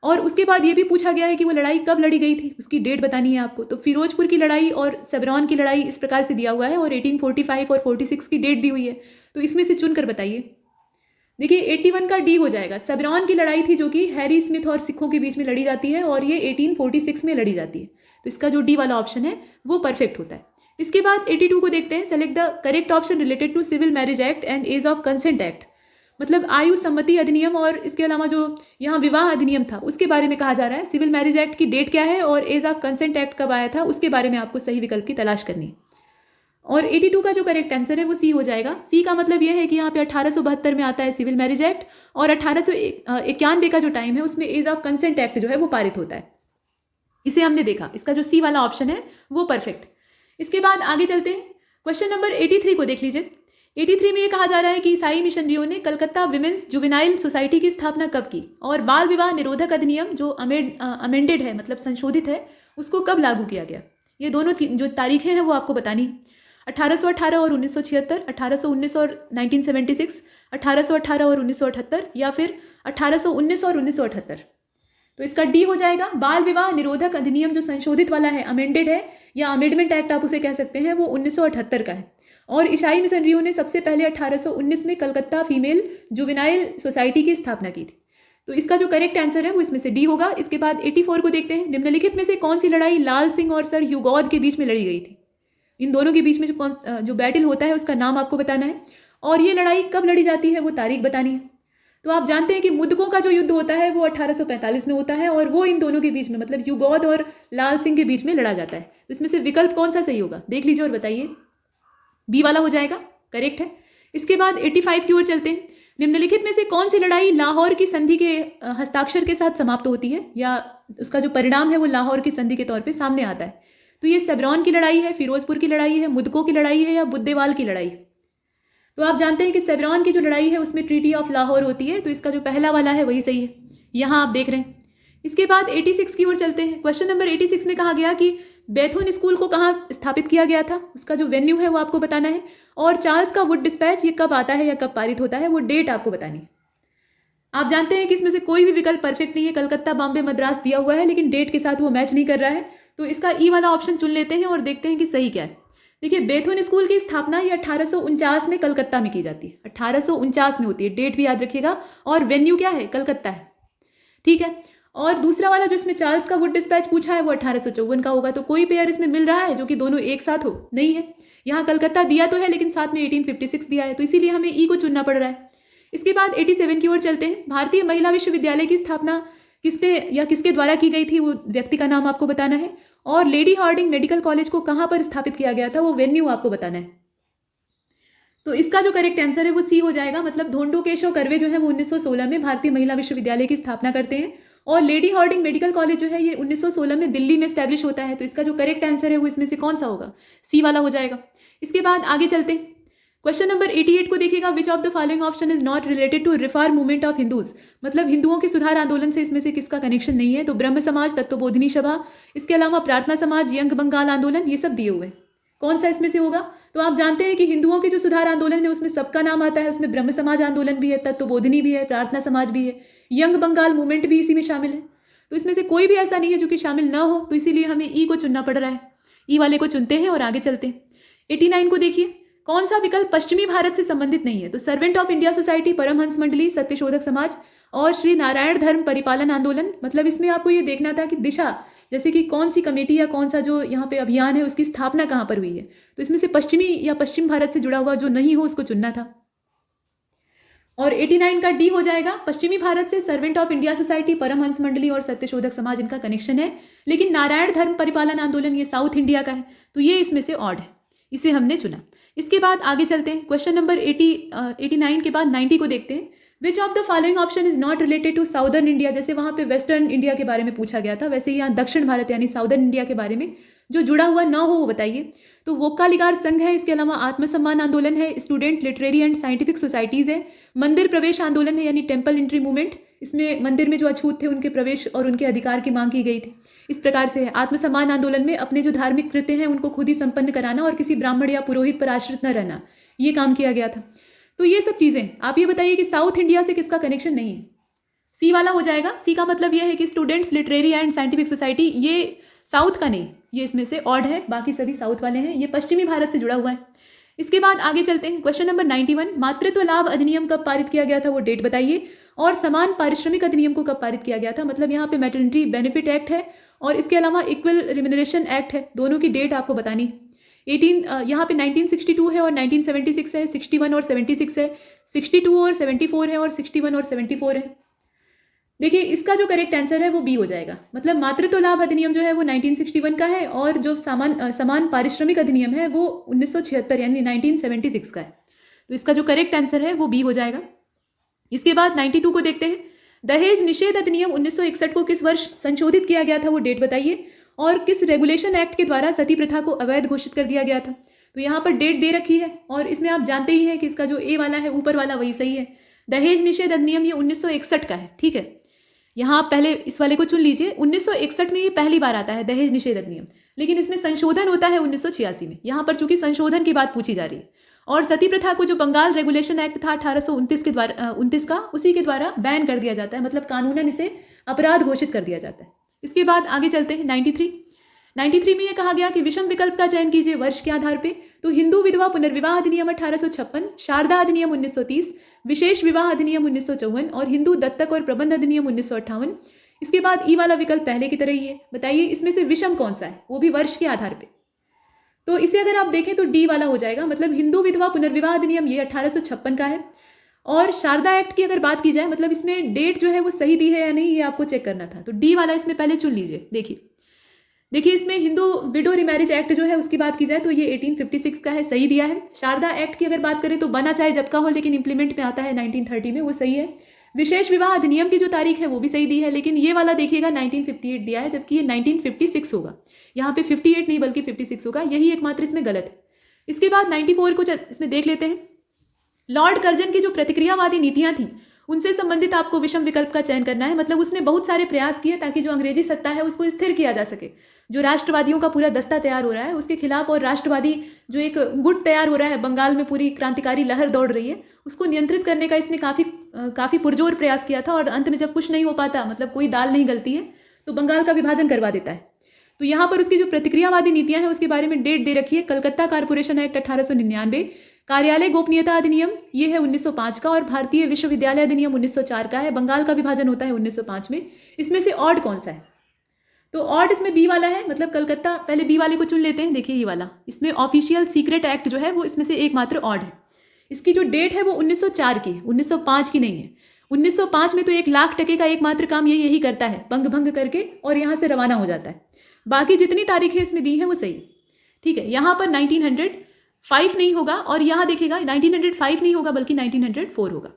और उसके बाद ये भी पूछा गया है कि वो लड़ाई कब लड़ी गई थी, उसकी डेट बतानी है आपको। तो फिरोजपुर की लड़ाई और सबरौन की लड़ाई इस प्रकार से दिया हुआ है, और 1845 और 46 की डेट दी हुई है। तो इसमें से चुनकर बताइए। देखिए 81 का डी हो जाएगा। सबरौन की लड़ाई थी जो कि हैरी स्मिथ और सिखों के बीच में लड़ी जाती है, और ये 1846 में लड़ी जाती है। तो इसका जो डी वाला ऑप्शन है वो परफेक्ट होता है। इसके बाद 82 को देखते हैं। Select the correct option related to civil marriage act and age of consent act. मतलब आयु सम्मति अधिनियम और इसके अलावा जो यहाँ विवाह अधिनियम था उसके बारे में कहा जा रहा है। सिविल मैरिज एक्ट की डेट क्या है और एज ऑफ कंसेंट एक्ट कब आया था उसके बारे में आपको सही विकल्प की तलाश करनी है। और 82 का जो करेक्ट आंसर है वो सी हो जाएगा। सी का मतलब यह है कि यहाँ पे 1872 में आता है सिविल मैरिज एक्ट, और 1891 का जो टाइम है उसमें एज ऑफ कंसेंट एक्ट जो है वो पारित होता है। इसे हमने देखा। इसका जो सी वाला ऑप्शन है वो परफेक्ट। इसके बाद आगे चलते हैं। क्वेश्चन नंबर 83 को देख लीजिए। 83 में ये कहा जा रहा है कि ईसाई मिशनरियों ने कलकत्ता विमेंस जुवेनाइल सोसाइटी की स्थापना कब की, और बाल विवाह निरोधक अधिनियम जो अमेंडेड है मतलब संशोधित है उसको कब लागू किया गया। ये दोनों जो तारीखें हैं वो आपको बतानी। 1818 और 1976, 1819 और 1976, 1818 और 1978, या फिर 1819 और 1978। तो इसका डी हो जाएगा। बाल विवाह निरोधक अधिनियम जो संशोधित वाला है, अमेंडेड है या अमेंडमेंट एक्ट आप उसे कह सकते हैं, वो 1978 का है। और ईसाई मिशनरियों ने सबसे पहले 1819 में कलकत्ता फीमेल जुवेनाइल सोसाइटी की स्थापना की थी। तो इसका जो करेक्ट आंसर है वो इसमें से डी होगा। इसके बाद 84 को देखते हैं। निम्नलिखित में से कौन सी लड़ाई लाल सिंह और सर ह्यूगॉद के बीच में लड़ी गई थी। इन दोनों के बीच में जो बैटल होता है उसका नाम आपको बताना है, और ये लड़ाई कब लड़ी जाती है वो तारीख बतानी है। तो आप जानते हैं कि मुद्दकों का जो युद्ध होता है वो 1845 में होता है, और वो इन दोनों के बीच में मतलब ह्यूगॉद और लाल सिंह के बीच में लड़ा जाता है। तो इसमें से विकल्प कौन सा सही होगा देख लीजिए और बताइए। बी वाला हो जाएगा, करेक्ट है। इसके बाद 85 की ओर चलते हैं। निम्नलिखित में से कौन सी लड़ाई लाहौर की संधि के हस्ताक्षर के साथ समाप्त होती है, या उसका जो परिणाम है वो लाहौर की संधि के तौर पे सामने आता है? तो ये सेब्रॉन की लड़ाई है, फिरोजपुर की लड़ाई है, मुदको की लड़ाई है, या बुद्देवाल की लड़ाई? तो आप जानते हैं कि सेब्रॉन की जो लड़ाई है उसमें ट्रीटी ऑफ लाहौर होती है, तो इसका जो पहला वाला है वही सही है, यहाँ आप देख रहे हैं। इसके बाद 86 की ओर चलते हैं। क्वेश्चन नंबर 86 में कहा गया कि बैथुन स्कूल को कहाँ स्थापित किया गया था, उसका जो वेन्यू है वो आपको बताना है, और चार्ल्स का वुड डिस्पैच ये कब आता है या कब पारित होता है, वो डेट आपको बतानी है। आप जानते हैं कि इसमें से कोई भी विकल्प परफेक्ट नहीं है, कलकत्ता, बॉम्बे, मद्रास दिया हुआ है लेकिन डेट के साथ वो मैच नहीं कर रहा है, तो इसका ई वाला ऑप्शन चुन लेते हैं और देखते हैं कि सही क्या है। देखिए, बैथुन स्कूल की स्थापना ये 1849 में कलकत्ता में की जाती है, 1849 में होती है, डेट भी याद रखिएगा, और वेन्यू क्या है, कलकत्ता है, ठीक है। और दूसरा वाला जो इसमें चार्ल्स का वुड डिस्पैच पूछा है वो 1854 का होगा, तो कोई पेयर इसमें मिल रहा है जो कि दोनों एक साथ हो, नहीं है। यहाँ कलकत्ता दिया तो है लेकिन साथ में 1856 दिया है, तो इसीलिए हमें ई को चुनना पड़ रहा है। इसके बाद 87 की ओर चलते हैं। भारतीय महिला विश्वविद्यालय की स्थापना किसने या किसके द्वारा की गई थी, वो व्यक्ति का नाम आपको बताना है, और लेडी हार्डिंग मेडिकल कॉलेज को कहाँ पर स्थापित किया गया था, वो वेन्यू आपको बताना है। तो इसका जो करेक्ट आंसर है वो सी हो जाएगा, मतलब धोंडो केशव कर्वे जो है वो 1916 में भारतीय महिला विश्वविद्यालय की स्थापना करते हैं, और लेडी हार्डिंग मेडिकल कॉलेज जो है ये 1916 में दिल्ली में स्टैब्लिश होता है, तो इसका जो करेक्ट आंसर है वो इसमें से कौन सा होगा, सी वाला हो जाएगा। इसके बाद आगे चलते हैं। क्वेश्चन नंबर 88 को देखिएगा, which of the following option is not related to reform movement of Hindus, मतलब हिंदुओं के सुधार आंदोलन से इसमें से किसका कनेक्शन नहीं है? तो ब्रह्म समाज, तत्वबोधिनी सभा, इसके अलावा प्रार्थना समाज, यंग बंगाल आंदोलन, ये सब दिए हुए हैं, कौन सा इसमें से होगा? तो आप जानते हैं कि हिंदुओं के जो सुधार आंदोलन है उसमें सबका नाम आता है, उसमें ब्रह्म समाज आंदोलन भी है, तत्वबोधिनी भी है, प्रार्थना समाज भी है, यंग बंगाल मूवमेंट भी इसी में शामिल है, तो इसमें से कोई भी ऐसा नहीं है जो कि शामिल ना हो, तो इसीलिए हमें ई को चुनना पड़ रहा है। ई वाले को चुनते हैं और आगे चलते हैं। 89 को देखिए, कौन सा विकल्प पश्चिमी भारत से संबंधित नहीं है? तो servant of India society, Paramahansa Mandali, Satyashodhak समाज और श्री नारायण धर्म परिपालन आंदोलन, मतलब इसमें आपको ये देखना था कि दिशा, जैसे कि कौन सी कमेटी या कौन सा जो यहाँ पे अभियान है उसकी स्थापना कहाँ पर हुई है, तो इसमें से पश्चिमी या पश्चिम भारत से जुड़ा हुआ जो नहीं हो उसको चुनना था। और 89 का डी हो जाएगा, पश्चिमी भारत से servant of India society, Paramahansa Mandali और सत्यशोधक समाज इनका कनेक्शन है, लेकिन नारायण धर्म परिपालन आंदोलन ये साउथ इंडिया का है, तो ये इसमें से ऑड है, इसे हमने चुना। इसके बाद आगे चलते हैं। क्वेश्चन नंबर 89 के बाद 90 को देखते हैं। Which of the following option is not related to southern India, जैसे वहाँ पे वेस्टर्न इंडिया के बारे में पूछा गया था, वैसे यहाँ दक्षिण भारत यानी साउदर्न इंडिया के बारे में जो जुड़ा हुआ ना हो वो बताइए। तो वोक्कालिगार संघ है, इसके अलावा आत्मसम्मान आंदोलन है, student literary and scientific societies है, मंदिर प्रवेश आंदोलन है यानी टेम्पल एंट्री मूवमेंट, इसमें मंदिर में जो अछूत थे उनके प्रवेश और उनके अधिकार की मांग की गई थी, इस प्रकार से है। आत्मसम्मान आंदोलन में अपने जो धार्मिक कृत्य हैं उनको खुद ही संपन्न कराना और किसी ब्राह्मण या पुरोहित पर आश्रित न रहना, ये काम किया गया था। तो ये सब चीज़ें आप ये बताइए कि साउथ इंडिया से किसका कनेक्शन नहीं है? सी वाला हो जाएगा। सी का मतलब यह है कि students literary and scientific society ये साउथ का नहीं, ये इसमें से ऑड है, बाकी सभी साउथ वाले हैं, ये पश्चिमी भारत से जुड़ा हुआ है। इसके बाद आगे चलते हैं। क्वेश्चन नंबर 91, मातृत्व लाभ अधिनियम कब पारित किया गया था वो डेट बताइए, और समान पारिश्रमिक अधिनियम को कब पारित किया गया था, मतलब यहाँ पे मैटरनिटी बेनिफिट एक्ट है और इसके अलावा इक्वल रिम्यूनरेशन एक्ट है, दोनों की डेट आपको बतानी। 18 यहाँ पे 1962 है और 1976 है, 61 और 76 है, 62 और 74 है और 61 और 74 है। देखिए, इसका जो करेक्ट आंसर है वो बी हो जाएगा, मतलब मातृत्व लाभ अधिनियम जो है वो 1961 का है और जो समान पारिश्रमिक अधिनियम है वो 1976 यानी 1976 का है, तो इसका जो करेक्ट आंसर है वो बी हो जाएगा। इसके बाद 92 को देखते हैं। दहेज निषेध अधिनियम 1961 को किस वर्ष संशोधित किया गया था वो डेट बताइए, और किस रेगुलेशन एक्ट के द्वारा सती प्रथा को अवैध घोषित कर दिया गया था। तो यहाँ पर डेट दे रखी है और इसमें आप जानते ही हैं कि इसका जो ए वाला है ऊपर वाला वही सही है। दहेज निषेध अधिनियम ये 1961 का है, ठीक है। यहाँ आप पहले इस वाले को चुन लीजिए। 1961 में ये पहली बार आता है दहेज निषेध अधिनियम, लेकिन इसमें संशोधन होता है 1986 में। यहाँ पर चूंकि संशोधन की बात पूछी जा रही है, और सती प्रथा को जो बंगाल रेगुलेशन एक्ट था 1829 के द्वारा 29 का, उसी के द्वारा बैन कर दिया जाता है, मतलब कानूनन इसे अपराध घोषित कर दिया जाता है। इसके बाद आगे चलते हैं। 93 में यह कहा गया कि विषम विकल्प का चयन कीजिए वर्ष के आधार पे। तो हिंदू विधवा पुनर्विवाह अधिनियम 1856, शारदा अधिनियम 1930, विशेष विवाह अधिनियम 1954 और हिंदू दत्तक और प्रबंध अधिनियम 1958। इसके बाद ई वाला विकल्प पहले की तरह ही है। बताइए इसमें से विषम कौन सा है, वो भी वर्ष के आधार पे। तो इसे अगर आप देखें तो डी वाला हो जाएगा, मतलब हिंदू विधवा पुनर्विवाह अधिनियम ये 1856 का है, और शारदा एक्ट की अगर बात की जाए, मतलब इसमें डेट जो है वो सही दी है या नहीं ये आपको चेक करना था, तो डी वाला इसमें पहले चुन लीजिए। देखिए देखिए इसमें हिंदू विडो रिमैरिज एक्ट जो है उसकी बात की जाए तो ये 1856 का है, सही दिया है। शारदा एक्ट की अगर बात करें तो बना चाहे जब का हो लेकिन इंप्लीमेंट में आता है 1930 में, वो सही है। विशेष विवाह अधिनियम की जो तारीख है वो भी सही दी है, लेकिन ये वाला देखिएगा 1958 दिया है जबकि ये 1956 होगा। यहाँ पे 58 नहीं बल्कि 56 होगा, यही एकमात्र इसमें गलत है। इसके बाद 94 को इसमें देख लेते हैं। लॉर्ड कर्जन की जो प्रतिक्रियावादी नीतियां थी उनसे संबंधित आपको विषम विकल्प का चयन करना है। मतलब उसने बहुत सारे प्रयास किए ताकि जो अंग्रेजी सत्ता है उसको स्थिर किया जा सके। जो राष्ट्रवादियों का पूरा दस्ता तैयार हो रहा है उसके खिलाफ, और राष्ट्रवादी जो एक गुट तैयार हो रहा है, बंगाल में पूरी क्रांतिकारी लहर दौड़ रही है, उसको नियंत्रित करने का इसने काफ़ी पुरजोर प्रयास किया था। और अंत में जब कुछ नहीं हो पाता, मतलब कोई दाल नहीं गलती है, तो बंगाल का विभाजन करवा देता है। तो यहाँ पर उसकी जो प्रतिक्रियावादी नीतियां हैं उसके बारे में डेट दे रखी है। कलकत्ता कारपोरेशन एक्ट 1899, कार्यालय गोपनीयता अधिनियम ये है 1905 का, और भारतीय विश्वविद्यालय अधिनियम 1904 का है। बंगाल का विभाजन होता है 1905 में। इसमें से ऑड कौन सा है? तो ऑड इसमें बी वाला है, मतलब कलकत्ता, पहले बी वाले को चुन लेते हैं। देखिए ये वाला, इसमें ऑफिशियल सीक्रेट एक्ट जो है वो इसमें से एकमात्र ऑड है। इसकी जो डेट है वो 1904 की, 1905 की नहीं है। 1905 में तो 1,00,000% का एकमात्र काम यही करता है, भंग करके और यहाँ से रवाना हो जाता है। बाकी जितनी तारीखें इसमें दी हैं वो सही, ठीक है। यहाँ पर 1905 नहीं होगा, और यहाँ देखिएगा 1905 नहीं होगा बल्कि 1904 होगा।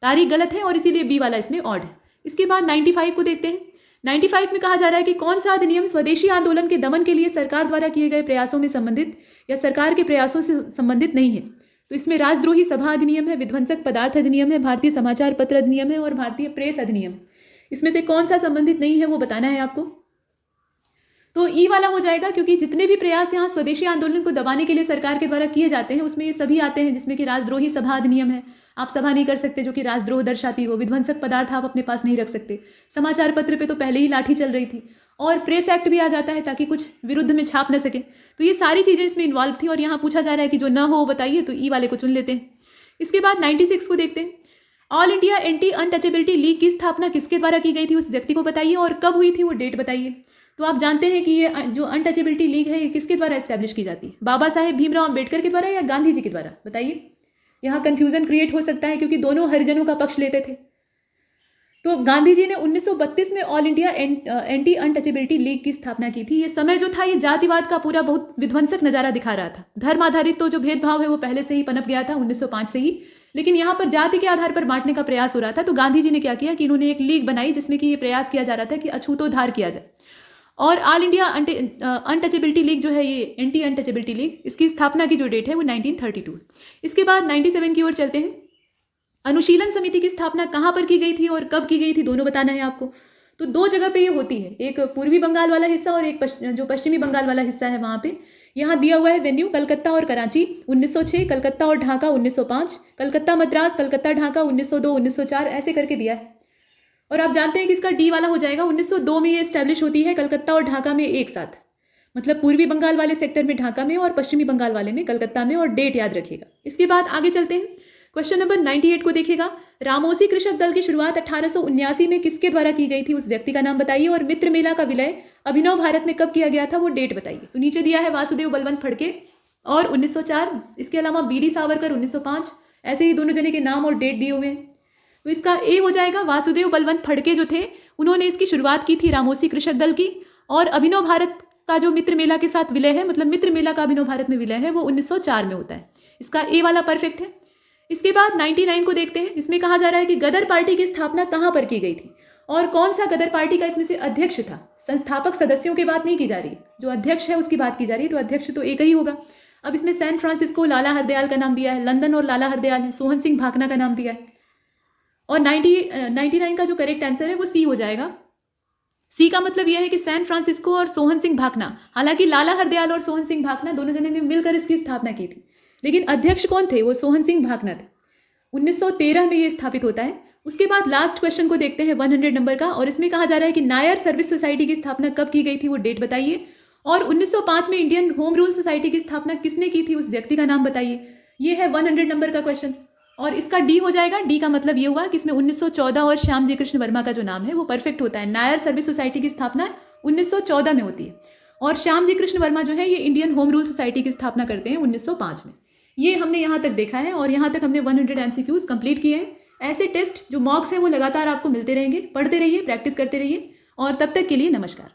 तारीख गलत है और इसीलिए बी वाला इसमें ऑड है। इसके बाद 95 को देखते हैं। 95 में कहा जा रहा है कि कौन सा अधिनियम स्वदेशी आंदोलन के दमन के लिए सरकार द्वारा किए गए प्रयासों में संबंधित या सरकार के प्रयासों से संबंधित नहीं है। तो इसमें राजद्रोही सभा अधिनियम है, विध्वंसक पदार्थ अधिनियम है, भारतीय समाचार पत्र अधिनियम है और भारतीय प्रेस अधिनियम। इसमें से कौन सा संबंधित नहीं है वो बताना है आपको। तो ई वाला हो जाएगा, क्योंकि जितने भी प्रयास यहाँ स्वदेशी आंदोलन को दबाने के लिए सरकार के द्वारा किए जाते हैं उसमें ये सभी आते हैं, जिसमें कि राजद्रोही सभा अधिनियम है, आप सभा नहीं कर सकते जो कि राजद्रोह दर्शाती हो। विध्वंसक पदार्थ आप अपने पास नहीं रख सकते। समाचार पत्र पे तो पहले ही लाठी चल रही थी, और प्रेस एक्ट भी आ जाता है ताकि कुछ विरुद्ध में छाप न सके। तो ये सारी चीज़ें इसमें इन्वॉल्व थी, और यहाँ पूछा जा रहा है कि जो न हो बताइए, तो ई वाले को चुन लेते हैं। इसके बाद 96 को देखते हैं। All India anti untouchability league की स्थापना किसके द्वारा की गई थी उस व्यक्ति को बताइए, और कब हुई थी वो डेट बताइए। तो आप जानते हैं कि ये जो अनटचेबिलिटी लीग है ये किसके द्वारा एस्टैब्लिश की जाती है? बाबा साहेब भीमराव अंबेडकर के द्वारा या गांधी जी के द्वारा? बताइए। यहाँ कंफ्यूजन क्रिएट हो सकता है क्योंकि दोनों हरिजनों का पक्ष लेते थे। तो गांधी जी ने 1932 में all India anti untouchability league की स्थापना की थी। ये समय जो था ये जातिवाद का पूरा बहुत विध्वंसक नजारा दिखा रहा था। धर्म आधारित तो जो भेदभाव है वो पहले से ही पनप गया था 1905 से ही, लेकिन यहाँ पर जाति के आधार पर बांटने का प्रयास हो रहा था। तो गांधी जी ने क्या किया कि इन्होंने एक लीग बनाई जिसमें कि ये प्रयास किया जा रहा था कि अछूतोद्धार किया जाए। और ऑल इंडिया अनटचेबिलिटी लीग जो है, ये एंटी अनटचेबिलिटी लीग, इसकी स्थापना की जो डेट है वो 1932। इसके बाद 97 की ओर चलते हैं। अनुशीलन समिति की स्थापना कहाँ पर की गई थी और कब की गई थी, दोनों बताना है आपको। तो दो जगह पे ये होती है, एक पूर्वी बंगाल वाला हिस्सा और एक जो पश्चिमी बंगाल वाला हिस्सा है वहाँ पे। यहाँ दिया हुआ है वेन्यू, कलकत्ता और कराची 1906, कलकत्ता और ढाका 1905, कलकत्ता मद्रास, कलकत्ता ढाका 1902, 1904, ऐसे करके दिया है। और आप जानते हैं कि इसका डी वाला हो जाएगा। 1902 में ये एस्टैब्लिश होती है कलकत्ता और ढाका में एक साथ, मतलब पूर्वी बंगाल वाले सेक्टर में ढाका में और पश्चिमी बंगाल वाले में कलकत्ता में, और डेट याद रखिएगा। इसके बाद आगे चलते हैं। क्वेश्चन नंबर 98 को देखिएगा। रामोसी कृषक दल की शुरुआत 1879 में किसके द्वारा की गई थी उस व्यक्ति का नाम बताइए, और मित्र मेला का विलय अभिनव भारत में कब किया गया था वो डेट बताइए। तो नीचे दिया है वासुदेव बलवंत फड़के और 1904, इसके अलावा बीडी सावरकर 1905, ऐसे ही दोनों जने के नाम और डेट दिए हुए हैं। तो इसका ए हो जाएगा। वासुदेव बलवंत फड़के जो थे उन्होंने इसकी शुरुआत की थी रामोसी कृषक दल की, और अभिनव भारत का जो मित्र मेला के साथ विलय है, मतलब मित्र मेला का अभिनव भारत में विलय है, वो 1904 में होता है। इसका ए वाला परफेक्ट है। इसके बाद 99 को देखते हैं। इसमें कहा जा रहा है कि गदर पार्टी की स्थापना कहाँ पर की गई थी और कौन सा गदर पार्टी का इसमें से अध्यक्ष था। संस्थापक सदस्यों की बात नहीं की जा रही, जो अध्यक्ष है उसकी बात की जा रही है। तो अध्यक्ष तो एक ही होगा। अब इसमें सैन फ्रांसिस्को लाला हरदयाल का नाम दिया है, लंदन और लाला हरदयाल है, सोहन सिंह भाकना का नाम दिया है। और 99 का जो करेक्ट आंसर है वो सी हो जाएगा। सी का मतलब यह है कि सैन फ्रांसिस्को और सोहन सिंह भाकना, हालांकि लाला हरदयाल और सोहन सिंह भाकना दोनों जने ने मिलकर इसकी स्थापना की थी, लेकिन अध्यक्ष कौन थे? वो सोहन सिंह भाकना थे। 1913 में ये स्थापित होता है। उसके बाद लास्ट क्वेश्चन को देखते हैं 100 नंबर का, और इसमें कहा जा रहा है कि नायर सर्विस सोसाइटी की स्थापना कब की गई थी वो डेट बताइए, और 1905 में इंडियन होम रूल सोसाइटी की स्थापना किसने की थी उस व्यक्ति का नाम बताइए। ये है 100 नंबर का क्वेश्चन, और इसका डी हो जाएगा। डी का मतलब ये हुआ कि इसमें 1914 और श्याम जी कृष्ण वर्मा का जो नाम है वो परफेक्ट होता है। नायर सर्विस सोसाइटी की स्थापना 1914 में होती है, और श्याम जी कृष्ण वर्मा जो है ये इंडियन होम रूल सोसाइटी की स्थापना करते हैं 1905 में। ये हमने यहाँ तक देखा है, और यहाँ तक हमने 100 MCQs कंप्लीट किए हैं। ऐसे टेस्ट जो मॉक्स हैं वो लगातार आपको मिलते रहेंगे। पढ़ते रहिए, प्रैक्टिस करते रहिए, और तब तक के लिए नमस्कार।